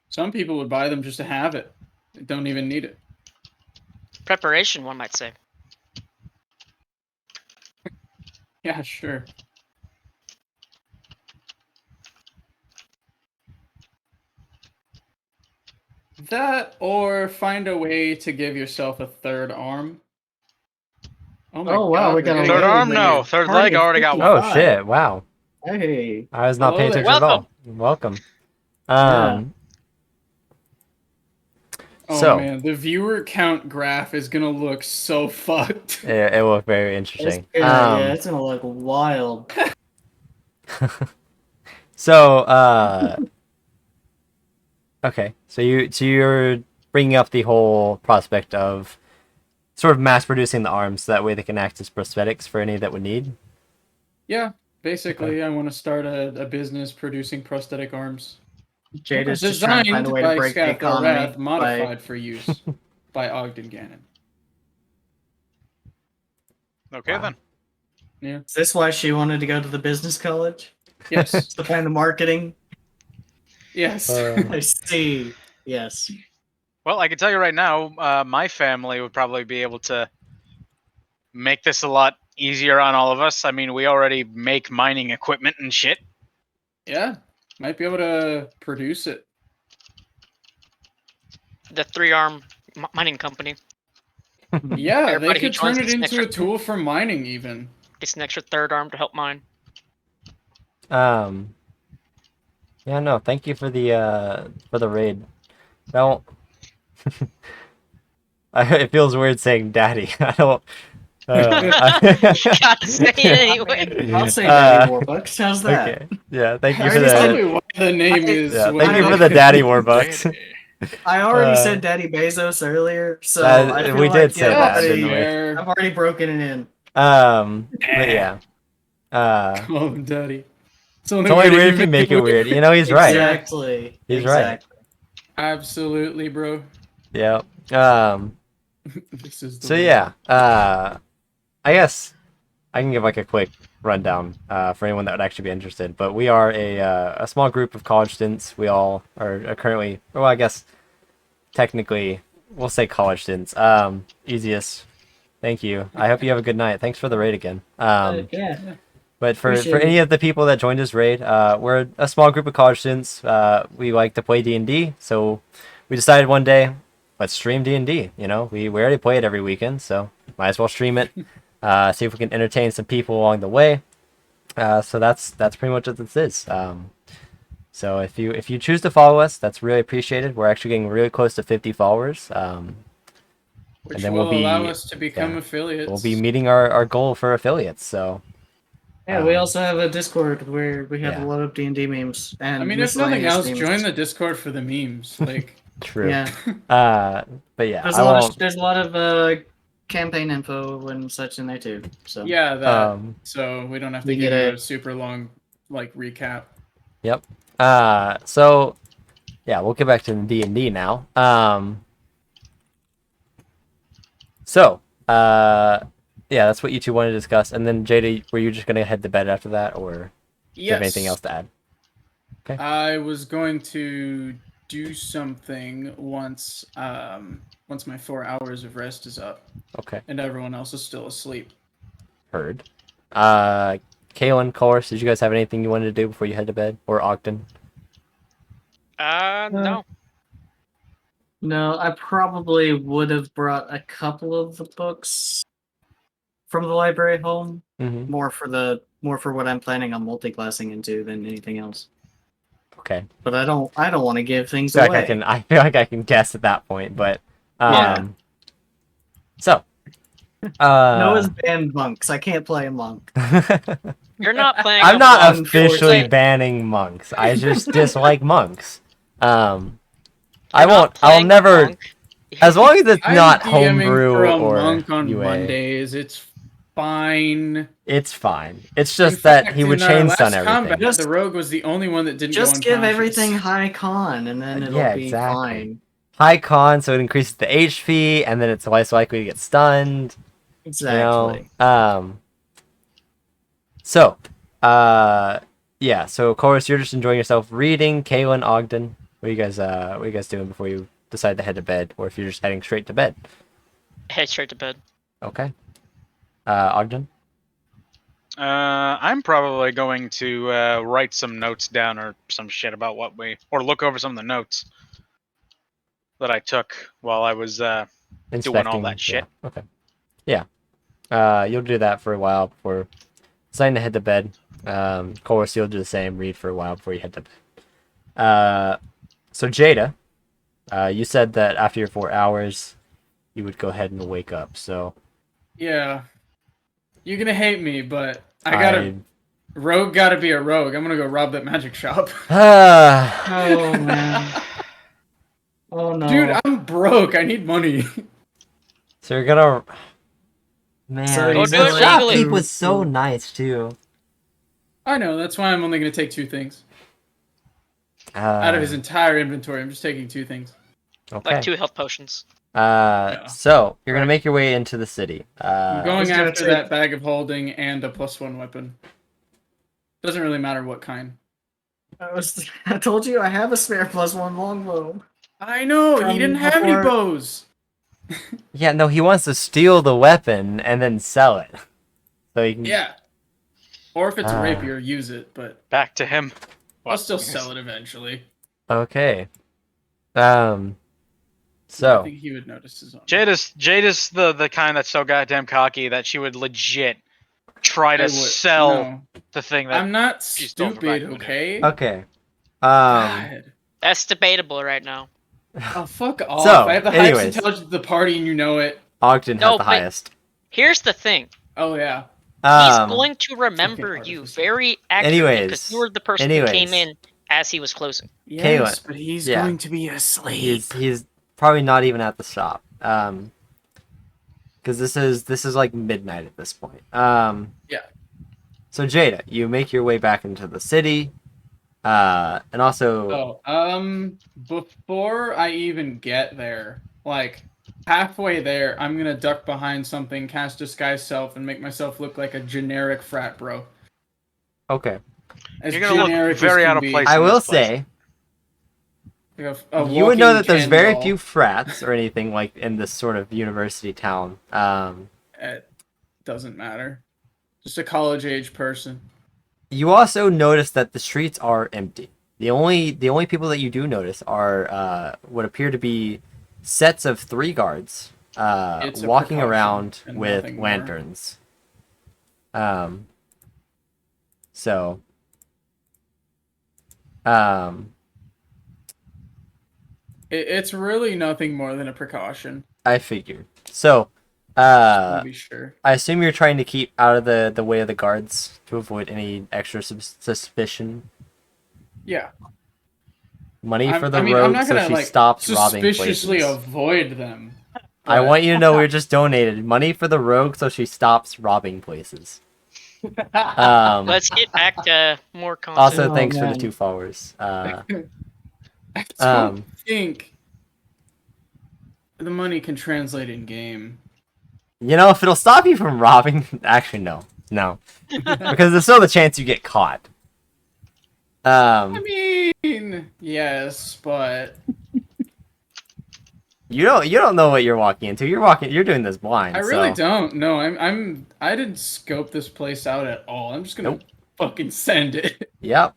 Some people would buy them just to have it. They don't even need it. Preparation, one might say. Yeah, sure. That, or find a way to give yourself a third arm. Oh my Oh, wow, god, we got we're a getting Third leg arm? everywhere. No. Third Party leg? I of already got 55. one. Oh shit! Wow, Hey. I was not Hello paying there. attention at all. Welcome. Welcome. Oh So man, the viewer count graph is gonna look so fucked. it will look very It's interesting. gonna, yeah, it's gonna look wild. So okay, so you're bringing up the whole prospect of sort of mass producing the arms so that way they can act as prosthetics for any that would need. Yeah, basically, I want to start a business producing prosthetic arms. Jada's just trying to find Designed a way to by break the Scathor economy. Wrath, modified for use by Ogden Gannon. Okay, Wow. then. Yeah. Is this why she wanted to go to the business college? Yes. To find the marketing? Yes. I see. Yes. Well, I can tell you right now, my family would probably be able to make this a lot easier on all of us. I mean, we already make mining equipment and shit. Yeah. Might be able to produce it. The 3-arm mining company Yeah, they Everybody who could joins turn it this into extra- a tool for mining, even. gets an extra 3rd arm to help mine. Yeah, no, thank you for the raid. Don't. It feels weird saying daddy. I don't. Gotta say it anyway. I'll say Daddy Warbucks. How's that? Okay. Yeah, thank you I for already the. said Probably why the name is. Yeah, what thank it you for is. the daddy warbucks. I already Uh, said Daddy Bezos earlier, so That- I feel we like did say you've that, already- didn't we? Fair. I've already broken it in. But yeah. Call him daddy. It's It's only weird if you make it weird. You know, he's right. Exactly. He's right. Absolutely, bro. Yeah. This is the So way. yeah. I guess I can give like a quick rundown for anyone that would actually be interested. But we are a small group of college students. We all are currently, well, I guess technically we'll say college students. Easiest. Thank you. I hope you have a good night. Thanks for the raid again. Yeah. But for Appreciate any it. of the people that joined us raid, we're a small group of college students. We like to play D&D, so we decided one day, let's stream D&D. You know, we already play it every weekend, so might as well stream it. See if we can entertain some people along the way. So that's pretty much what this is. So if you choose to follow us, that's really appreciated. We're actually getting really close to 50 followers. Which and then will we'll be allow us to become yeah, affiliates. we'll be meeting our goal for affiliates. So Yeah, we also have a Discord where we have yeah. a lot of D&D memes. And I mean, if nothing miscellaneous else, memes. join the Discord for the memes. Like, true. Yeah, But yeah, there's I won't. there's a lot of campaign info and such in there too. So yeah, that. So we don't have to we give get you it. a super long like recap. Yep. So yeah, we'll get back to the D&D now. Yeah, that's what you two wanted to discuss. And then Jada, were you just gonna head to bed after that, or do you have anything else to add? Okay. I was going to do something once my 4 hours of rest is up Okay. and everyone else is still asleep. Heard. Kaylin, Course, did you guys have anything you wanted to do before you head to bed, or Ogden? No. no, I probably would have brought a couple of the books from the library home. Mm-hmm. More for what I'm planning on multi-classing into than anything else. Okay. But I don't want to give things I away. feel like I can guess at that point, but Yeah. So. Noah's banned monks. I can't play a monk. You're not playing. I'm a not monk, officially you're banning monks. I just dislike monks. I not won't. I'll playing a never. monk. As long as it's I'm not DMing homebrew for a or monk on UA, Mondays. It's fine. it's fine. It's just In that fact, he would in our chain last stun everything. combat, Just- the rogue was the only one that didn't Just go give unconscious. everything high con, and then it'll Yeah, be exactly. fine. High con, so it increases the HP, and then it's less likely to get stunned. Exactly. You know? Yeah. So of course you're just enjoying yourself reading. Kaylin, Ogden, what are you guys doing before you decide to head to bed, or if you're just heading straight to bed? Head straight to bed. Okay. Ogden. I'm probably going to write some notes down or some shit about or look over some of the notes that I took while I was doing all that shit. Yeah. Okay. Yeah. You'll do that for a while before deciding to head to bed. Of course, you'll do the same. Read for a while before you head to bed. So Jada, you said that after your 4 hours, you would go ahead and wake up. So Yeah. You're gonna hate me, but rogue gotta be a rogue. I'm gonna go rob that magic shop. Oh man. Oh no. Dude, I'm broke. I need money. So you're gonna. Man, So Go he's do it gonna legally. shopkeep was so nice too. I know, that's why I'm only gonna take 2 things. Out of his entire inventory, I'm just taking 2 things. Okay. Like 2 health potions. So you're gonna make your way into the city. I'm going was gonna after take- that bag of holding and a +1 weapon. Doesn't really matter what kind. I told you I have a spare +1 longbow. I know, he From didn't have any before- bows. Yeah, no, he wants to steal the weapon and then sell it. So he can. Yeah. Or if it's a rapier, use it, but Back to him. I'll still sell it eventually. Okay. I So think he would notice his own. Jada's the kind that's so goddamn cocky that she would legit try I to would- sell no. the thing that I'm not she stole from back stupid, in the okay? okay. God. That's debatable right now. Oh, fuck off. So, I have the anyways. highest intelligence of the party and you know it. Ogden No, has the but- highest. Here's the thing. Oh, yeah. He's going to remember fucking you artificial. very accurately because Anyways. you were the person who came in as he was closing. Yes, Kaylin. but he's Yeah. going to be asleep. He's probably not even at the shop. Because this is like midnight at this point. Yeah. So Jada, you make your way back into the city, and also Before I even get there, like halfway there, I'm gonna duck behind something, cast disguise self, and make myself look like a generic frat bro. okay. As You're gonna look generic as very can out of be. place. I in will this place. say Like a you would know walking that there's Ken very doll. few frats or anything like in this sort of university town. It doesn't matter. Just a college age person. You also notice that the streets are empty. The only people that you do notice are what appear to be sets of 3 guards It's a walking precaution around and with nothing more. lanterns. So, It's really nothing more than a precaution. I figured. So, To be sure. I assume you're trying to keep out of the way of the guards to avoid any extra suspicion. Yeah. Money for the I'm rogue, not so gonna she like stops robbing suspiciously places. avoid them. I but- want you to know we just donated money for the rogue, so she stops robbing places. Let's get back to more content. Also, Oh, thanks for the man. 2 followers. I don't Um, think the money can translate in game. You know, if it'll stop you from robbing, actually no, because there's still the chance you get caught. I mean, yes, but You don't know what you're walking into. You're doing this blind. I really so. don't. No, I didn't scope this place out at all. I'm just gonna fucking send it. Yep.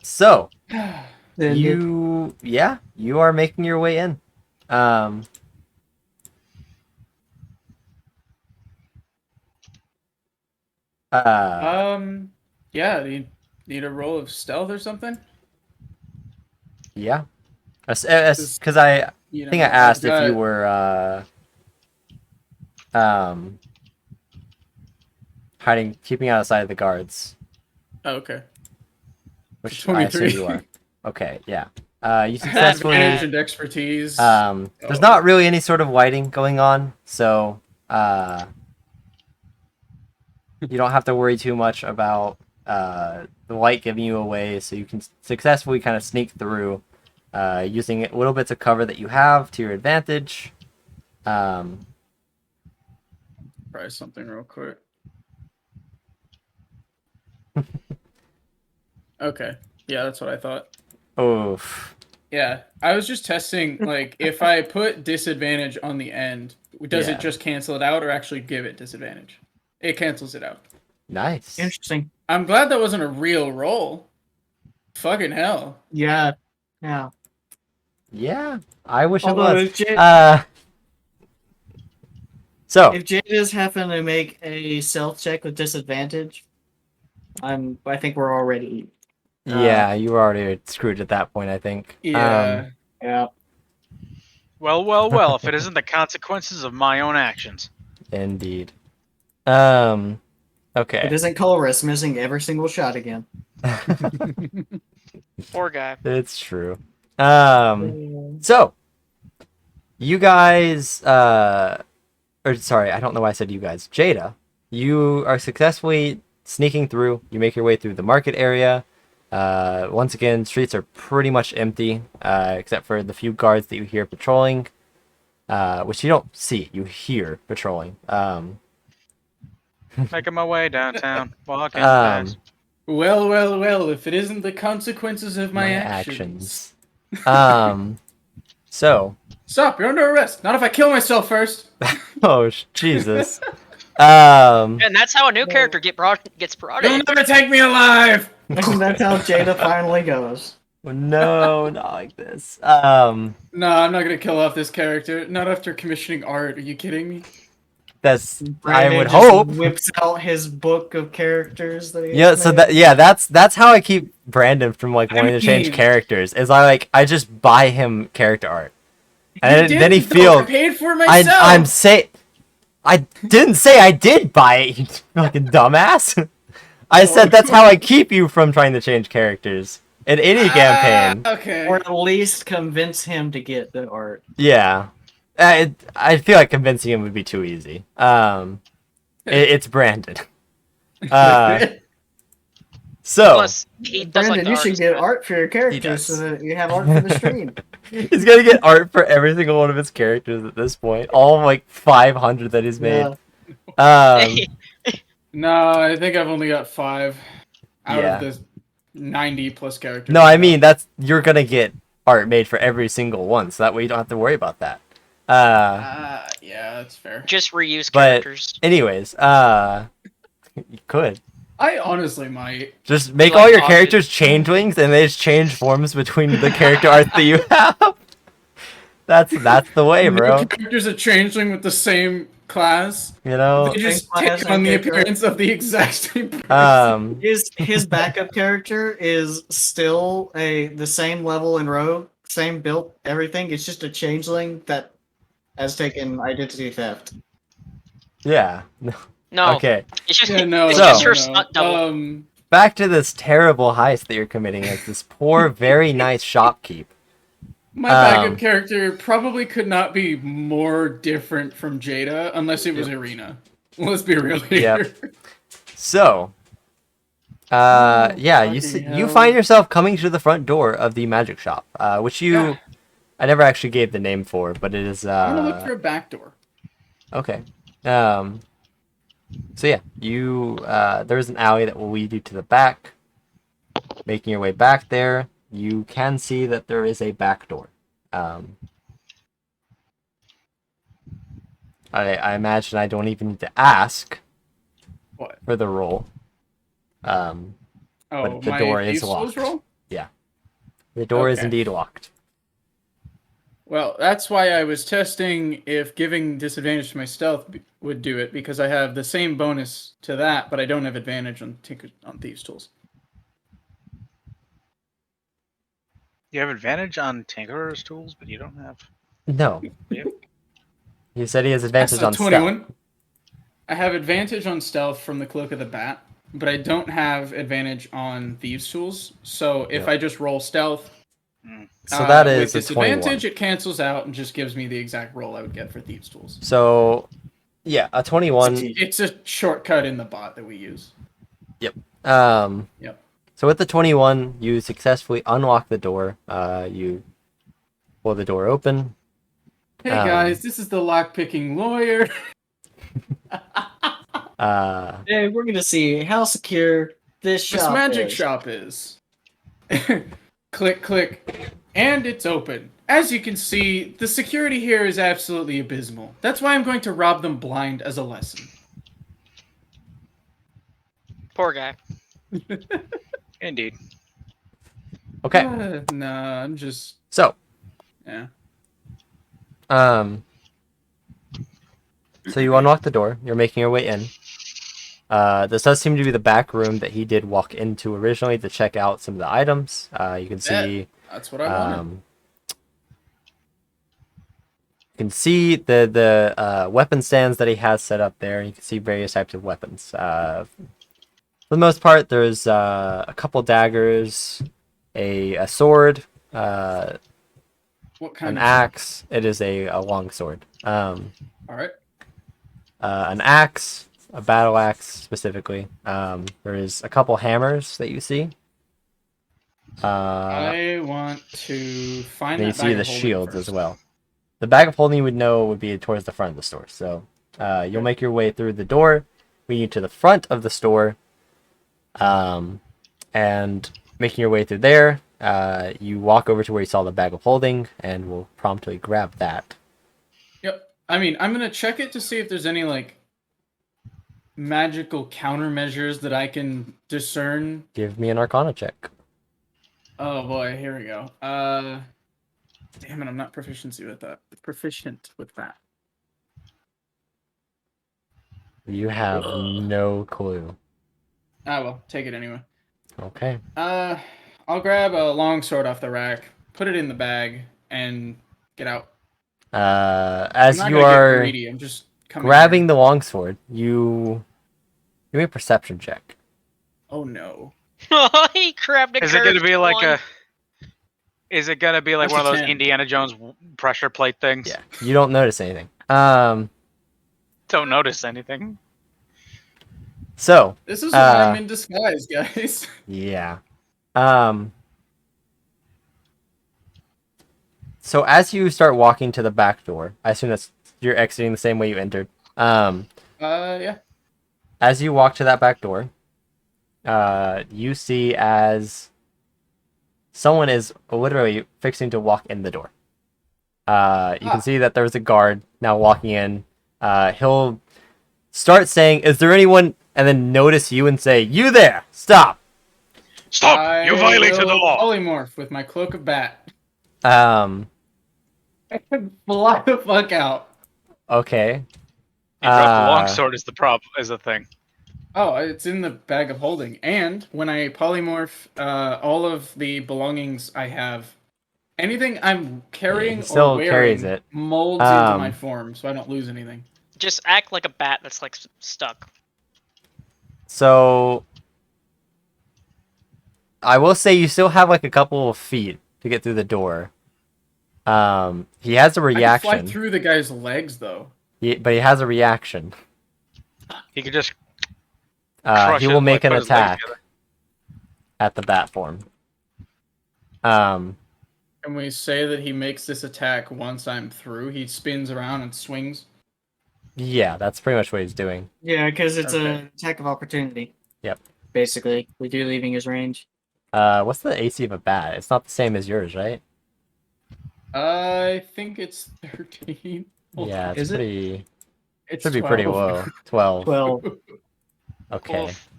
So Then you are making your way in. Yeah. Do you need a roll of stealth or something? Yeah. Because I You think I know, asked I've if you got- were keeping out of sight of the guards, Oh, okay. which I 23. assume you are. Okay, yeah. You successfully. Advantage and expertise. There's not really any sort of lighting going on, so you don't have to worry too much about the light giving you away. So you can successfully kind of sneak through, using little bits of cover that you have to your advantage. Try something real quick. Okay. Yeah, that's what I thought. Oof. Yeah, I was just testing, like, if I put disadvantage on the end, does Yeah. it just cancel it out or actually give it disadvantage? It cancels it out. Nice. interesting. I'm glad that wasn't a real roll. Fucking hell. Yeah. Yeah. Yeah, I wish it Although was. if, J- So if Jada's happen to make a stealth check with disadvantage, I think we're already. yeah, you were already screwed at that point, I think. Yeah. Yeah. Well, if it isn't the consequences of my own actions. Indeed. It Okay. isn't Colress missing every single shot again. Poor guy. It's true. So you guys, or sorry, I don't know why I said you guys. Jada, you are successfully sneaking through. You make your way through the market area. Once again, streets are pretty much empty, except for the few guards that you hear patrolling, which you don't see, you hear patrolling. Making my way downtown, walking Um, fast. Well, if it isn't the consequences of my actions. So, Stop, you're under arrest. Not if I kill myself first. oh Jesus. And that's how a new character gets brought You'll in. never take me alive. And that's how Jada finally goes. No, not like this. No, I'm not gonna kill off this character. Not after commissioning art. Are you kidding me? That's I Brandon would just hope. whips out his book of characters that he Yeah, has so made. that's how I keep Brandon from like wanting to change mean- characters. Is I just buy him character art, and You then he didn't, though. I feels paid for it myself. I'm say I didn't say I did buy it, you fucking dumbass. I said that's how I keep you from trying to change characters in any campaign. Okay. Or at least convince him to get the art. Yeah, I feel like convincing him would be too easy. It's Brandon. So Plus, he does like Brandon, the you should artist, get but- art for your characters so that you have art for the stream. he's gonna get art for every single one of his characters at this point. All like 500 that he's made. Yeah. No, I think I've only got 5 out Yeah. of the 90 plus characters. No, I mean you're gonna get art made for every single one, so that way you don't have to worry about that. Yeah, that's fair. Just reuse But- characters. Anyways, you could I honestly might. just make Like all your Austin. characters changelings, and they just change forms between the character art that you have. That's the way, New bro. characters a changeling with the same class. You know. They just Same class, take on the same character. appearance of the exact same person. His backup character is still the same level in Rogue, same build, everything. It's just a changeling that has taken identity theft. Yeah. No. Okay. It's just, Yeah, no, it's So- just her no. stunt double. Back to this terrible heist that you're committing as this poor, very nice shopkeep. My backup Um, character probably could not be more different from Jada unless it was Irina. Let's be real here. Yep. So, yeah, you fucking you hell. find yourself coming to the front door of the magic shop, which Yeah. I never actually gave the name for, but it is I'm gonna look for a back door. okay. So yeah, there's an alley that will lead you to the back. Making your way back there, you can see that there is a back door. I imagine I don't even need to ask What? for the roll. Oh, But the my door is Thieves' Tools locked. roll? The door is Okay. indeed locked. Well, that's why I was testing if giving disadvantage to my stealth would do it, because I have the same bonus to that, but I don't have advantage on Thieves' Tools. You have advantage on Tinkerer's tools, but you don't have. No. Yep. He said he has That's advantage a on 21. stealth. I have advantage on stealth from the Cloak of the Bat, but I don't have advantage on Thieves' Tools. So if Yep. I just roll stealth, So that with is a 21. disadvantage, it cancels out and just gives me the exact roll I would get for Thieves' Tools. So, yeah, a 21. It's a shortcut in the bot that we use. Um, Yep. So with the 21, you successfully unlock the door. You pull the door open. Hey Um, guys, this is the lockpicking lawyer. Hey, we're gonna see how secure this This shop magic is. shop is. Click, click, and it's open. As you can see, the security here is absolutely abysmal. That's why I'm going to rob them blind as a lesson. Poor guy. Indeed. Okay, Nah, I'm just so yeah. so you unlock the door. You're making your way in. This does seem to be the back room that he did walk into originally to check out some of the items. You can see. That's what I wanted. You can see the weapon stands that he has set up there. You can see various types of weapons. For the most part, there's a couple daggers, a sword, What kind an of axe. It is a long sword. All right. An axe, a battle axe specifically. There is a couple hammers that you see. I want to find Then you that see bag the of holding shields first. as well. The bag of holding you would know would be towards the front of the store. So you'll make your way through the door, leading you to the front of the store, and making your way through there. You walk over to where you saw the bag of holding, and will promptly grab that. Yep. I mean, I'm gonna check it to see if there's any like magical countermeasures that I can discern. Give me an Arcana check. Oh boy, here we go. Damn it, I'm not proficient with that. You have no clue. Ah well, take it anyway. Okay. I'll grab a long sword off the rack, put it in the bag, and get out. As I'm not you gonna get are greedy. I'm just coming grabbing here. the longsword, you give me a perception check. Oh no. He grabbed a Is it going to cursed be like one. a? Is it going to be like That's one a of those 10. Indiana Jones pressure plate things? Yeah, you don't notice anything. Don't notice anything. So This is why I'm in disguise, guys. yeah. So as you start walking to the back door, I assume you're exiting the same way you entered. Yeah. As you walk to that back door, you see as someone is literally fixing to walk in the door. You can see that there's a guard now walking in. He'll start saying, "Is there anyone?" and then notice you and say, "You there! Stop!" Stop! You I violated the will law. Polymorph with my cloak of bat. And And fly the fuck out. Okay. He dropped the Uh, longsword is the problem, is the thing. Oh, it's in the bag of holding. And when I polymorph, all of the belongings I have, anything I'm carrying he or still wearing carries it. molds into my Um, form, so I don't lose anything. Just act like a bat that's like stuck. So I will say you still have like a couple of feet to get through the door. He has a I can fly reaction. through the guy's legs, though. But he has a reaction. He could just He it will and, make like, an put his legs attack together. at the bat form. Um, Can we say that he makes this attack once I'm through? He spins around and swings. yeah, that's pretty much what he's doing. Yeah, because it's Okay. an attack of opportunity. Yep. Basically, with you leaving his range. What's the AC of a bat? It's not the same as yours, right? I think it's 13. Hold Yeah, on. it's Is it? pretty. It's Should be pretty 12. low. 12. 12. Okay. Oof.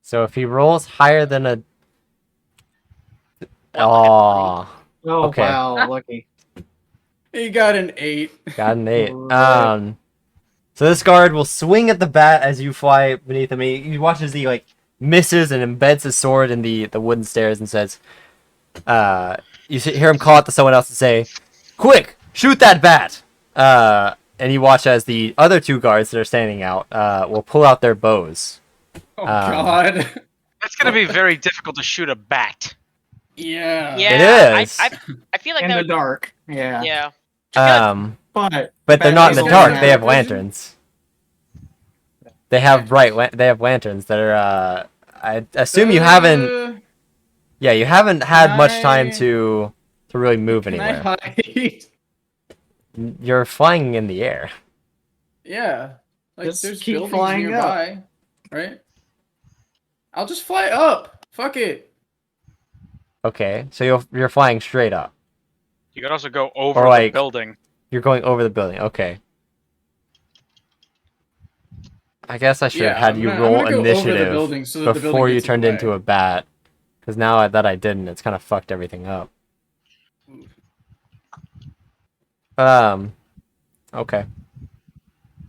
So if he rolls higher than a. What, like a Oh, Oh, Okay. wow, lucky. He got an 8. got an 8. Right. So this guard will swing at the bat as you fly beneath him. He watches he like misses and embeds his sword in the wooden stairs and says, hear him call out to someone else and say, "Quick, shoot that bat!" And you watch as the other two guards that are standing out will pull out their bows. Oh, God. It's gonna be very difficult to shoot a bat. Yeah. Yeah, It is. I feel like In that the would, dark. Yeah. yeah. I feel like But But they're not in the Batman's dark. only They have night vision? lanterns. They have they have lanterns that are. I assume you haven't. Yeah, you haven't had much time I- to really move Can I anywhere. hide? You're flying in the air. Yeah. Like, Just there's keep buildings flying up. nearby, right? I'll just fly up. Fuck it. Okay, so you're flying straight up. You could also go over Or, like- the building. You're going over the building. Okay. I guess I should have had I'm you gonna roll go over the initiative building so that the building before you gets in turned the into way. a bat. Because now that I didn't, it's kind of fucked everything up. Okay.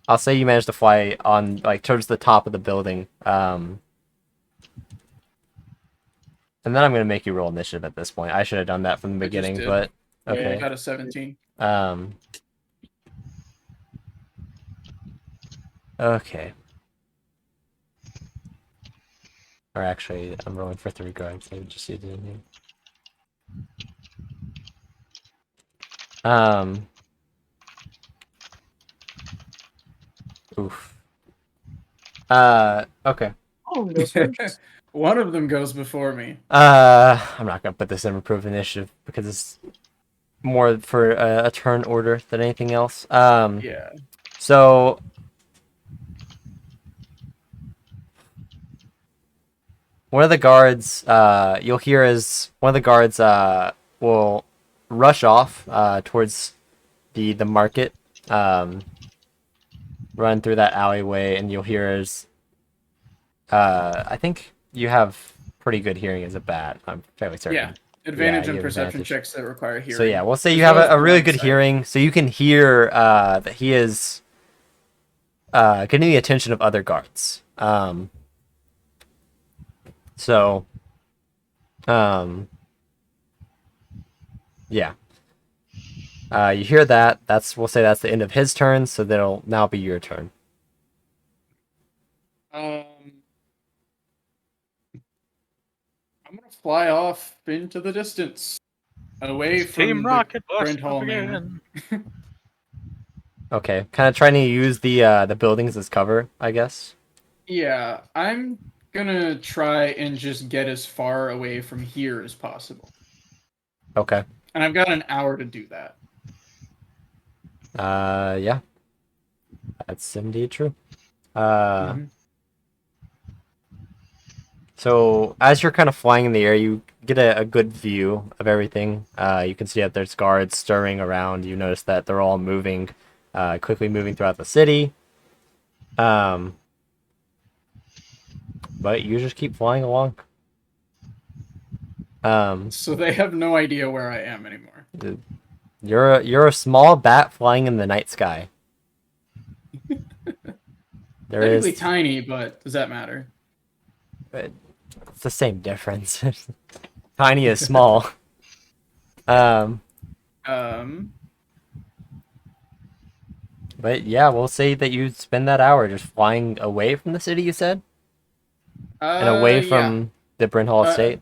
I'll say you managed to fly on, like, towards the top of the building. And then I'm going to make you roll initiative at this point. I should have done that from the I just beginning, did. but Yeah, okay. got a 17. Okay. Or actually, I'm rolling for 3 guards. I just see it in here. Oof. Okay. Oh, goes first. One of them goes before me. I'm not gonna put this in improved initiative because it's more for a turn order than anything else. Yeah. So one of the guards, you'll hear is one of the guards will rush off towards the market, run through that alleyway, and you'll hear is I think you have pretty good hearing as a bat. I'm fairly certain. Yeah. Advantage you and have perception advantage. checks that require hearing. So yeah, we'll say As you have well as a really good blind sight. hearing, so you can hear that he is getting the attention of other guards. Yeah. You hear that? We'll say that's the end of his turn, so that'll now be your turn. I'm gonna fly off into the distance, away from Team the Rocket blast Brent off Hall man. again. Okay, kind of trying to use the buildings as cover, I guess. Yeah, I'm gonna try and just get as far away from here as possible, Okay. and I've got an hour to do that. Yeah. That's indeed true. Mhm. So as you're kind of flying in the air, you get a good view of everything. You can see that there's guards stirring around. You notice that they're all moving, quickly moving throughout the city. But you just keep flying along. So they have no idea where I am anymore. You're a small bat flying in the night sky. There Technically is tiny, but does that matter? it's the same difference. Tiny is small. Um, Um. but yeah, we'll say that you spend that hour just flying away from the city. You said, and away Yeah. from the Brynhall estate.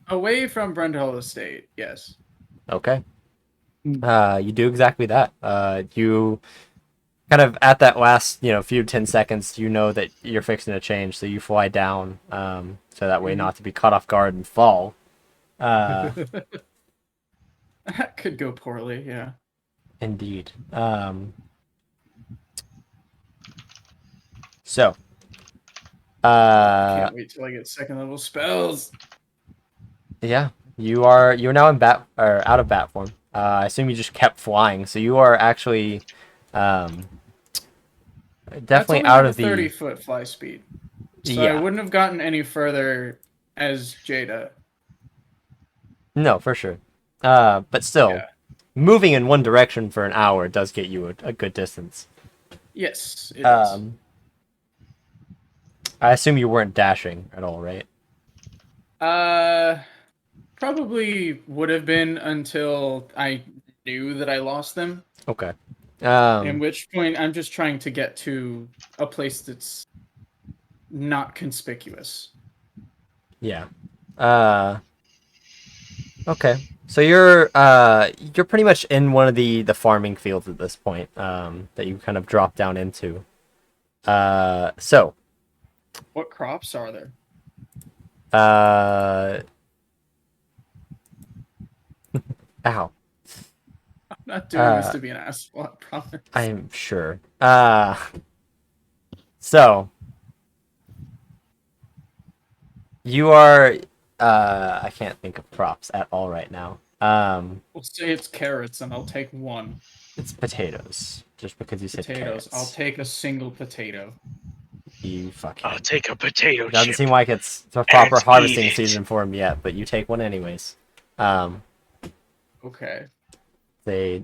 Away from Brendel Estate. Yes. Okay. Hmm. You do exactly that. You kind of at that last, few 10 seconds, you know that you're fixing to change, so you fly down, so that way Mhm. not to be caught off guard and fall. Uh, That could go poorly. Yeah. indeed. So, Can't wait till I get second level spells. yeah, you're now in bat or out of bat form. I assume you just kept flying, so you are actually, um, That's definitely only out with of a the 30-foot fly speed. So I yeah. wouldn't have gotten any further as Jada. No, for sure. But still, Yeah. moving in one direction for an hour does get you a good distance. Yes, it does. I assume you weren't dashing at all, right? Probably would have been until I knew that I lost them. Okay. In which point, I'm just trying to get to a place that's not conspicuous. Yeah. Okay. So you're pretty much in one of the farming fields at this point, that you kind of drop down into. So, What crops are there? ow. I'm not doing this to be an asshole, I promise. I'm sure. So you are I can't think of crops at all right now. We'll say it's carrots, and I'll take one. It's potatoes, just because you said Potatoes. I'll carrots. take a single potato. You fucking. I'll take a potato Doesn't chip. seem like it's the proper and harvesting eat it. season for him yet, but you take one anyways. Okay. They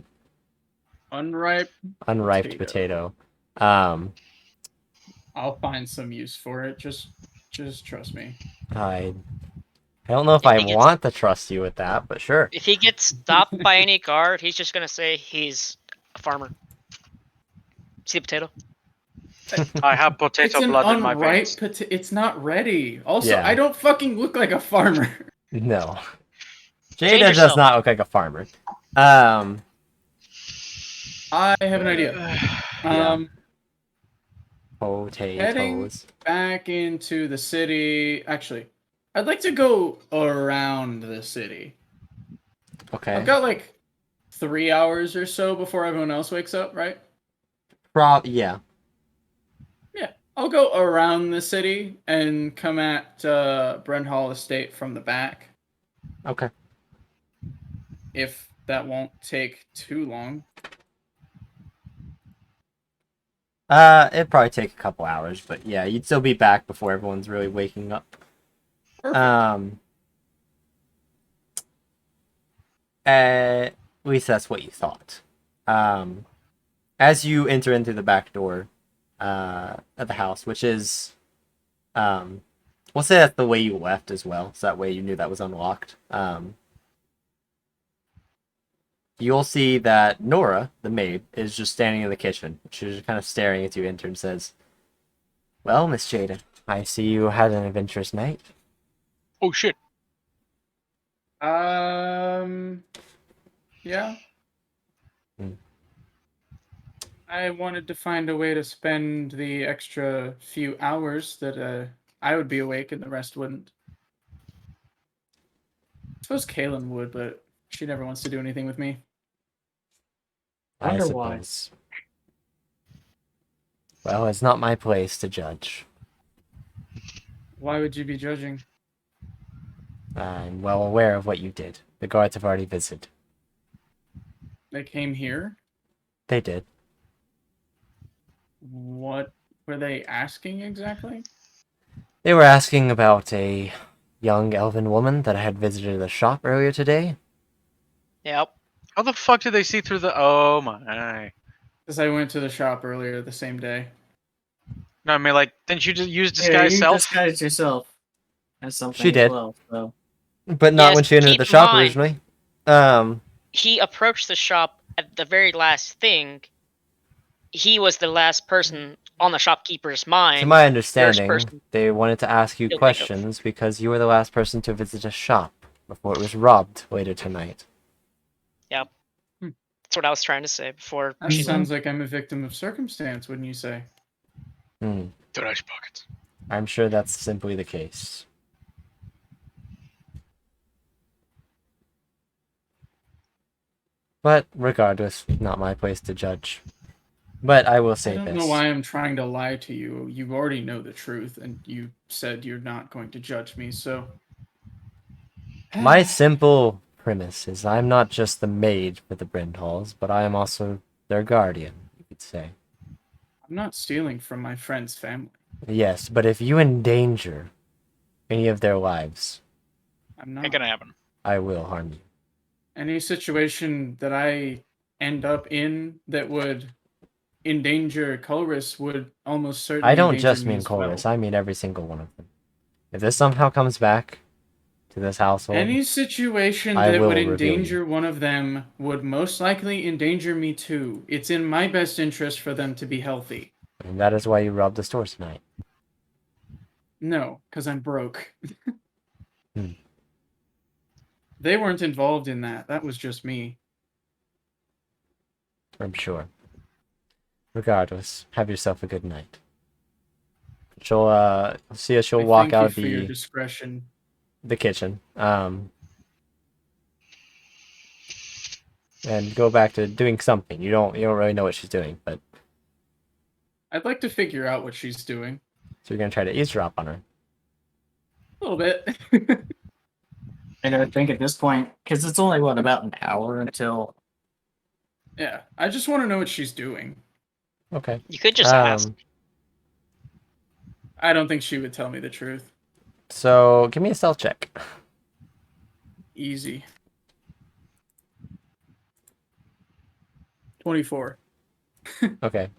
Unripe. unripe potato. Um, I'll find some use for it. Just trust me. I don't know if If I he gets- want to trust you with that, but sure. If he gets stopped by any guard, he's just gonna say he's a farmer. See the potato? I have It's potato an blood in my unripe veins. potato. It's not ready. Also, Yeah. I don't fucking look like a farmer. No. Change Jada does yourself. not look like a farmer. I have an idea. Yeah. Heading Potatoes. back into the city. Actually, I'd like to go around the city. Okay. I've got like 3 hours or so before everyone else wakes up, right? Yeah. Yeah. I'll go around the city and come at Brent Estate from the back. Okay. If that won't take too long. It'd probably take a couple hours, but yeah, you'd still be back before everyone's really waking up. Perfect. At least that's what you thought. As you enter into the back door, at the house, which is, we'll say that's the way you left as well, so that way you knew that was unlocked. You'll see that Nora, the maid, is just standing in the kitchen. She's just kind of staring at you, enter, and says, "Well, Miss Jada, I see you had an adventurous night." Oh shit. Yeah. Hmm. I wanted to find a way to spend the extra few hours that I would be awake and the rest wouldn't. I suppose Kaylin would, but she never wants to do anything with me. I Wonder why. suppose. Well, it's not my place to judge. Why would you be judging? I'm well aware of what you did. The guards have already visited. They came here? They did. What were they asking exactly? They were asking about a young elven woman that I had visited the shop earlier today. Yep. How the fuck did they see through the? Oh my! Because I went to the shop earlier the same day. No, I mean like, didn't you just use Yeah, disguise you self? disguised yourself as something She as did. well. So But not Yes, when she entered keep the in shop mind- originally. He approached the shop at the very last thing. He was the last person on the shopkeeper's mind. To my First understanding, person. they wanted to ask you You'll think of. questions because you were the last person to visit a shop before it was robbed later tonight. That's what I was trying to say before. That She sounds like I'm a victim of circumstance, wouldn't you say? Hmm. Trash pockets. I'm sure that's simply the case. But regardless, not my place to judge. But I will I say don't this. know why I'm trying to lie to you. You already know the truth, and you said you're not going to judge me, so. My simple premise is I'm not just the maid for the Brindhalls, but I am also their guardian, you could say. I'm not stealing from my friend's family. Yes, but if you endanger any of their lives, I'm not. Ain't gonna happen. I will harm you. Any situation that I end up in that would endanger Colress would almost certainly I don't endanger just me mean as well. Chorus, I mean every single one of them. If this somehow comes back to this household, Any situation I that will would reveal you. endanger one of them would most likely endanger me too. It's in my best interest for them to be healthy. and that is why you robbed the store tonight. No, because I'm broke. Hmm. They weren't involved in that. That was just me. I'm sure. Regardless, have yourself a good night. She'll see as she'll I walk thank out you of for your discretion. the kitchen. And go back to doing something. You don't really know what she's doing, but I'd like to figure out what she's doing. so you're gonna try to eavesdrop on her. A little bit. I gotta think at this point, because it's only what about an hour until. Yeah, I just want to know what she's doing. Okay. You could just ask. I don't think she would tell me the truth. So give me a stealth check. Easy. 24. Okay.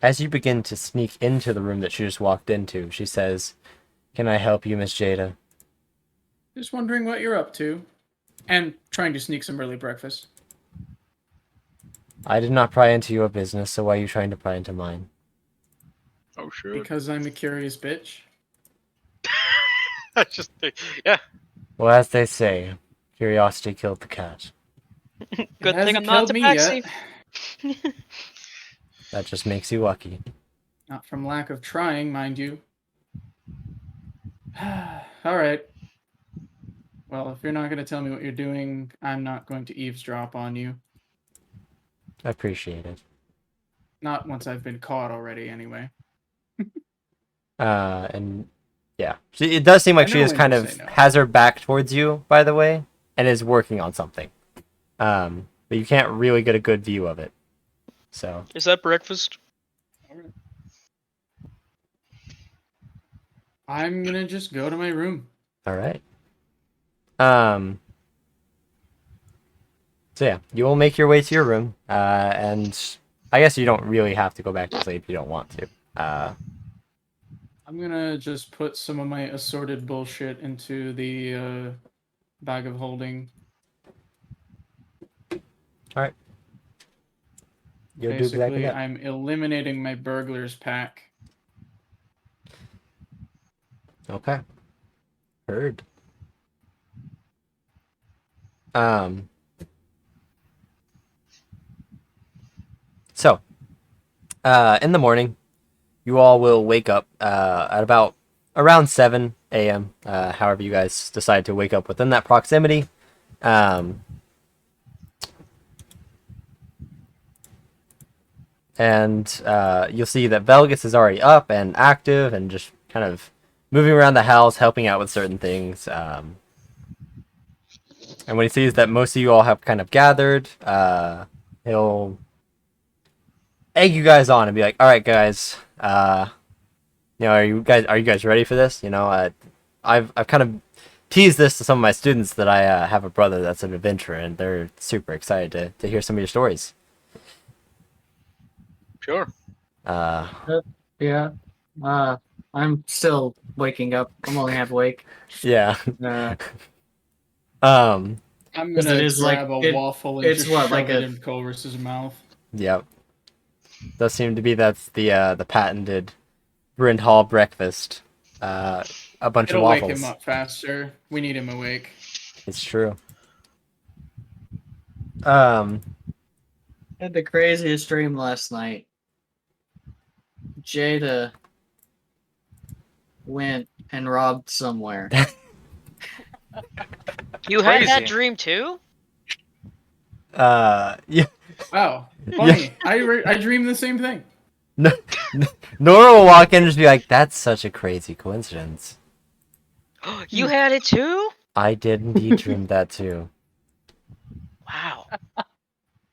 As you begin to sneak into the room that she just walked into, she says, "Can I help you, Miss Jada?" Just wondering what you're up to. And trying to sneak some early breakfast. I did not pry into your business, so why are you trying to pry into mine? Oh shit. Because I'm a curious bitch. That's just yeah. Well, as they say, curiosity killed the cat. It Good thing I'm hasn't not killed the me backseat. yet. That just makes you lucky. Not from lack of trying, mind you. Alright. Well, if you're not going to tell me what you're doing, I'm not going to eavesdrop on you. I appreciate it. Not once I've been caught already, anyway. And yeah, it does seem like I she know is when kind to of say no. has her back towards you, by the way, and is working on something. But you can't really get a good view of it. So Is that breakfast? Alright. I'm gonna just go to my room. all right. So yeah, you will make your way to your room, and I guess you don't really have to go back to sleep. You don't want to. I'm gonna just put some of my assorted bullshit into the bag of holding. All right. You'll do exactly Basically, that. I'm eliminating my burglar's pack. Okay. Heard. So, in the morning, you all will wake up at about around 7 a.m. However, you guys decide to wake up within that proximity. And you'll see that Velgus is already up and active and just kind of moving around the house, helping out with certain things. And when he sees that most of you all have kind of gathered, he'll egg you guys on and be like, "All right, guys, are you guys ready for this? I've kind of tease this to some of my students that I have a brother that's an adventurer, and they're super excited to hear some of your stories. Sure. Yeah. I'm still waking up. I'm only half awake. Yeah. Uh, Um. I'm 'Cause gonna it is grab like- a it- waffle and it's just what, shove like it a- in Culver's mouth. Yep. Does seem to be that's the patented Bryn Hall breakfast. A bunch It'll of wake waffles. him up faster. We need him awake. It's true. Um. had the craziest dream last night. Jada went and robbed somewhere. You had that Crazy. dream too? Yeah. Wow, funny. I dreamed the same thing. Nora will walk in and just be like, "That's such a crazy coincidence. You had it too? I did indeed dream that too." Wow.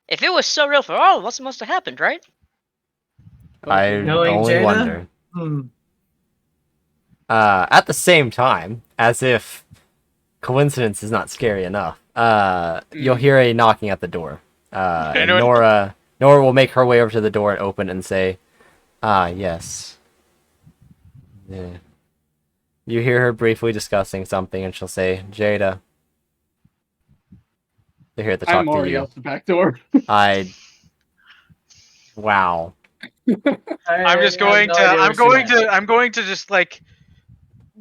If it was so real for all of us, it must have happened, right? I Knowing only Jada? wonder. Hmm. At the same time, as if coincidence is not scary enough, you'll hear a knocking at the door. And Anyone? Nora will make her way over to the door and open and say, "Ah, yes." Yeah. You hear her briefly discussing something, and she'll say, "Jada." They're here to talk I'm to already you. out the back door. Wow. I'm just going to. I'm going to just like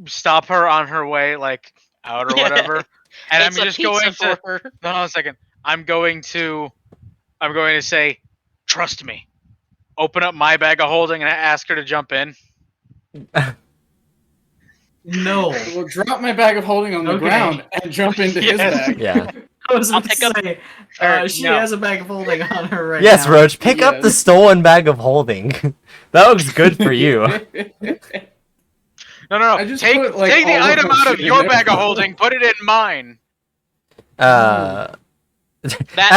stop her on her way, like out or Yeah. whatever, and It's I'm a just pizza going to. for her. No, hold on a second. I'm going to say, trust me. Open up my bag of holding and ask her to jump in. No. We'll drop my bag of holding on the Okay. ground and jump into his Yes. bag. Yeah. I was I'll about to pick up- say, Or, she no. has a bag of holding on her right Yes, now. Roach, pick up the Yes. stolen bag of holding. That looks good for you. No. I just Take put, like, the all of item our out of shit in your there. bag of holding. Put it in mine. That As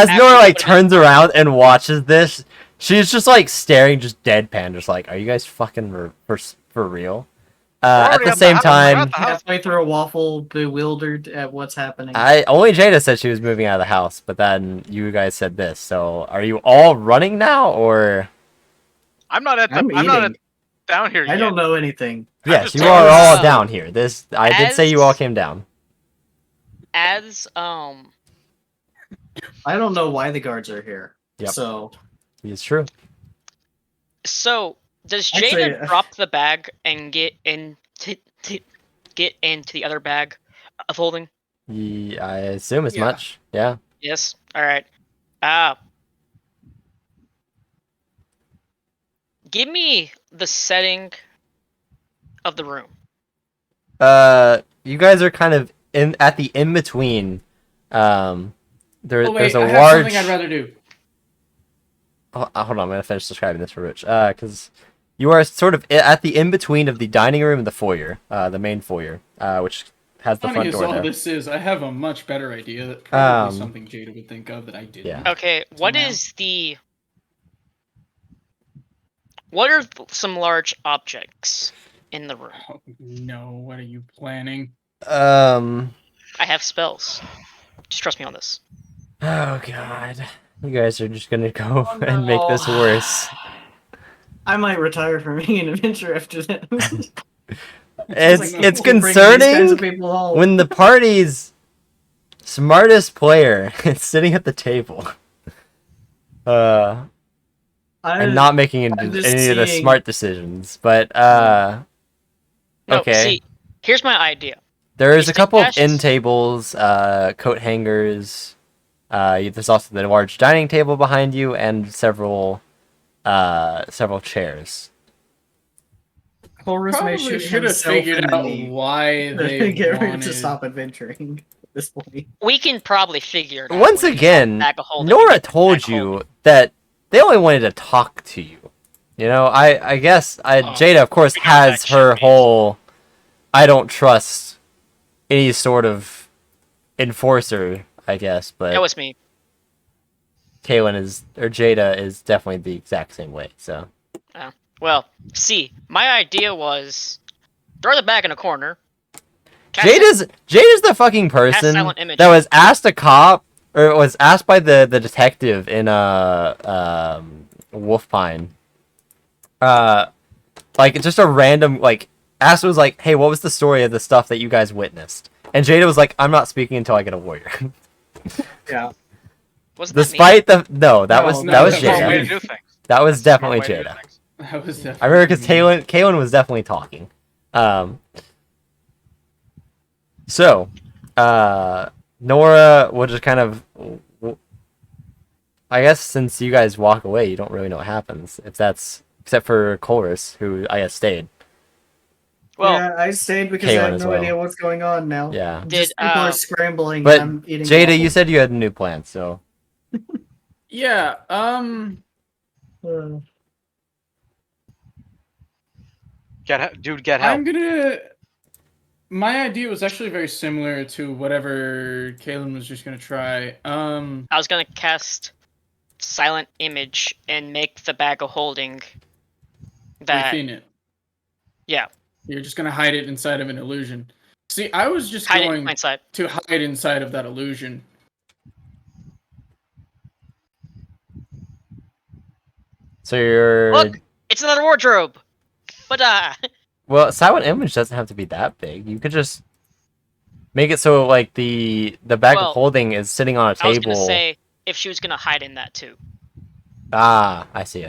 actually Nora like would've been turns around and watches this, she's just like staring, just deadpan, just like, "Are you guys fucking for real?" At Already the at same house. We're at time, the house. Halfway through a waffle, bewildered at what's happening. only Jada said she was moving out of the house, but then you guys said this. So, are you all running now, or I'm not at the. I'm I'm not eating. down here I yet. don't know anything. yes, just you telling are you. all down here. This I did say you all As- came down. as I don't know why the guards are here. Yep. So It's true. so does Actually, Jada drop the bag and get into the other bag of holding? I assume as Yeah. much. Yeah. Yes. Alright. Give me the setting of the room. You guys are kind of at the in between. Oh, There's wait, a I have large. something I'd rather do. Hold on, I'm gonna finish describing this for Rich. Because you are sort of at the in between of the dining room and the foyer, the main foyer, which has the Funny front as door all there. this is, I have a much better idea that probably Um, something Jada would think of that I didn't. yeah. Okay, what now. is the... What are some large objects in the room? Oh, no, what are you planning? Oh I have spells. Just trust me on this. god, you guys are just gonna go Oh, and make this no. worse. I might retire from being an adventurer after that. It's like, it's Bring these kinds concerning of people home. when the party's smartest player is sitting at the table. And not making any I'm of just the seeing- smart decisions. But No, okay. see, here's my idea. There's Is a the couple of cash- end tables, coat hangers. There's also the large dining table behind you, and several chairs. Horus may Probably shoot should have himself figured in the out knee why they get ready wanted... to stop adventuring at this point. We can probably figure it out. Once when you again, have a bag of holding Nora and get the bag told of you holding. that they only wanted to talk to you. You know, I guess Jada, of course, we know has that her shit means. whole I don't trust any sort of enforcer, I guess, but That was me. Jada is definitely the exact same way. So Well, see, my idea was throw the bag in a corner. Cast Jada's the fucking person silent image. that was asked a cop or was asked by the detective in Wolfpine. Like just a random like asked was like, hey, what was the story of the stuff that you guys witnessed? And Jada was like, I'm not speaking until I get a warrior. Yeah. Wasn't that me? Despite the no, that was No, that was that's That's the wrong way to Jada. do things. That was That's the wrong definitely way to do Jada. things. That was I remember because definitely Kalen was definitely talking. So, Nora will just kind of, I guess since you guys walk away, you don't really know what happens. If that's except for Chorus, who I guess stayed. Well, yeah, I stayed because I Kaylin have as no well. idea what's going on now. Yeah, Just people are scrambling. but and I'm eating Jada, you waffles. said you had a new plan, so Yeah. Get help. I'm gonna. My idea was actually very similar to whatever Kalen was just gonna try. I was gonna cast silent image and make the bag of holding that. Within it. Yeah. You're just gonna hide it inside of an illusion. See, I was just Hide it in going plain sight. to hide inside of that illusion. so you're Look, it's another wardrobe. But well. Silent image doesn't have to be that big. You could just make it so like the bag Well, of holding is sitting on a I was table. gonna say if she was gonna hide in that too. Ah, I see.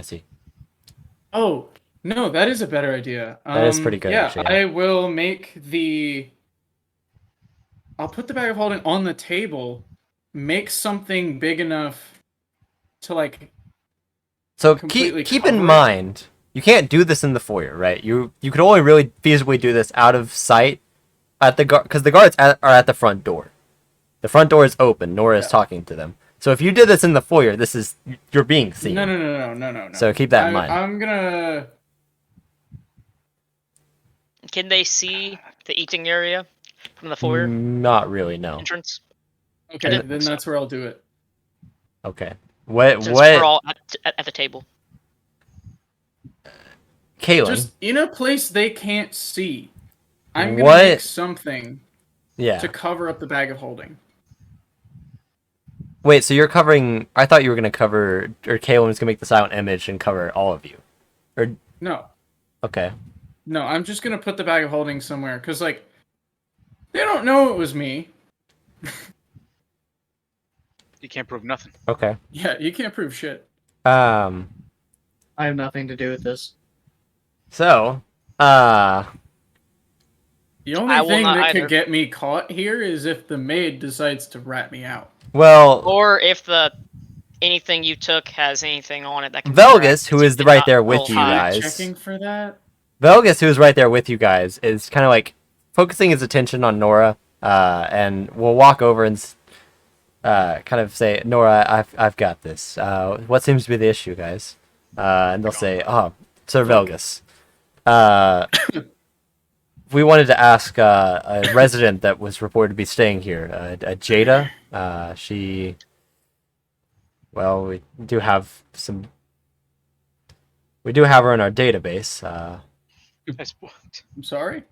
Oh no, that is a better idea. That is pretty good, Yeah, actually, yeah. I will make the. I'll put the bag of holding on the table. Make something big enough to like. So Completely keep cover in it. mind, you can't do this in the foyer, right? You could only really feasibly do this out of sight at the guard because the guards are at the front door. The front door is open. Nora is Yeah. talking to them. So if you did this in the foyer, you're being seen. No. So keep that in mind. I'm gonna. Can they see the eating area from the foyer Not really. No. entrance? Okay, didn't then think so. that's where I'll do it. Okay. What? Since we're all at the table. Kaylin. Just in a place they can't see. I'm gonna What? make something Yeah. to cover up the bag of holding. Wait. So you're covering? I thought you were gonna cover, or Kaylin was gonna make the silent image and cover all of you. Or No, okay. no, I'm just gonna put the bag of holding somewhere because like they don't know it was me. You can't prove nothing. Okay. Yeah, you can't prove shit. I have nothing to do with this. So, The only I will thing not that either. could get me caught here is if the maid decides to rat me out. well, Or if anything you took has anything on it that can be Velgus, tracked, who so is you right cannot there with roll you high. guys. Checking for that. Velgus, who is right there with you guys, is kind of like focusing his attention on Nora, and will walk over and kind of say, "Nora, I've got this. What seems to be the issue, guys?" And they'll say, "Oh, Sir Velgus, we wanted to ask a resident that was reported to be staying here, a Jada. Well, we do have her in our database." I'm sorry.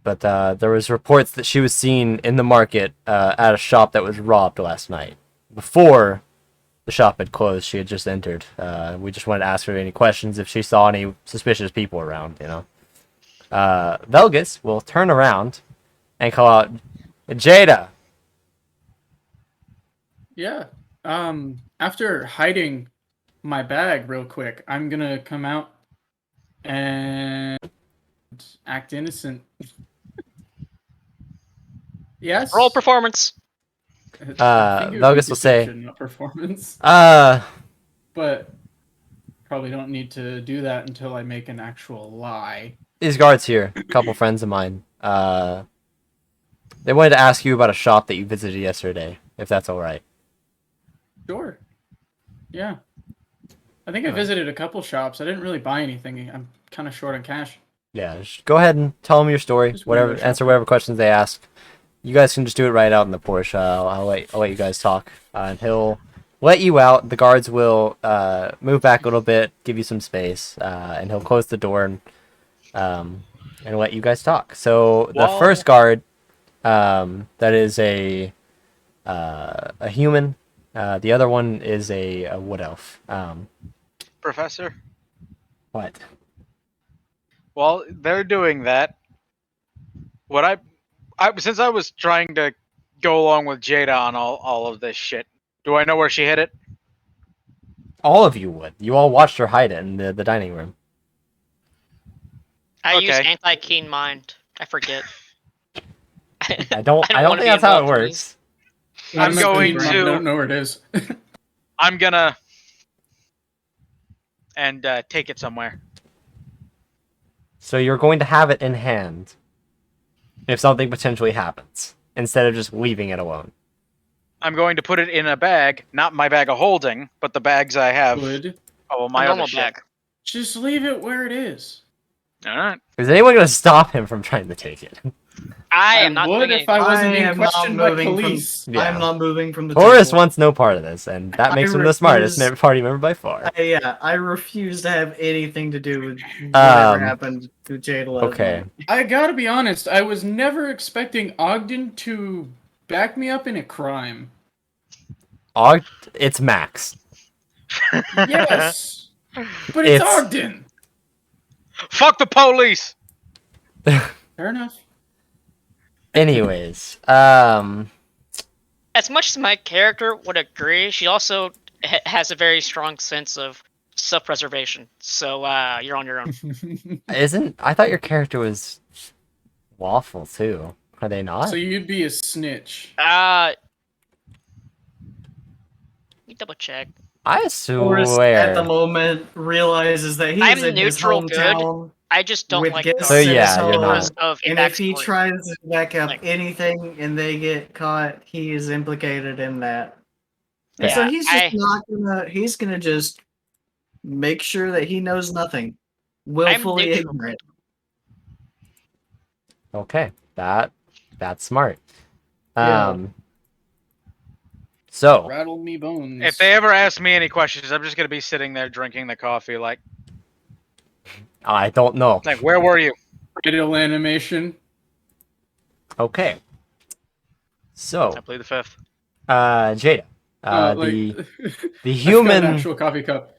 But there was reports that she was seen in the market at a shop that was robbed last night. Before the shop had closed, she had just entered. We just wanted to ask her any questions if she saw any suspicious people around, you know. Velgus will turn around and call out, Jada! Yeah. After hiding my bag real quick, I'm gonna come out and act innocent. Yes. Roll performance. I think it would be Velgus will say, deception, not performance. But probably don't need to do that until I make an actual lie. these guards here, a couple friends of mine, they wanted to ask you about a shop that you visited yesterday, if that's alright. Sure. Yeah. I think I visited a couple shops. I didn't really buy anything. I'm kind of short on cash. Yeah, just go ahead and tell them your story. Just Whatever, window answer shopping. whatever questions they ask. You guys can just do it right out in the Porsche. I'll let you guys talk, and he'll let you out. The guards will move back a little bit, give you some space, and he'll close the door and and let you guys talk. So the Well- first guard, that is a human. The other one is a wood elf. Professor. What? Well, they're doing that. What since I was trying to go along with Jada on all of this shit, do I know where she hid it? All of you would. You all watched her hide it in the dining room. I use Okay. anti-keen mind. I forget. I don't wanna think be that's how it involved in works. I'm going I to- don't know where it is. I'm gonna and take it somewhere. So you're going to have it in hand if something potentially happens, instead of just leaving it alone. I'm going to put it in a bag, not my bag of holding, but the bags I have. Good. Oh, A my normal other shit. bag. Just leave it where it is. All right. Is anyone going to stop him from trying to take it? I am not would doing if I wasn't I being am not questioned by moving from- police. Yeah. I'm not moving from the Taurus table. wants no part of this, and that makes him the smartest refuse- party member by far. I refuse to have anything to do with whatever happened to Jada last Okay. night. I gotta be honest, I was never expecting Ogden to back me up in a crime. It's Max. Yes! But it's It's- Ogden! Fuck the police. Fair enough. Anyways, As much as my character would agree, she also has a very strong sense of self-preservation. So you're on your own. I thought your character was lawful too. Are they not? So you'd be a snitch. Let me double check. I Taurus, swear. at the moment, realizes that he's I'm in his neutral good. hometown I just don't with like guests So in his yeah, you're home, not. because of a and if he backstory. tries to back up Like- anything and they get caught, he is implicated in that. And Yeah, so he's just I- not gonna. He's gonna just make sure that he knows nothing, willfully neutral. ignorant. Okay, that's smart. Yeah. So Rattle me bones. If they ever ask me any questions, I'm just gonna be sitting there drinking the coffee, like I don't know. where were you? Riddle animation. Okay. So, I plead the fifth. Jada, Like, the I've got an human actual coffee cup.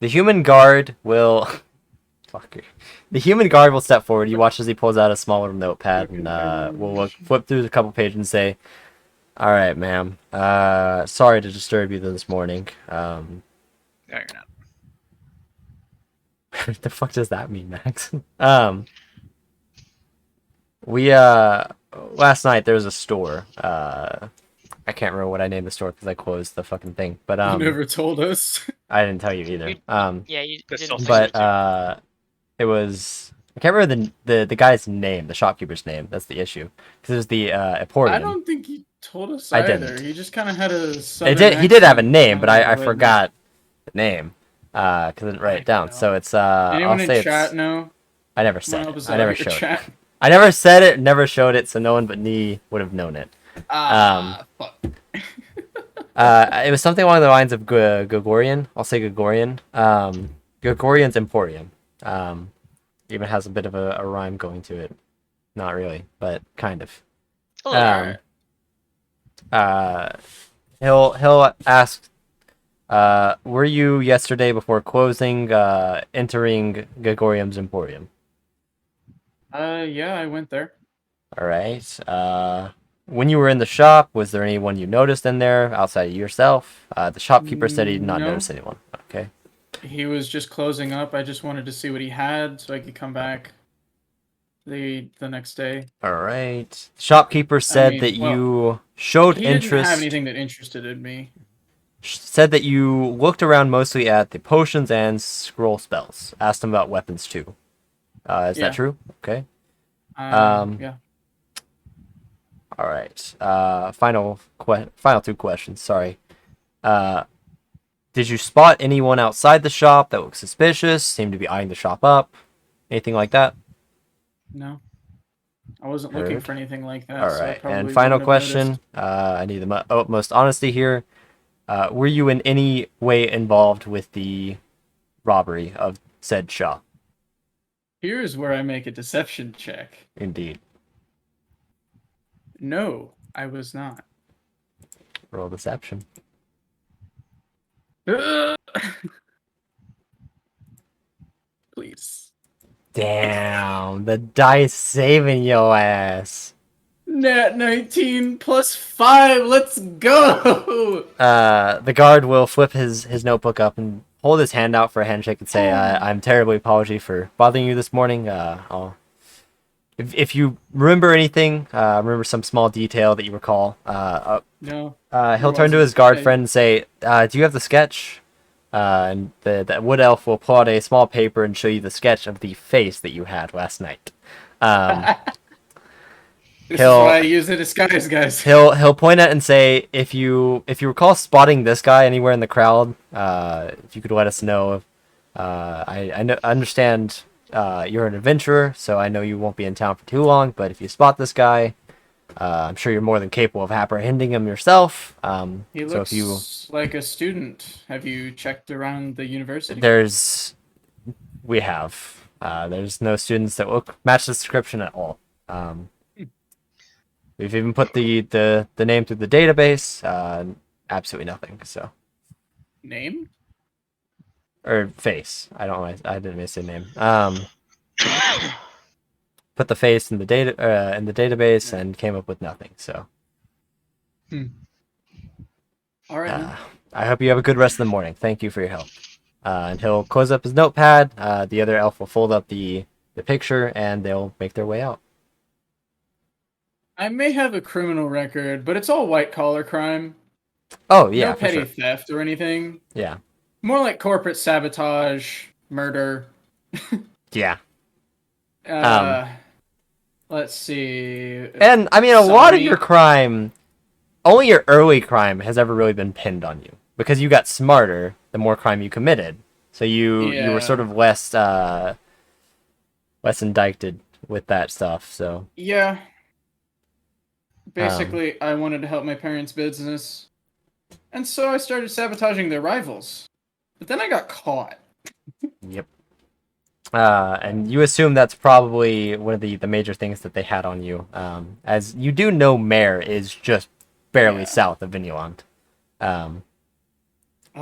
the human guard will fucker. The human guard will step forward. You watch as he pulls out a smaller notepad and we'll flip through the couple pages and say, "All right, ma'am. Sorry to disturb you this morning. No, you're not. What the fuck does that mean, Max? We last night there was a store. I can't remember what I named the store because I closed the fucking thing. But You never told us. I didn't tell you either. Yeah, you This didn't. sausage. But it was I can't remember the guy's name, the shopkeeper's name. That's the issue because it was the Emporium. I don't think he told us I either. didn't. He just kind of had a. He did have a name, but I forgot. forgot the name because I didn't write it down. know. So it's I'll Anyone say in chat it's. know? I never Someone said help it. us I out never with your showed it. chat. I never said it, never showed it, so no one but me would have known it. Fuck. It was something along the lines of Gregorian. I'll say Gregorian. Gregorian's Emporium. Even has a bit of a rhyme going to it. Not really, but kind of. Hello. He'll ask, were you yesterday before closing, entering Gregorian's Emporium? Yeah, I went there. All right. When you were in the shop, was there anyone you noticed in there outside of yourself? The shopkeeper said he did not No. notice anyone. Okay. He was just closing up. I just wanted to see what he had so I could come back the next day. All right. The shopkeeper said mean, that well, you showed He didn't interest. have anything that interested in me. Said that you looked around mostly at the potions and scroll spells. Asked him about weapons too. Is Yeah. that true? Okay. Yeah. All right. Final two questions. Sorry. Did you spot anyone outside the shop that looked suspicious? Seemed to be eyeing the shop up? Anything like that? No. I wasn't looking Heard. for anything like that. All so I right. probably And final wouldn't have question. noticed. I need the utmost honesty here. Were you in any way involved with the robbery of said shop? Here's where I make a deception check. Indeed. No, I was not. Roll deception. Please. Damn, the dice saving your ass. Nat 19 plus 5. Let's go. The guard will flip his notebook up and hold his hand out for a handshake and say, "I'm terribly apology for bothering you this morning. If you remember anything, remember some small detail that you recall, No. he'll turn to his guard friend and say, do you have the sketch?" And the wood elf will pull out a small paper and show you the sketch of the face that you had last night. This is why I use a disguise, guys. He'll point at it and say, if you recall spotting this guy anywhere in the crowd, if you could let us know. I understand you're an adventurer, so I know you won't be in town for too long. But if you spot this guy, I'm sure you're more than capable of apprehending him yourself. He so looks if you like a student. Have you checked around the university? there's no students that match the description at all. We've even put the name through the database. Absolutely nothing. So Name? or face. I didn't miss a name. Put the face in the database and came up with nothing. So All right. then. I hope you have a good rest of the morning. Thank you for your help. And he'll close up his notepad. The other elf will fold up the picture and they'll make their way out. I may have a criminal record, but it's all white collar crime. Oh yeah, No for petty sure. theft or anything. Yeah, More like corporate sabotage, murder. yeah. Let's see. And I mean, a lot of Sodomy. your crime, only your early crime has ever really been pinned on you because you got smarter the more crime you committed. So you were Yeah. sort of less indicted with that stuff. So Yeah. Basically, I wanted to help my parents' business. And so I started sabotaging their rivals. But then I got caught. yep. And you assume that's probably one of the major things that they had on you, as you do know Mare is just barely Yeah. south of Vineyland. Oh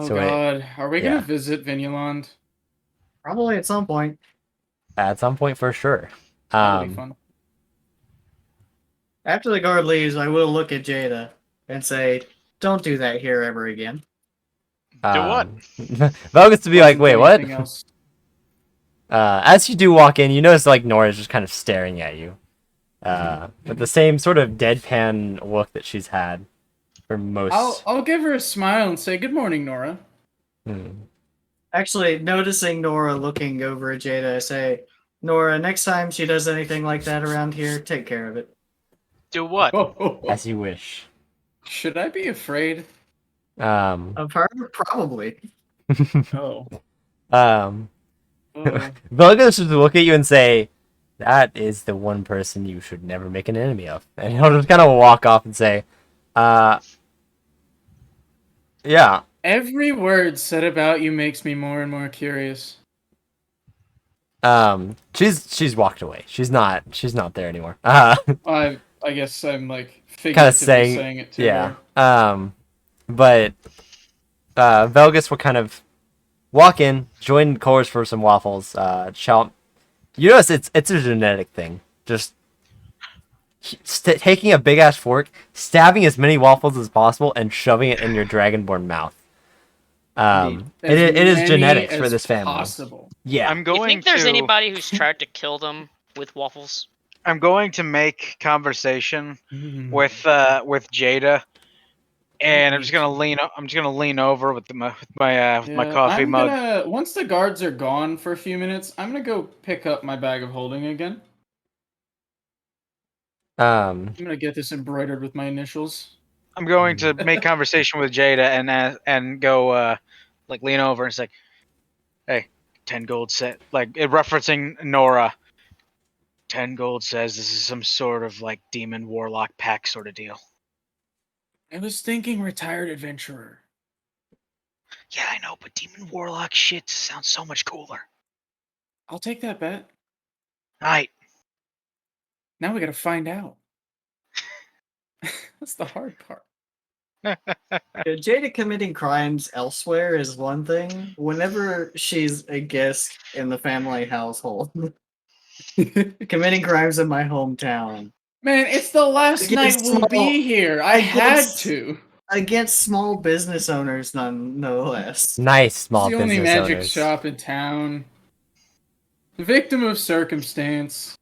So god. Are we yeah. gonna visit Vineyland? Probably at some point. At some point for sure. That'll be fun. After the guard leaves, I will look at Jada and say, "Don't do that here ever again." Do what? Val gets to be like, Wasn't wait, what? anything else. As you do walk in, you notice like Nora's just kind of staring at you, with the same sort of deadpan look that she's had for most. I'll give her a smile and say, "Good morning, Nora." Hmm. Actually, noticing Nora looking over at Jada, I say, "Nora, next time she does anything like that around here, take care of it." Do what? As you wish. Should I be afraid? Of her? Probably. Oh. Um, Oh. Velga should look at you and say, "That is the one person you should never make an enemy of." And he'll just kind of walk off and say, yeah. Every word said about you makes me more and more curious. She's walked away. She's not there anymore. I guess I'm like Kind of figuratively saying it to yeah. her. But Velgus will kind of walk in, join Colors for some waffles. Shout. You notice it's a genetic thing. Just taking a big ass fork, stabbing as many waffles as possible, and shoving it in your dragonborn mouth. As It is many genetics for as this family. Possible. Yeah. I'm You going think there's to anybody who's tried to kill them with waffles? I'm going to make conversation Mm. with Jada, and I'm just gonna lean over with my coffee I'm mug. gonna once the guards are gone for a few minutes, I'm gonna go pick up my bag of holding again. I'm gonna get this embroidered with my initials. I'm going to make conversation with Jada and go like lean over and say, "Hey, 10 gold set like referencing Nora. 10 gold says this is some sort of like demon warlock pack sort of deal." I was thinking retired adventurer. Yeah, I know, but demon warlock shit sounds so much cooler. I'll take that bet. Right. Now we gotta find out. That's the hard part. Jada committing crimes elsewhere is one thing. Whenever she's a guest in the family household, committing crimes in my hometown Man, it's the last Against night we'll small- be here. I had against- to. against small business owners, no less. Nice It's small the only business magic owners. shop in town. Victim of circumstance.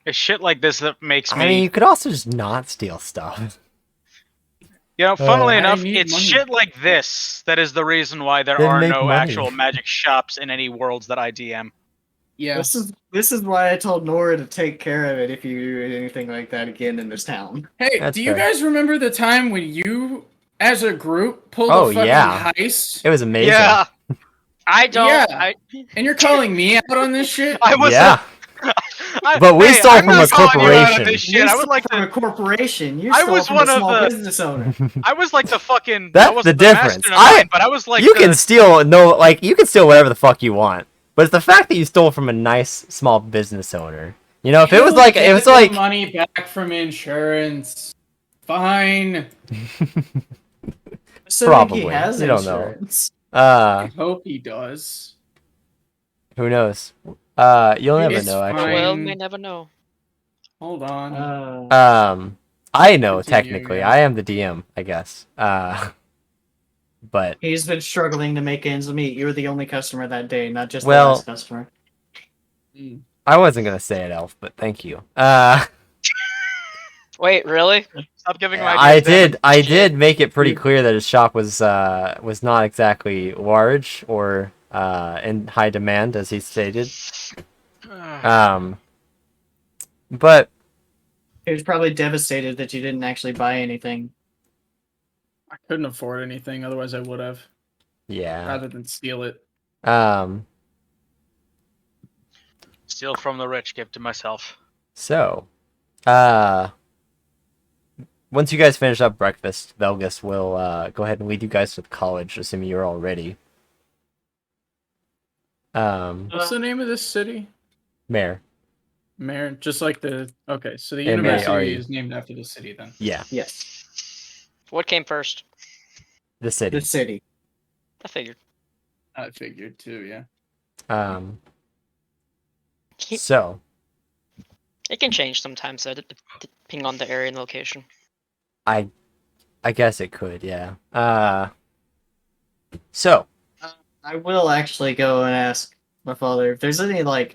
It's shit like this that makes me. I mean, you could also just not steal stuff. You know, funnily I enough, need it's money. shit like this that is the reason why there Then are make no money. actual magic shops in any worlds that I DM. Yeah. This is why I told Nora to take care of it if you do anything like that again in this town. Hey, That's do you fair. guys remember the time when you, as a group, pulled Oh, a fucking yeah. heist? It was amazing. Yeah, I don't. Yeah. And you're calling me out on this shit? I was. Yeah. I, But we hey, stole I'm from not a calling you out on corporation. this shit. I would like from a to. corporation. You I stole was from one a of small the- business owner. I was like the fucking. That's I wasn't the difference. mastermind, but I was like you the, can steal you can steal whatever the fuck you want. But it's the fact that you stole from a nice small business owner. You know, if it was He'll like get the money back from insurance. Fine. So Probably. he has You don't know. insurance. I hope he does. Who knows? You'll never It's know fine. actually. Well, may never know. Hold on. I know Continue, technically. yeah. I am the DM, I guess. But He's been struggling to make ends meet. You were the only customer that day, not just Well- the last customer. Mm. I wasn't gonna say it, Elf, but thank you. Wait, really? Stop giving my I ideas, did make it pretty clear that his shop was not exactly large or in high demand, as he stated. David. But He was probably devastated that you didn't actually buy anything. I couldn't afford anything, otherwise I would have, yeah. rather than steal it. Steal from the rich, give to myself. So, once you guys finish up breakfast, Velgus will go ahead and lead you guys to the college, assuming you're all ready. What's the name of this city? Mare. Mare, just like the... Okay, so the M-A-R-E. university is named after the city then. Yeah, Yes. What came first? the city. The city. I figured. I figured too, yeah. So, It can change sometimes, depending on the area and location. I guess it could, yeah. So, I will actually go and ask my father if there's any, like,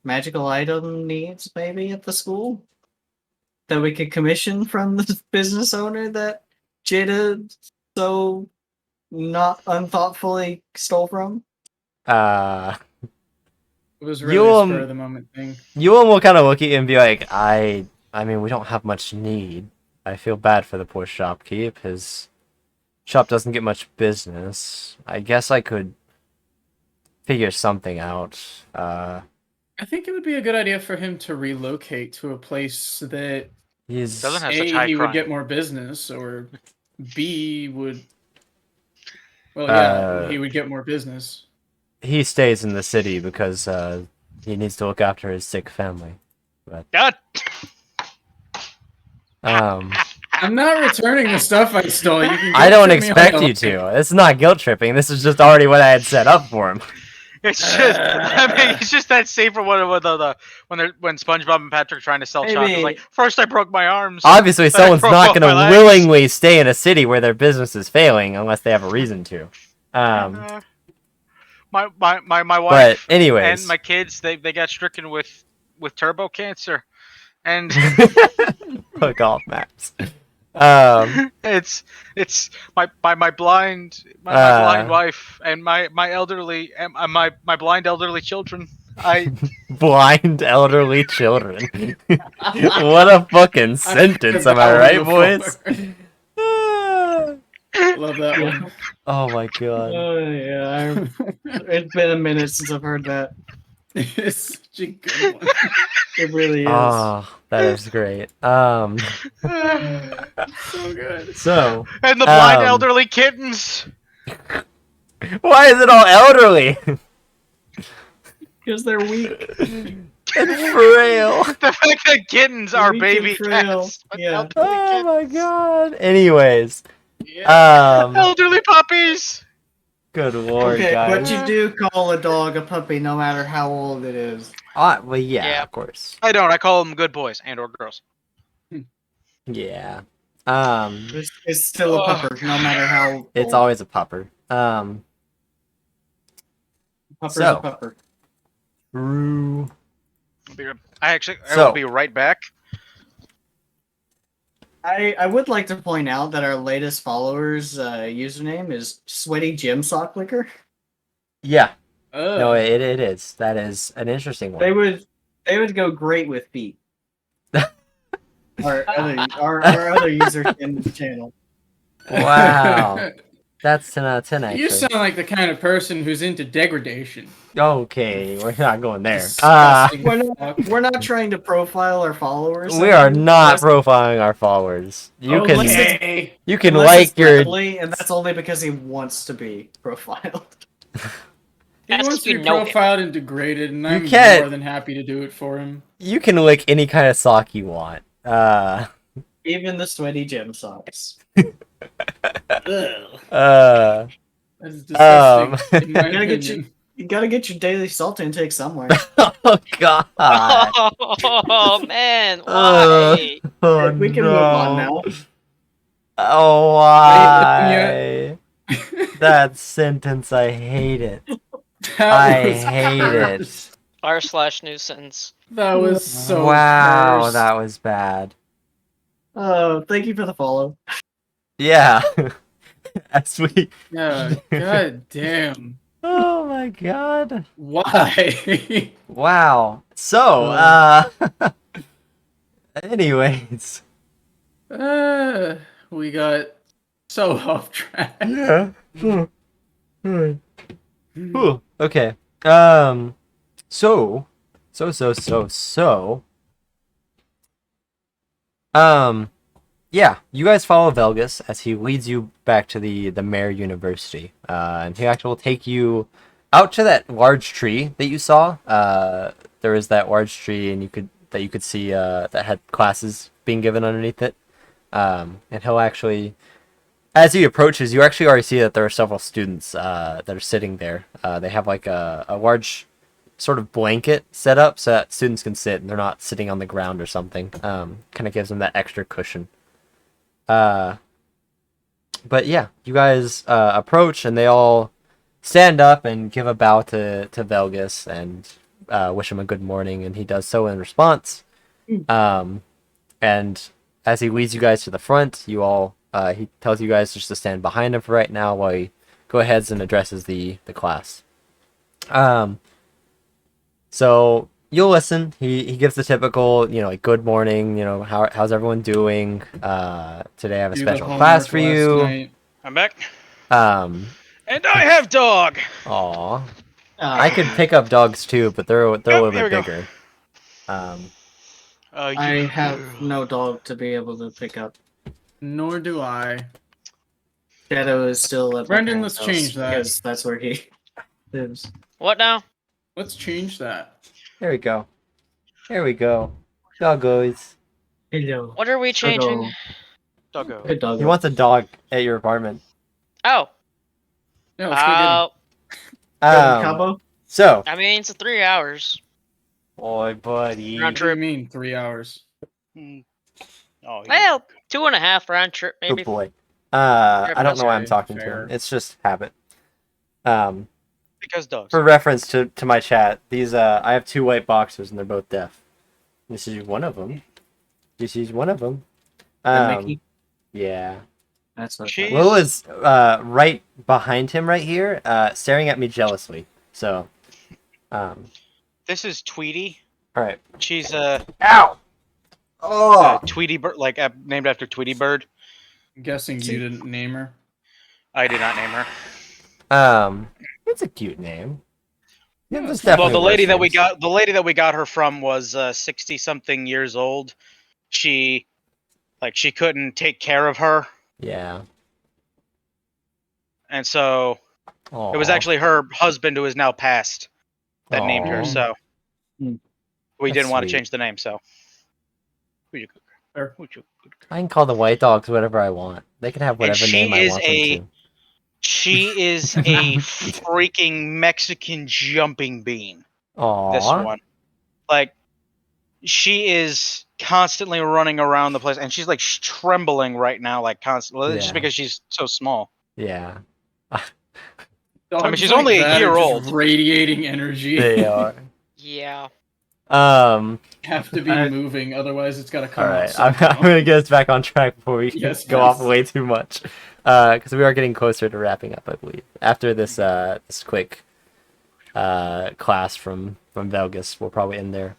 magical item needs, maybe, at the school? That we could commission from the business owner that Jada so not unthoughtfully stole from? uh, It was really You'll, a spur of the moment thing. Ewan will kind of look at you and be like, I mean, we don't have much need. I feel bad for the poor shopkeep. His shop doesn't get much business. I guess I could figure something out. I think it would be a good idea for him to relocate to a place that He's Doesn't have A, such high he crime. would get more business, or B, would... Well, yeah, he would get more business. he stays in the city because he needs to look after his sick family. God. I'm not returning the stuff I stole. You can I don't guilt trip me all expect you you to. like. This is not guilt tripping. This is just already what I had set up for him. It's just, I mean, it's just that scene from when SpongeBob and Patrick are trying to sell chocolate. Maybe- Like, first I broke my arms. Obviously, then I someone's broke not both going my to legs. willingly stay in a city where their business is failing unless they have a reason to. My But wife anyways, and my kids, they got stricken with turbo cancer, and fuck off, Max. it's my blind wife and my elderly and my blind elderly children. blind elderly children. What a fucking sentence, am I right, boys? Love that one. Oh my god. Oh, yeah. It's been a minute since I've heard that. It's such a good one. It really is. Oh, that is great. So good. So And the blind Um, elderly kittens. why is it all elderly? Because they're weak. And frail. The fact that kittens are Weak and baby frail, cats. but yeah. elderly Oh my kittens. god. Anyways, Yeah. Elderly puppies. good lord, Okay, but guys. you do call a dog a puppy no matter how old it is. Well, yeah, Yeah. of course. I don't. I call them good boys and or girls. Yeah. It's still a Oh, pupper, no matter how It's old. always a pupper. Pupper's so- a pupper. True. I So- will be right back. I would like to point out that our latest followers username is Sweaty Gym Sock Licker. Yeah. Oh. No, it is. That is an interesting one. They would go great with feet. our other user in the channel. Wow. That's 10 out of 10, actually. You sound like the kind of person who's into degradation. Okay, we're not going there. Disgusting fuck. We're not trying to profile our followers. We are not profiling our followers. You Oh, can okay. you can Unless like it's your Bradley, and that's only because he wants to be profiled. He That's wants we to be know him. profiled and degraded, and I'm can't- more than happy to do it for him. you can lick any kind of sock you want. Even the sweaty gym socks. Ugh. That's Um, disgusting. in my You gotta get opinion. You gotta get your daily salt intake somewhere. oh god. Oh man, Uh, why? Oh, We can move on now. Oh why? That sentence, I hate it. I was hate it. cursed. R/new sentence. That was so wow, cursed. that was bad. Oh, thank you for the follow. Yeah. As we. Yeah, god damn. Oh my god. Why? Wow. So, anyways. We got so off track. Yeah. Okay. So. Yeah, you guys follow Velgus as he leads you back to the Mare University. And he actually will take you out to that large tree that you saw. There is that large tree, and you could see that had classes being given underneath it. And he'll actually, as he approaches, you actually already see that there are several students that are sitting there. They have like a large sort of blanket set up so that students can sit and they're not sitting on the ground or something. Kind of gives them that extra cushion. But yeah, you guys approach and they all stand up and give a bow to Velgus and wish him a good morning, and he does so in response. And as he leads you guys to the front, you all he tells you guys just to stand behind him for right now while he go ahead and addresses the class. So you'll listen. He gives the typical, like, good morning, how's everyone doing? Today I have a Do the special class homework for last you. night. I'm back. Um, And I have dog. aw. I could pick up dogs too, but they're a little here we bit go. bigger. I have no dog to be able to pick up. Nor do I. Shadow is still at my Brendan, parents' let's house change that. because that's where he lives. What now? Let's change that. There we go. There we go. Doggos. Hello. What are we changing? Doggo. Good dog. He wants a dog at your apartment. Oh, Yeah, let's go get him. Cabo? So, I mean, it's 3 hours. boy, buddy. Round What do you trip. mean 3 hours? Mm. Oh, Well, 2.5 round trip, Good maybe. boy. I don't know why I'm Okay, talking to fair. him. It's just habit. because dogs. For reference to my chat, these I have 2 white boxers and they're both deaf. This is one of them. This is one of them. Mickey? Yeah. That's what. She- Will is right behind him right here, staring at me jealously. So, all This is Tweety. right. She's Ow! Oh! Tweety Bird, like named after Tweety Bird. I'm guessing See. you didn't name her. I did not name her. It's a cute name. Yeah, there's Well, definitely the lady worse that we got her from was 60-something years old. She couldn't take care of her, Yeah. and so it was Aw. actually her husband who is now passed that named her. Aw. So We That's didn't want to sweet. change the name, so. Or- I can call the White Dogs whatever I want. They can have whatever she name I is want them to. She is a freaking Mexican jumping bean. This Aww. one, like, she is constantly running around the place, and she's like trembling right now, like constantly, just Yeah. because she's so small. Yeah. Dogs she's like only a that year are just old. radiating energy. They are. Yeah. Have to be moving, otherwise it's got to come All out right. I'm somehow. gonna get us back on track before we Yes, go off please. way too much, because we are getting closer to wrapping up, I believe. After this this quick class from Velgus, we'll probably end there.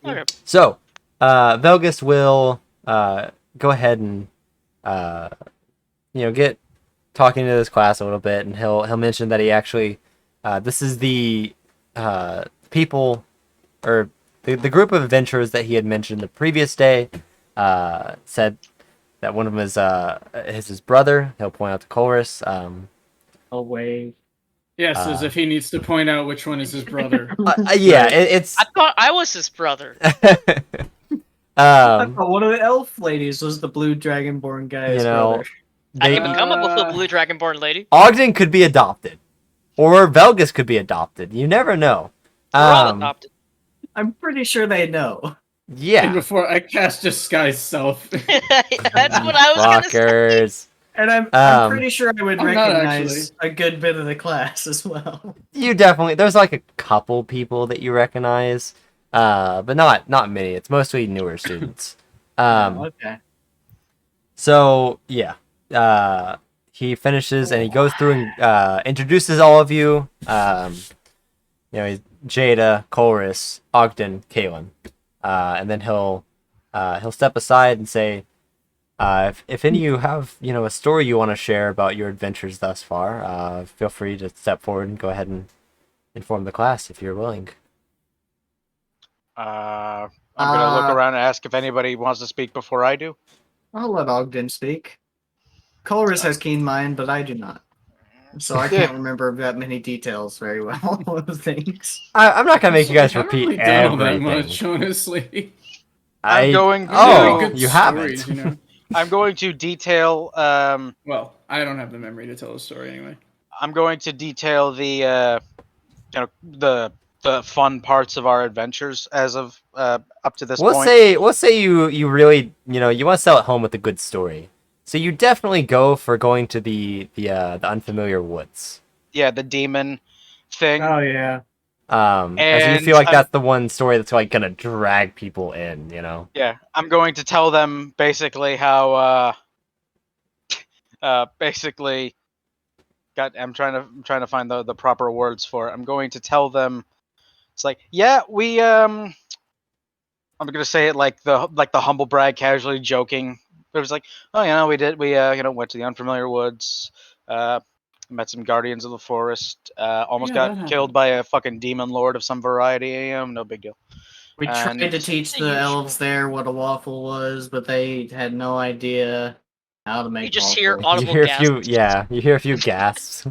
Okay. So Velgus will go ahead and get talking to this class a little bit, and he'll mention that he actually this is the people, or the group of adventurers that he had mentioned the previous day. Said that one of them is his brother. He'll point out to Chorus. I'll wave. Yes, as if he needs to point out which one is his brother. Yeah, it's I thought I was his brother. I thought one of the elf ladies was the blue dragonborn guy's You know, brother. I they, can become a blue dragonborn lady. Ogden could be adopted, or Velgus could be adopted. You never know. We're all adopted. I'm pretty sure they know. And Yeah, before I cast Disguise Self. That's what I was gonna say. fuckers. And I'm Um, pretty sure I would I'm not recognize a good bit of the class as well. You definitely, there's like a couple people that you recognize, but not many. It's mostly newer students. Okay. So yeah, he finishes and he goes through and introduces all of you. He's Jada, Chorus, Ogden, Kalen, and then he'll step aside and say, if any of you have a story you want to share about your adventures thus far, feel free to step forward and go ahead and inform the class if you're willing. I'm gonna look around and ask if anybody wants to speak before I do. I'll let Ogden speak. Chorus has keen mind, but I do not. So I can't remember that many details very well of things. I'm not gonna make you guys I haven't repeat really done all that everything. much, honestly. I'm going to- Oh, Really good you stories, haven't. I'm going to detail. Well, I don't have the memory to tell a story anyway. I'm going to detail the fun parts of our adventures as of up to this We'll point. say you really you want to sell it home with a good story. So you definitely go for going to the unfamiliar woods. Yeah, the demon thing. Oh yeah. As you And feel like I'm- that's the one story that's like gonna drag people in. Yeah, I'm going to tell them basically how basically. God, I'm trying to find the proper words for it. I'm going to tell them. It's like, yeah, we I'm gonna say it like the humble brag, casually joking. It was like, oh, we went to the unfamiliar woods, met some guardians of the forest, almost Yeah, that got killed happened. by a fucking demon lord of some variety. No big deal. We tried And- to teach The the usual. elves there what a waffle was, but they had no idea how to make You just waffles. hear You audible hear gasps. you hear a few gasps.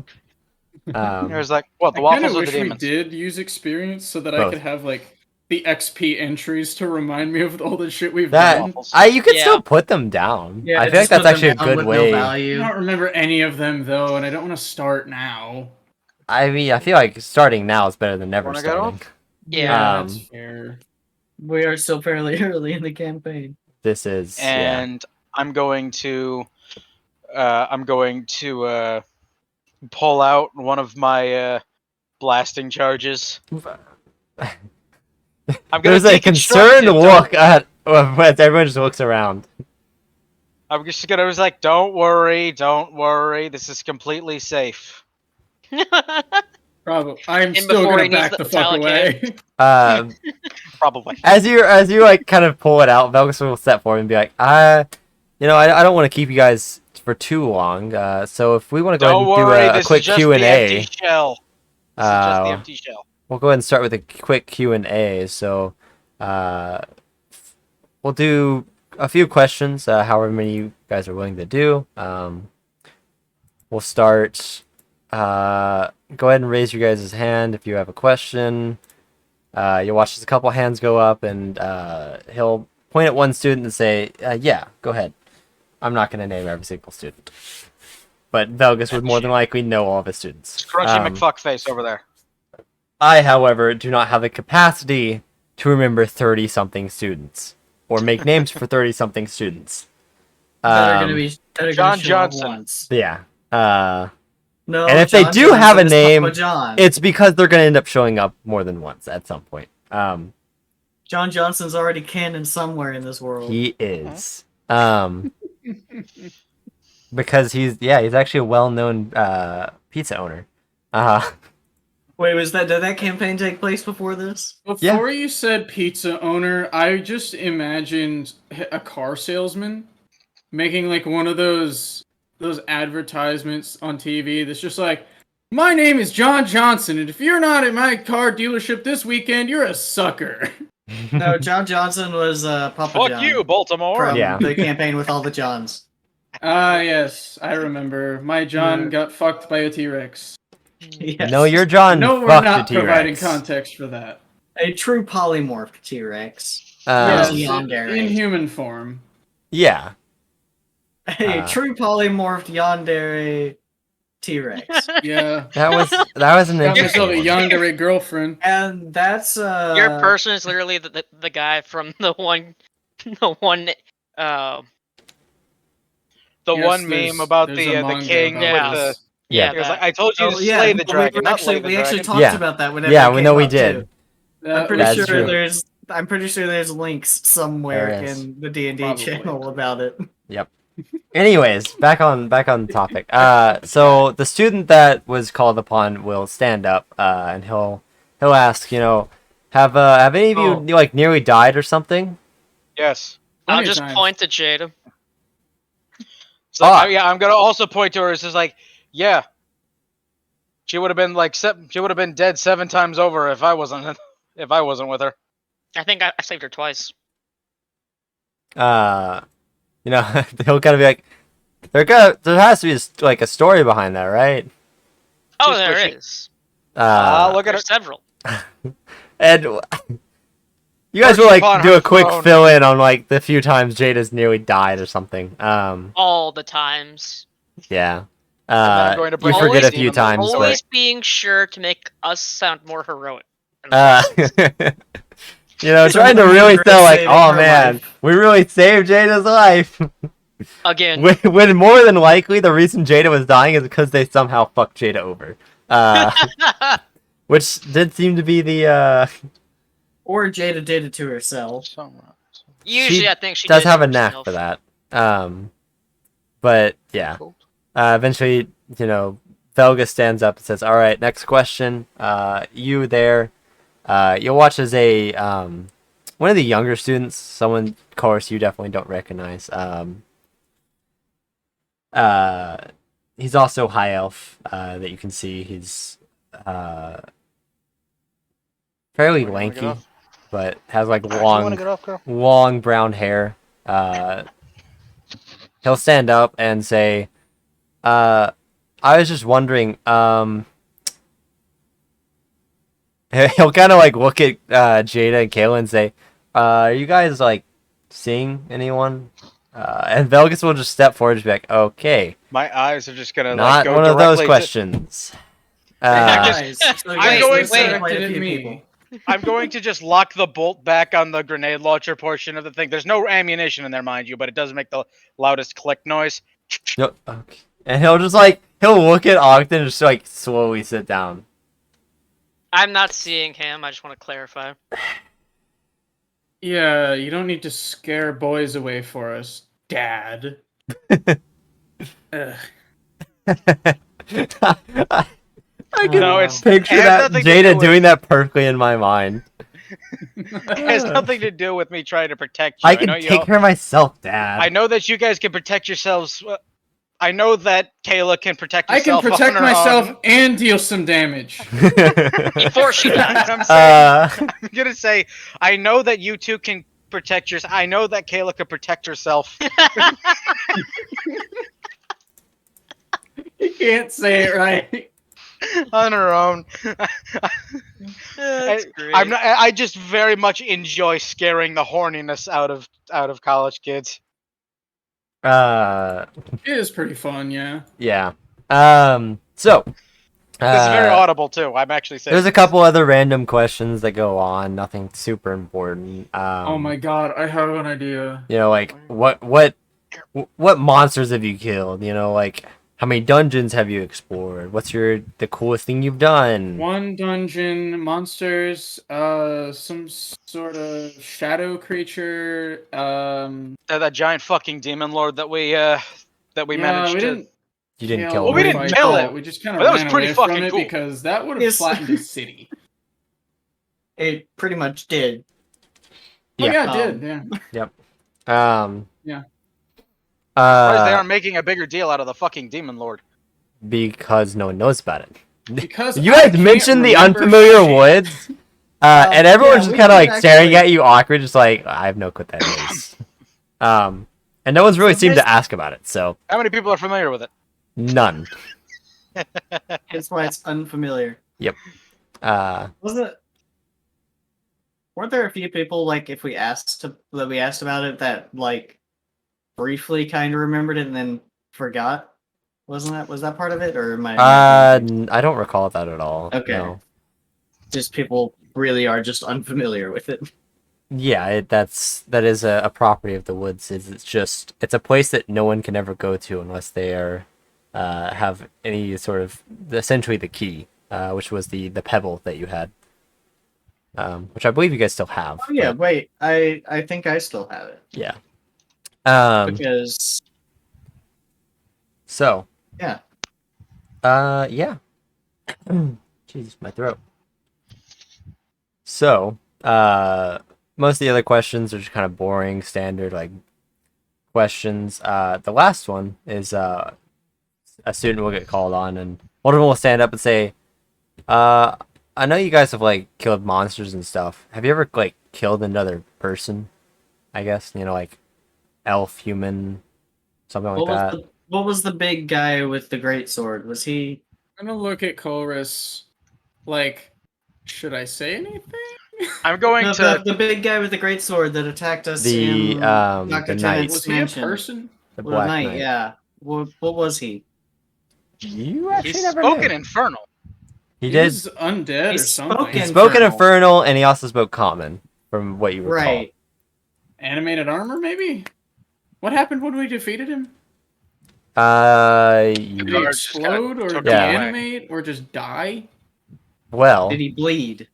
It was like, what, the I kind waffles of or wish the we demons? did use experience so that I Both. could have like the XP entries to remind me of all the shit we've That done. Waffles. you can Yeah. still put them down. Yeah, I feel like just put that's actually a them down good with way. No I value. don't remember any of them though, and I don't want to start now. I mean, I feel like starting now is better than never Wanna get starting. Yeah. That's fair. We are still fairly early in the campaign. This is And I'm going to pull out one of my blasting charges. I'm gonna There's a deconstruct concerned it, look at as everyone just looks around. I'm just gonna was like, don't worry, this is completely safe. Probably. I'm And still before gonna he needs back the the fuck metallic away. Probably. As you like kind of pull it out, Velgus will step forward and be like, I don't want to keep you guys for too long. So if we want to go Don't ahead and worry, do a this quick is just Q and the empty A, shell. This is just the empty shell. we'll go ahead and start with a quick Q and A. So we'll do a few questions, however many you guys are willing to do. We'll start. Go ahead and raise your guys' hand if you have a question. You'll watch as a couple hands go up, and he'll point at one student and say, "Yeah, go ahead." I'm not going to name every single student, but Velgus would more than likely know all of his students. Crunchy McFuckface over there. I, however, do not have the capacity to remember 30-something students or make names for 30-something students. That are gonna John show up Johnson. once. Yeah. No, And if they John do have a Johnson is name, Papa John. It's because they're going to end up showing up more than once at some point. John Johnson's already canon somewhere in this world. He is. Because he's actually a well-known pizza owner. Wait, did that campaign take place before this? Before you said pizza owner, I just imagined a car salesman making like one of those advertisements on TV that's just like, "My name is John Johnson, and if you're not at my car dealership this weekend, you're a sucker." No, John Johnson was Papa Fuck John. you, Baltimore. From Yeah. the campaign with all the Johns. Ah, yes, I remember. My John Yeah. got fucked by a T-Rex. Yes. No, you're John. No, we're fucked not the T-Rex. providing context for that. A true polymorph T-Rex. Um, Yes. Yandere. in human form. Yeah. A true polymorphed Yandere T-Rex. Yeah. That was an Got myself interesting a one. yandere girlfriend. And that's Your person is literally the guy from the one The Yes, one meme about there's the a manga king about Yeah. with the. this. Yeah. He was like, I told you to Oh, yeah, slay the we dragon, not actually lay the we actually dragon. talked Yeah. about that whenever Yeah, it we know came we up, did. too. I'm pretty That's sure true. there's links somewhere There is. in the D&D Probably. channel about it. Anyways, back on topic. So the student that was called upon will stand up, and he'll ask, have any of you like nearly died or something? Yes. I'll Plenty of just times. point to Jada. So Ah. yeah, I'm gonna also point to her. It's just like, yeah, she would have been like she would have been dead 7 times over if I wasn't with her. I think I saved her twice. He'll kind of be like, there has to be like a story behind that, right? Oh, She's there pushing. is. Look at her. There's several. And you guys will Perched like upon do her a quick throne. fill in on like the few times Jada's nearly died or something. All the times. Yeah. I'm going to You bring forget a always few even- times, Always being sure to make us sound more heroic. but trying to really sell like, Saving oh her man, life. we really saved Jada's life. Again. when more than likely the reason Jada was dying is because they somehow fucked Jada over. Which did seem to be the Or Jada did it to herself. Usually, She I think she does did have it a knack herself. for that. But yeah. Eventually, Velga stands up and says, "All right, next question. You there? You'll watch as a one of the younger students, someone, of course, you definitely don't recognize. He's also high elf. That you can see. He's fairly Wanna get lanky, off? but has like Do you want to get long, off, girl? long brown hair. He'll stand up and say, I was just wondering, he'll kind of like look at Jada and Kayla and say, are you guys like seeing anyone? And Velgus will just step forward and be like, okay, My eyes are just gonna not like go one of those directly questions. Guys, so I'm guys, going there's to- quite a Directed few at me. people. I'm going to just lock the bolt back on the grenade launcher portion of the thing. There's no ammunition in there, mind you, but it does make the loudest click noise. Yep, okay. And he'll look at Ogden and just like slowly sit down. I'm not seeing him. I just want to clarify. Yeah, you don't need to scare boys away for us, Dad. Ugh. I can No, it's picture it has that nothing to Jada do with- doing that perfectly in my mind. It has nothing to do with me trying to protect you. I can know you take care of myself, Dad. I know that you guys can protect yourselves. I know that Kayla can protect I can herself. protect on her myself own. and deal some damage. Before she dies. I'm, saying, uh, I'm gonna say, I know that you two can protect yourself. I know that Kayla can protect herself. You can't say it right. on her own. That's great. I just very much enjoy scaring the horniness out of college kids. Uh, It is pretty fun, yeah. yeah. So. This is very audible too. I'm actually saying There's a couple other random questions that go on, nothing super important. Oh my god, I have an idea. You know, like what monsters have you killed? You know, like how many dungeons have you explored? What's the coolest thing you've done? One dungeon, monsters, some sort of shadow creature, that giant fucking demon lord that we yeah, managed we to. didn't You didn't kill kill Well, we him. didn't fight kill that. him, We just kind but of that was ran pretty away from fucking it cool. because that would have Yes. flattened a city. It pretty much did. Oh Yeah. yeah, it did. Yeah. Yeah. Surprised they aren't making a bigger deal out of the fucking demon lord. Because no one knows about it. Because You I guys can't mentioned the remember unfamiliar shit. woods, and everyone's yeah, just we kind of did like staring actually- at you awkward, just like I have no clue what that is. And no one's really So seemed this- to ask about it, so How many people are familiar with it? none. That's why it's unfamiliar. Uh, Wasn't it? Weren't there a few people like if we asked about it that like briefly kind of remembered it and then forgot? Was that part of it or am I? I don't recall that at all. Okay. No. Just people really are just unfamiliar with it. Yeah, that is a property of the woods. It's a place that no one can ever go to unless they are have any sort of essentially the key, which was the pebble that you had, which I believe you guys still have. Oh yeah, but wait. I think I still have it yeah. because So. yeah. Yeah. Jesus, my throat. So, most of the other questions are just kind of boring, standard like questions. The last one is a student will get called on, and one of them will stand up and say, I know you guys have like killed monsters and stuff. Have you ever like killed another person? I guess like elf, human, something like that. What was the big guy with the great sword? Was he? I'm gonna look at Chorus. Like, should I say anything? I'm going No, to. the big guy with the great sword that attacked us The, in the Dr. knight. Tennant's Was he mansion. a person? The Well, Black knight, Knight. yeah. What was he? You actually He's never spoken knew. Infernal. He did. was undead He or something. spoke He in- spoke in Infernal. Infernal, and he also spoke Common, from what you recall. Right. Animated armor, maybe? What happened when we defeated him? Did he Guards just kinda explode or took him away. deanimate or just die? Well, Did he bleed?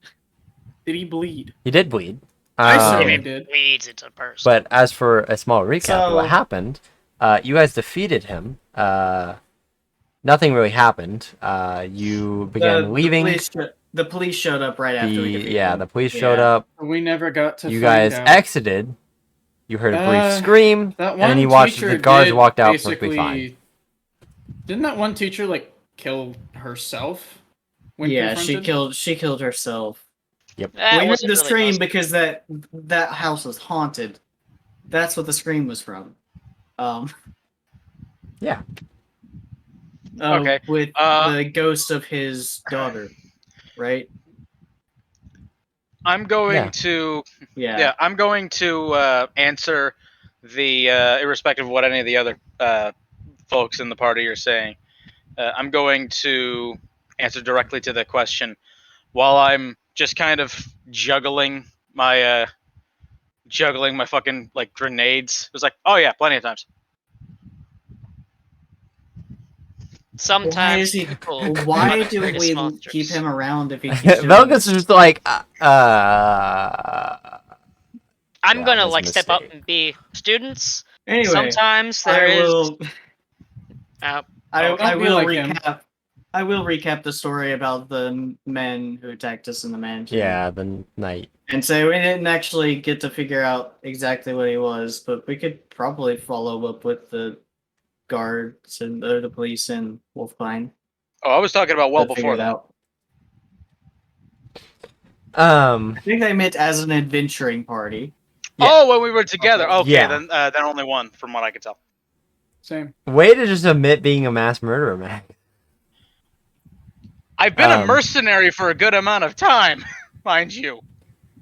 Did he bleed? he did bleed. I If certainly it did. bleeds, it's a person. But as for a small recap of So- what happened, you guys defeated him. Nothing really happened. You began leaving. The police showed up right after we defeated him. The police showed Yeah. up. We never got to You find guys out. exited. You heard a brief Uh, scream, That and one then you watched as teacher the guards did walked out basically. perfectly fine. Didn't that one teacher like kill herself? When Yeah, confronted? she killed herself. That We heard wasn't the really scream us. because that house was haunted. That's what the scream was from. Yeah. Okay, With the ghost of his daughter, right? I'm going Yeah. to. Yeah. Yeah, I'm going to answer the irrespective of what any of the other folks in the party are saying. I'm going to answer directly to the question while I'm just kind of juggling my fucking like grenades. It was like, oh yeah, plenty of times. Sometimes Why is he? people Why are the do greatest we monsters. keep him around if he keeps doing Velgus this? is just like, I'm that gonna was a like step up mistake. and be students. Anyway, Sometimes there I is. will. Uh, I Don't be will like him. recap. I will recap the story about the men who attacked us in the mansion. yeah, the night. And so we didn't actually get to figure out exactly what he was, but we could probably follow up with the guards and the police in Wolfpine. Oh, I was talking about well to figure before it that. out. Um, I think they meant as an adventuring party. Yeah. Oh, when we were together. Okay, Yeah. then only one, from what I could tell. Same. way to just admit being a mass murderer, man. I've been a Um, mercenary for a good amount of time, mind you.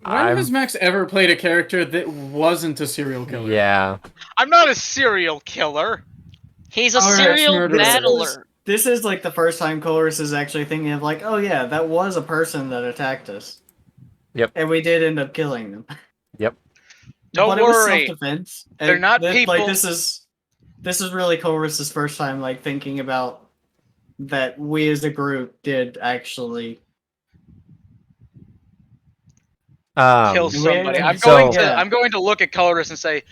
When has Max ever played a character that wasn't a serial killer? Yeah. I'm not a serial killer. He's a Alright, serial murderer. battler. This is like the first time Chorus is actually thinking of like, oh yeah, that was a person that attacked us. Yep. And we did end up killing them. Don't But it was worry. self-defense. They're not people. Like this is really Chorus's first time like thinking about that we as a group did actually Kill Um, somebody. I'm so- going to look at Colorus and say,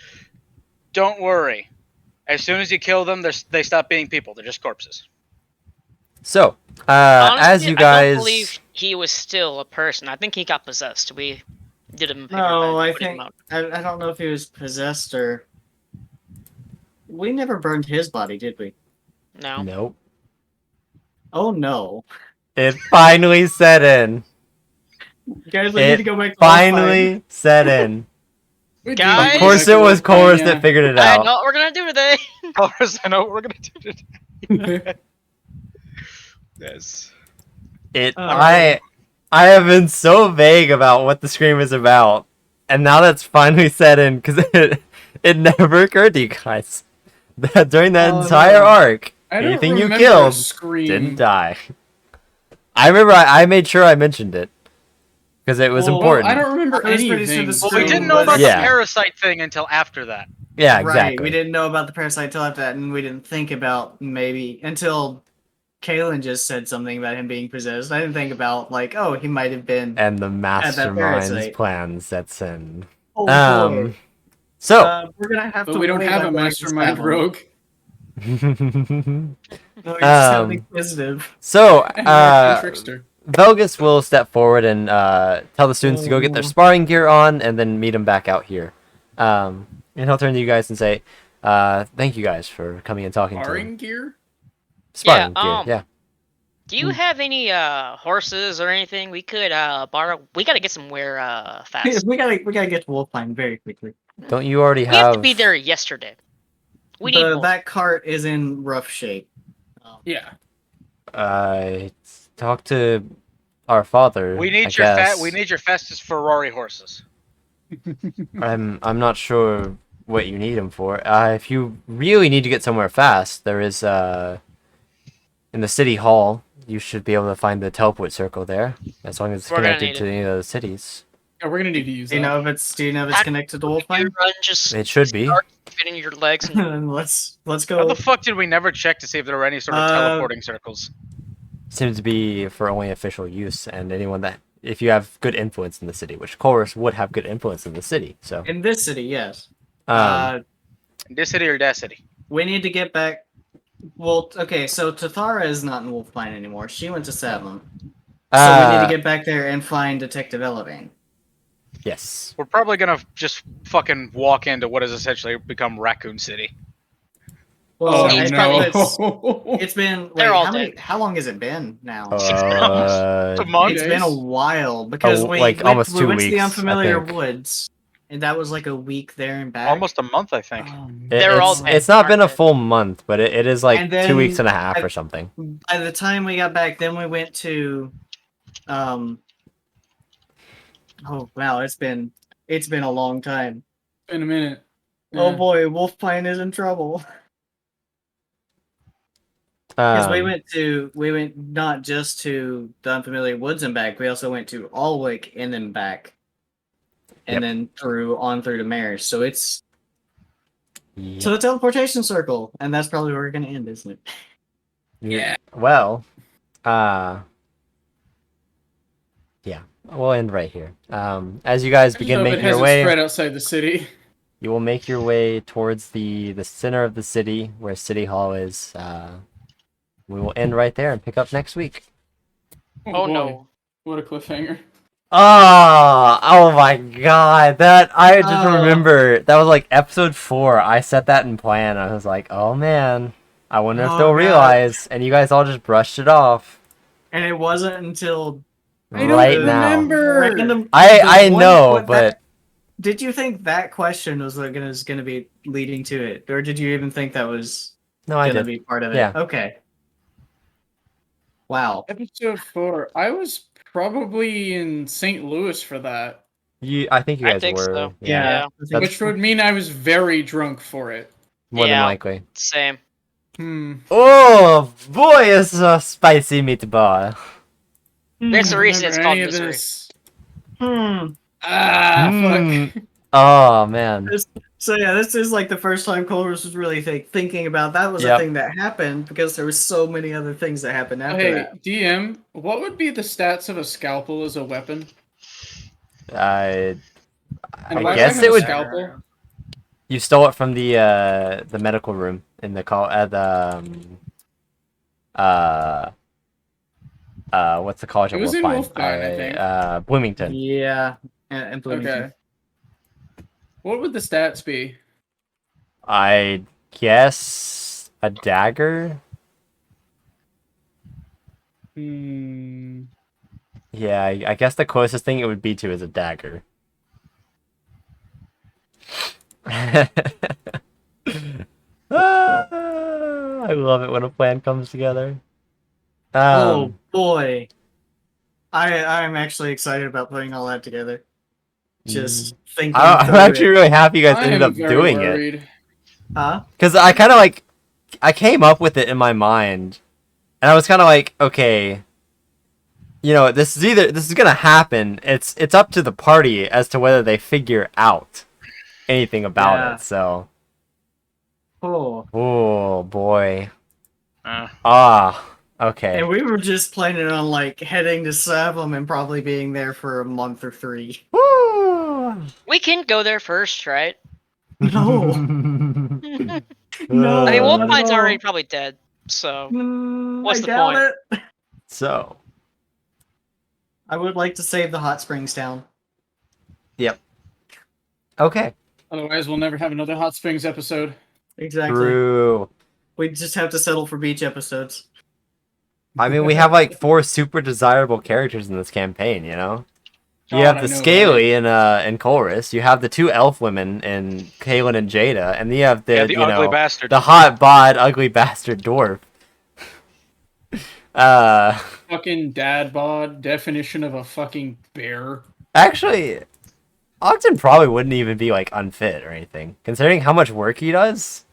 "Don't worry. As soon as you kill them, they stop being people. They're just corpses." so, Honestly, as you I guys, don't believe he was still a person. I think he got possessed. We did him. No, I put him think out. I don't know if he was possessed or we never burned his body, did we? No. nope, Oh no. it finally set in. Guys, we It need to go back to Finally set in. We Guys? Of course, it was Chorus that figured it I out. know what we're gonna do today. Colorus, I know what we're gonna do today. Yes. I have been so vague about what the scream is about, and now that's finally set in because it never occurred to you guys that during that Oh, entire no. arc, I don't anything you remember killed a scream. didn't die. I remember I made sure I mentioned it because it was Well, important. I don't remember I was pretty sure anything. the Well, we Scream didn't know about Yeah. the parasite thing until after that. Yeah, Right, exactly. we didn't know about the parasite till after that, and we didn't think about maybe until Kalen just said something about him being possessed. I didn't think about like, oh, he might have been. And the mastermind's parasite. plan sets in. Oh, boy. So. We're gonna have But to. we don't worry have about a going to mastermind Savon. rogue. No, you're just Um, inquisitive. So, And American trickster. Velgus will step forward and tell the students to go get their sparring gear on and then meet him back out here. And he'll turn to you guys and say, thank you guys for coming and talking to Sparring me. gear? Sparring Yeah, gear, yeah. Do you have any horses or anything we could borrow? We gotta get somewhere fast. we gotta get to Wolfpine very quickly. Don't you already We have to be there yesterday. We need more. That cart is in rough shape. Yeah. Talk to our father. We need I we guess. need your fastest Ferrari horses. I'm not sure what you need him for. If you really need to get somewhere fast, there is in the city hall. You should be able to find the teleport circle there, as long as it's We're gonna connected need to any of those cities. Yeah, we're gonna need to use Do you that. know if it's connected to You Wolfpine? run, just It should be. start spinning your legs. And... Then let's How go. the fuck did we never check to see if there were any sort of teleporting circles? Seems to be for only official use, and anyone that if you have good influence in the city, which Chorus would have good influence in the city. So, In this city, yes. um, This city or that city? We need to get back. Well, okay, so Tathara is not in Wolfpine anymore. She went to Savon. So we need to get back there and find Detective Elevane. yes. We're probably gonna just fucking walk into what has essentially become Raccoon City. Well, Oh it's no. it's been. Wait, They're all how long has it been now? It's a month. It's been a while because we like went, almost we 2 went to the weeks, I Unfamiliar think. Woods, and that was like a week there and back. Almost a month, I think. They're all it's, dead, it's not been a aren't they? full month, but it is like And 2 then weeks and a half I- or something. By the time we got back, then we went to, Oh wow, it's been a long time. In a minute. Oh Yeah. boy, Wolfpine is in trouble. Because we went not just to the Unfamiliar Woods and back, we also went to Alwick and then back. And Yep. then through to Mare. So it's Yeah. to the teleportation circle. And that's probably where we're gonna end, isn't it? Yeah. Well, yeah, we'll end right here. As you guys begin So it making your hasn't way, spread outside the city. you will make your way towards the center of the city where City Hall is. We will end right there and pick up next week. Oh boy. no. What a cliffhanger. Oh my god, that I just Oh. remember that was like episode 4. I set that in plan. I was like, oh man, I wonder if Oh, they'll God. realize, and you guys all just brushed it off And it wasn't until I don't right now. remember. random. I the one- know, what but that- did you think that question was gonna be leading to it, or did you even think that was no, I gonna did. be part of it? Yeah. Okay. Wow. Episode 4. I was probably in St. Louis for that, I think you I guys think were. so. Yeah. Yeah. That's which would mean I was very drunk for it. more than Yeah. likely. Same. Oh boy, it's a spicy meatball. There's a I reason it's remember called any of misery. this. Hmm. Mm. Fuck. Oh man. So yeah, this is like the first time Colress was really thinking about that was a Yep. thing that happened because there was so many other things that happened after Hey, that. DM, what would be the stats of a scalpel as a weapon? I And why guess do I have it a would. scalpel? You stole it from the medical room in the call at the what's the college It at was in Wolfbine? Wolfbine, I think. Bloomington. Yeah, and Bloomington. Okay. What would the stats be? I guess a dagger. Hmm. Yeah, I guess the closest thing it would be to is a dagger. I love it when a plan comes together. Oh boy, I'm actually excited about putting all that together. Just thinking I'm through actually it. really happy you guys I ended am up very doing it. worried. Huh? Because I kind of like, I came up with it in my mind, and I was kind of like, okay, you know, this is gonna happen. It's up to the party as to whether they figure out anything about Yeah. it. So, Oh, boy, Uh, okay. and we were just planning on like heading to Savum and probably being there for a month or 3. Woo! We can go there first, right? No. No. I mean, not at Wolfmine's all. already probably dead, so what's I the doubt point? it. So, I would like to save the Hot Springs town. okay. Otherwise, we'll never have another Hot Springs episode. Exactly. True. We just have to settle for beach episodes. I mean, we have like 4 super desirable characters in this campaign. You know. You God, have I the know, Scaly in Chorus. You have the 2 elf women in Kaylin and Jada, and then you have the yeah, the you ugly know bastard. the hot bod ugly bastard dwarf. Fucking dad bod definition of a fucking bear. Actually, Ogden probably wouldn't even be like unfit or anything, considering how much work he does.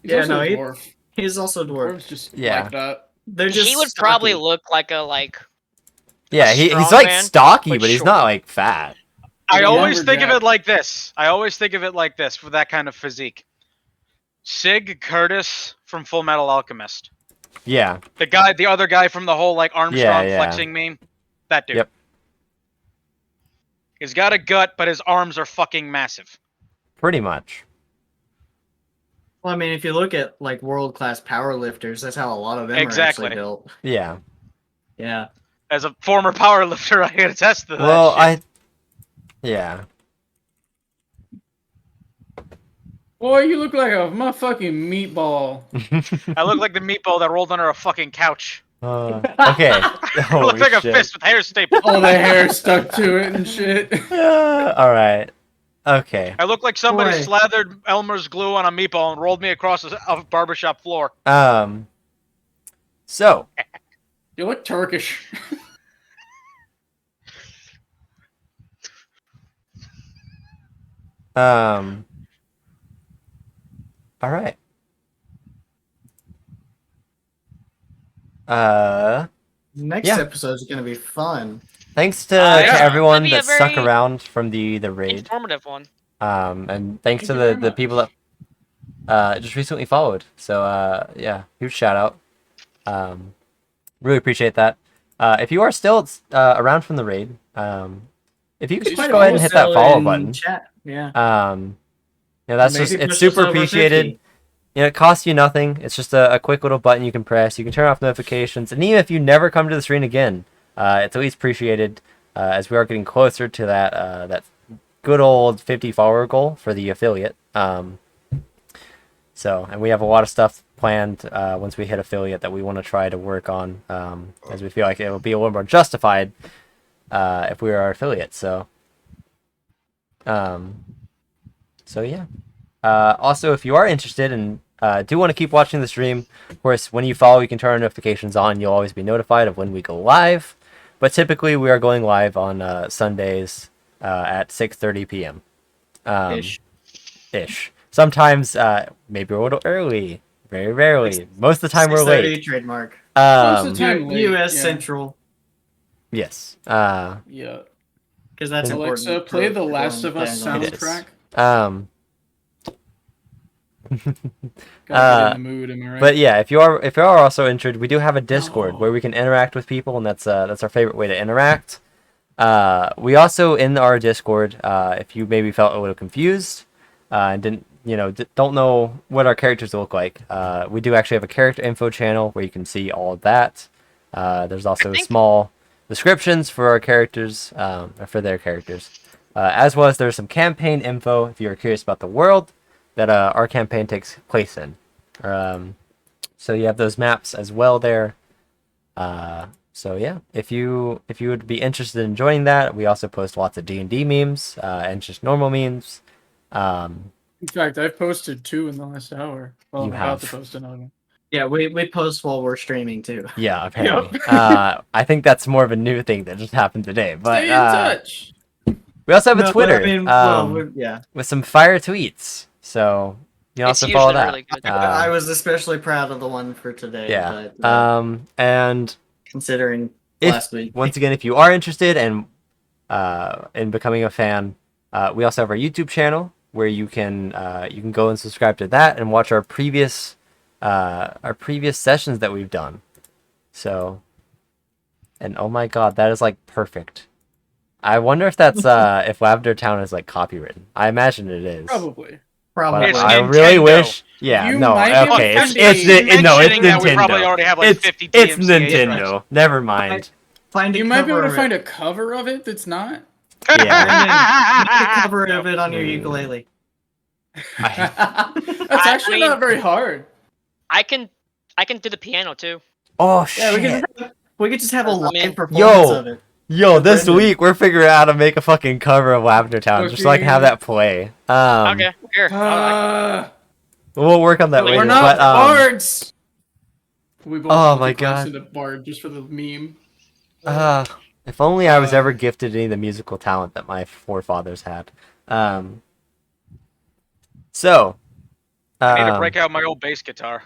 He's Yeah, also no, a he- dwarf. He's also dwarf. Dwarves just Yeah. like that. They're just He would probably stocky. look like a Yeah, he's strong like man, stocky, but but he's short. not like fat. I Like a always think of lumberjack. it like this. I always think of it like this for that kind of physique. Sig Curtis from Full Metal Alchemist. Yeah, The other guy from the whole like Armstrong Yeah. flexing meme. That dude. Yep. He's got a gut, but his arms are fucking massive. pretty much. Well, I mean, if you look at like world-class power lifters, that's how a lot of them Exactly. are actually built. Yeah. Yeah. As a former powerlifter, I can attest to that. Well, shit. yeah. Boy, you look like a motherfucking meatball. I look like the meatball that rolled under a fucking couch. Okay. I Holy look like a shit. fist with hair stapled. All the hair stuck to it and shit. All right. Okay. I look like somebody Boy. slathered Elmer's glue on a meatball and rolled me across a barbershop floor. So You look Turkish. all right. Next Yeah. episode is gonna be fun. Thanks to Yeah. everyone That'd be a that stuck very around from the raid. informative one. And thanks Thank to you very the much. people that just recently followed. So yeah, huge shout out. Really appreciate that. If you are still around from the raid, if you could just Quite go ahead and hit that also follow in button. Chat. Yeah. That's Maybe just push it's us super over appreciated. 50. You know, it costs you nothing. It's just a quick little button you can press. You can turn off notifications, and even if you never come to the screen again, it's at least appreciated. As we are getting closer to that good old 50 follower goal for the affiliate. So, and we have a lot of stuff planned once we hit affiliate that we want to try to work on, as we feel like it will be a little more justified if we are affiliate. So, yeah. Also, if you are interested in do want to keep watching the stream. Of course, when you follow, you can turn our notifications on. You'll always be notified of when we go live. But typically, we are going live on Sundays at 6:30 p.m. Ish. Sometimes maybe we're a little early. Very rarely. Most of the time we're 6:30 late. trademark. Most of the time late, U.S. yeah. Central, Yes. Yeah. because that's important. Alexa, play for the Last of Us plans on It this. is. soundtrack. Gotta get in the mood, am I right? But yeah, if you are also interested, we do have a Discord where we can interact with people, and that's our favorite way to interact. We also in our Discord, if you maybe felt a little confused and didn't don't know what our characters look like, we do actually have a character info channel where you can see all of that. There's also small descriptions for our characters, for their characters, as well as there's some campaign info if you're curious about the world that our campaign takes place in. So you have those maps as well there. So yeah, if you would be interested in joining that, we also post lots of D&D memes and just normal memes. In fact, I've posted 2 in the last hour. Well, You I'm about to have. post another one. Yeah, we post while we're streaming too. Yeah, apparently. I think that's more of a new thing that just happened today. But Stay in touch. we also have a No, but Twitter I mean, well, yeah. with some fire tweets. So you can It's also follow usually that. really good. I was especially proud of the one for today. Yeah. But, And considering if, last week. once again, if you are interested in becoming a fan, we also have our YouTube channel where you can go and subscribe to that and watch our previous sessions that we've done. So, and oh my god, that is like perfect. I wonder if that's if Lavender Town is like copywritten. I imagine it is. Probably. Probably. But It's I really Nintendo. wish. Yeah, You no, might get okay, a it's Nintendo. no, it's Mentioning that we probably Nintendo. already have like It's 50 it's DMCA Nintendo. Never mind. Find a You might be able cover to of find it. a cover of it that's not. Yeah. Find a cover of it on your ukulele. That's actually mean- not very hard. I can do the piano too. Oh Yeah, shit. we could just have a live mean- performance Yo. of it. Yo, this Brendan. week we're figuring out how to make a fucking cover of Lavender Town, just so I can have that play. Okay, here. We'll work on that later. We're not but, bards. We both Oh want my to class God. in a bard just for the meme. if only I was ever gifted any of the musical talent that my forefathers had. So, I need to break out my old bass guitar.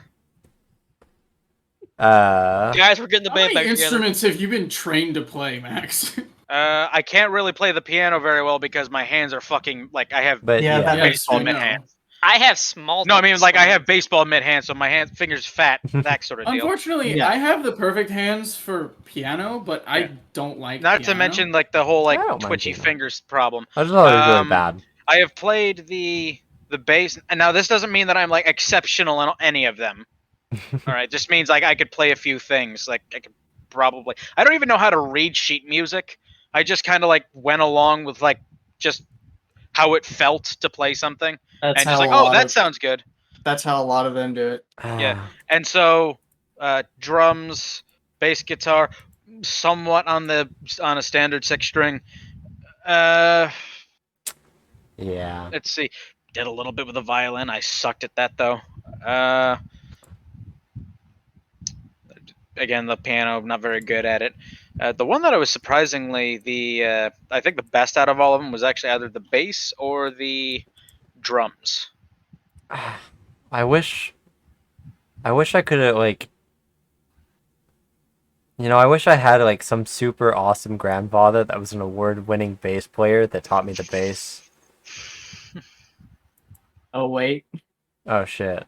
Guys, we're getting the How band many back together. instruments have you been trained to play, Max? I can't really play the piano very well because my hands are fucking like I have but Yeah, yeah, that Yes, makes baseball I mid know. hands. I have small. No, I mean thumbs, like so- I have baseball mid hands, so my fingers fat, that sort of deal. Unfortunately, Yeah. I have the perfect hands for piano, but I don't like Not to piano. mention like the whole I like don't mind twitchy piano. fingers problem. I just thought it was really Um, bad. I have played the bass, and now this doesn't mean that I'm like exceptional in any of them. All right, just means like I could play a few things. Like I could probably. I don't even know how to read sheet music. I just kind of like went along with like just how it felt to play something, That's and how just like, a oh, lot that of, sounds good. That's how a lot of them do it. yeah. And so, drums, bass guitar, somewhat on a standard 6-string. Yeah. Let's see. Did a little bit with the violin. I sucked at that though. Again, the piano, not very good at it. The one that I was surprisingly I think the best out of all of them was actually either the bass or the drums. I wish I could have like, I wish I had like some super awesome grandfather that was an award-winning bass player that taught me the bass. Oh wait. Oh shit.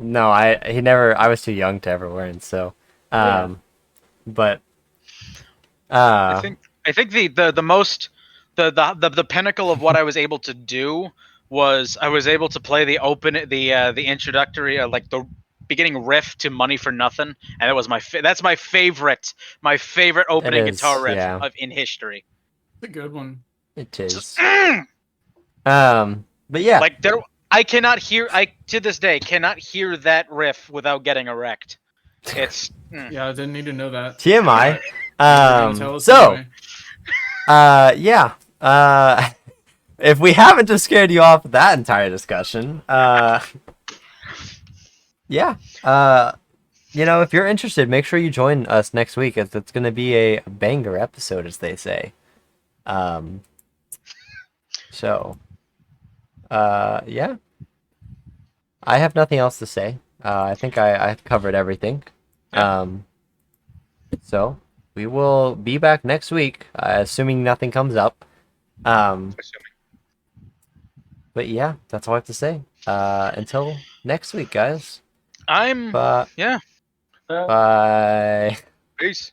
No, I was too young to ever learn, so Yeah. but I think the most the pinnacle of what I was able to do was I was able to play the introductory like the beginning riff to Money for Nothing, and that was that's my favorite opening is, guitar riff yeah. in history. It's a good one. it is. Mm! But yeah. Like I to this day cannot hear that riff without getting erect. It's Yeah, I didn't need to know that. TMI. You're gonna tell us So, anyway. yeah. If we haven't just scared you off with that entire discussion, yeah. If you're interested, make sure you join us next week, as it's going to be a banger episode, as they say. Um, so, yeah. I have nothing else to say. I think I've covered everything. Yeah. So we will be back next week, assuming nothing comes up. Assuming. But yeah, that's all I have to say. Until next week, guys. I'm Bye. yeah. Bye. Peace.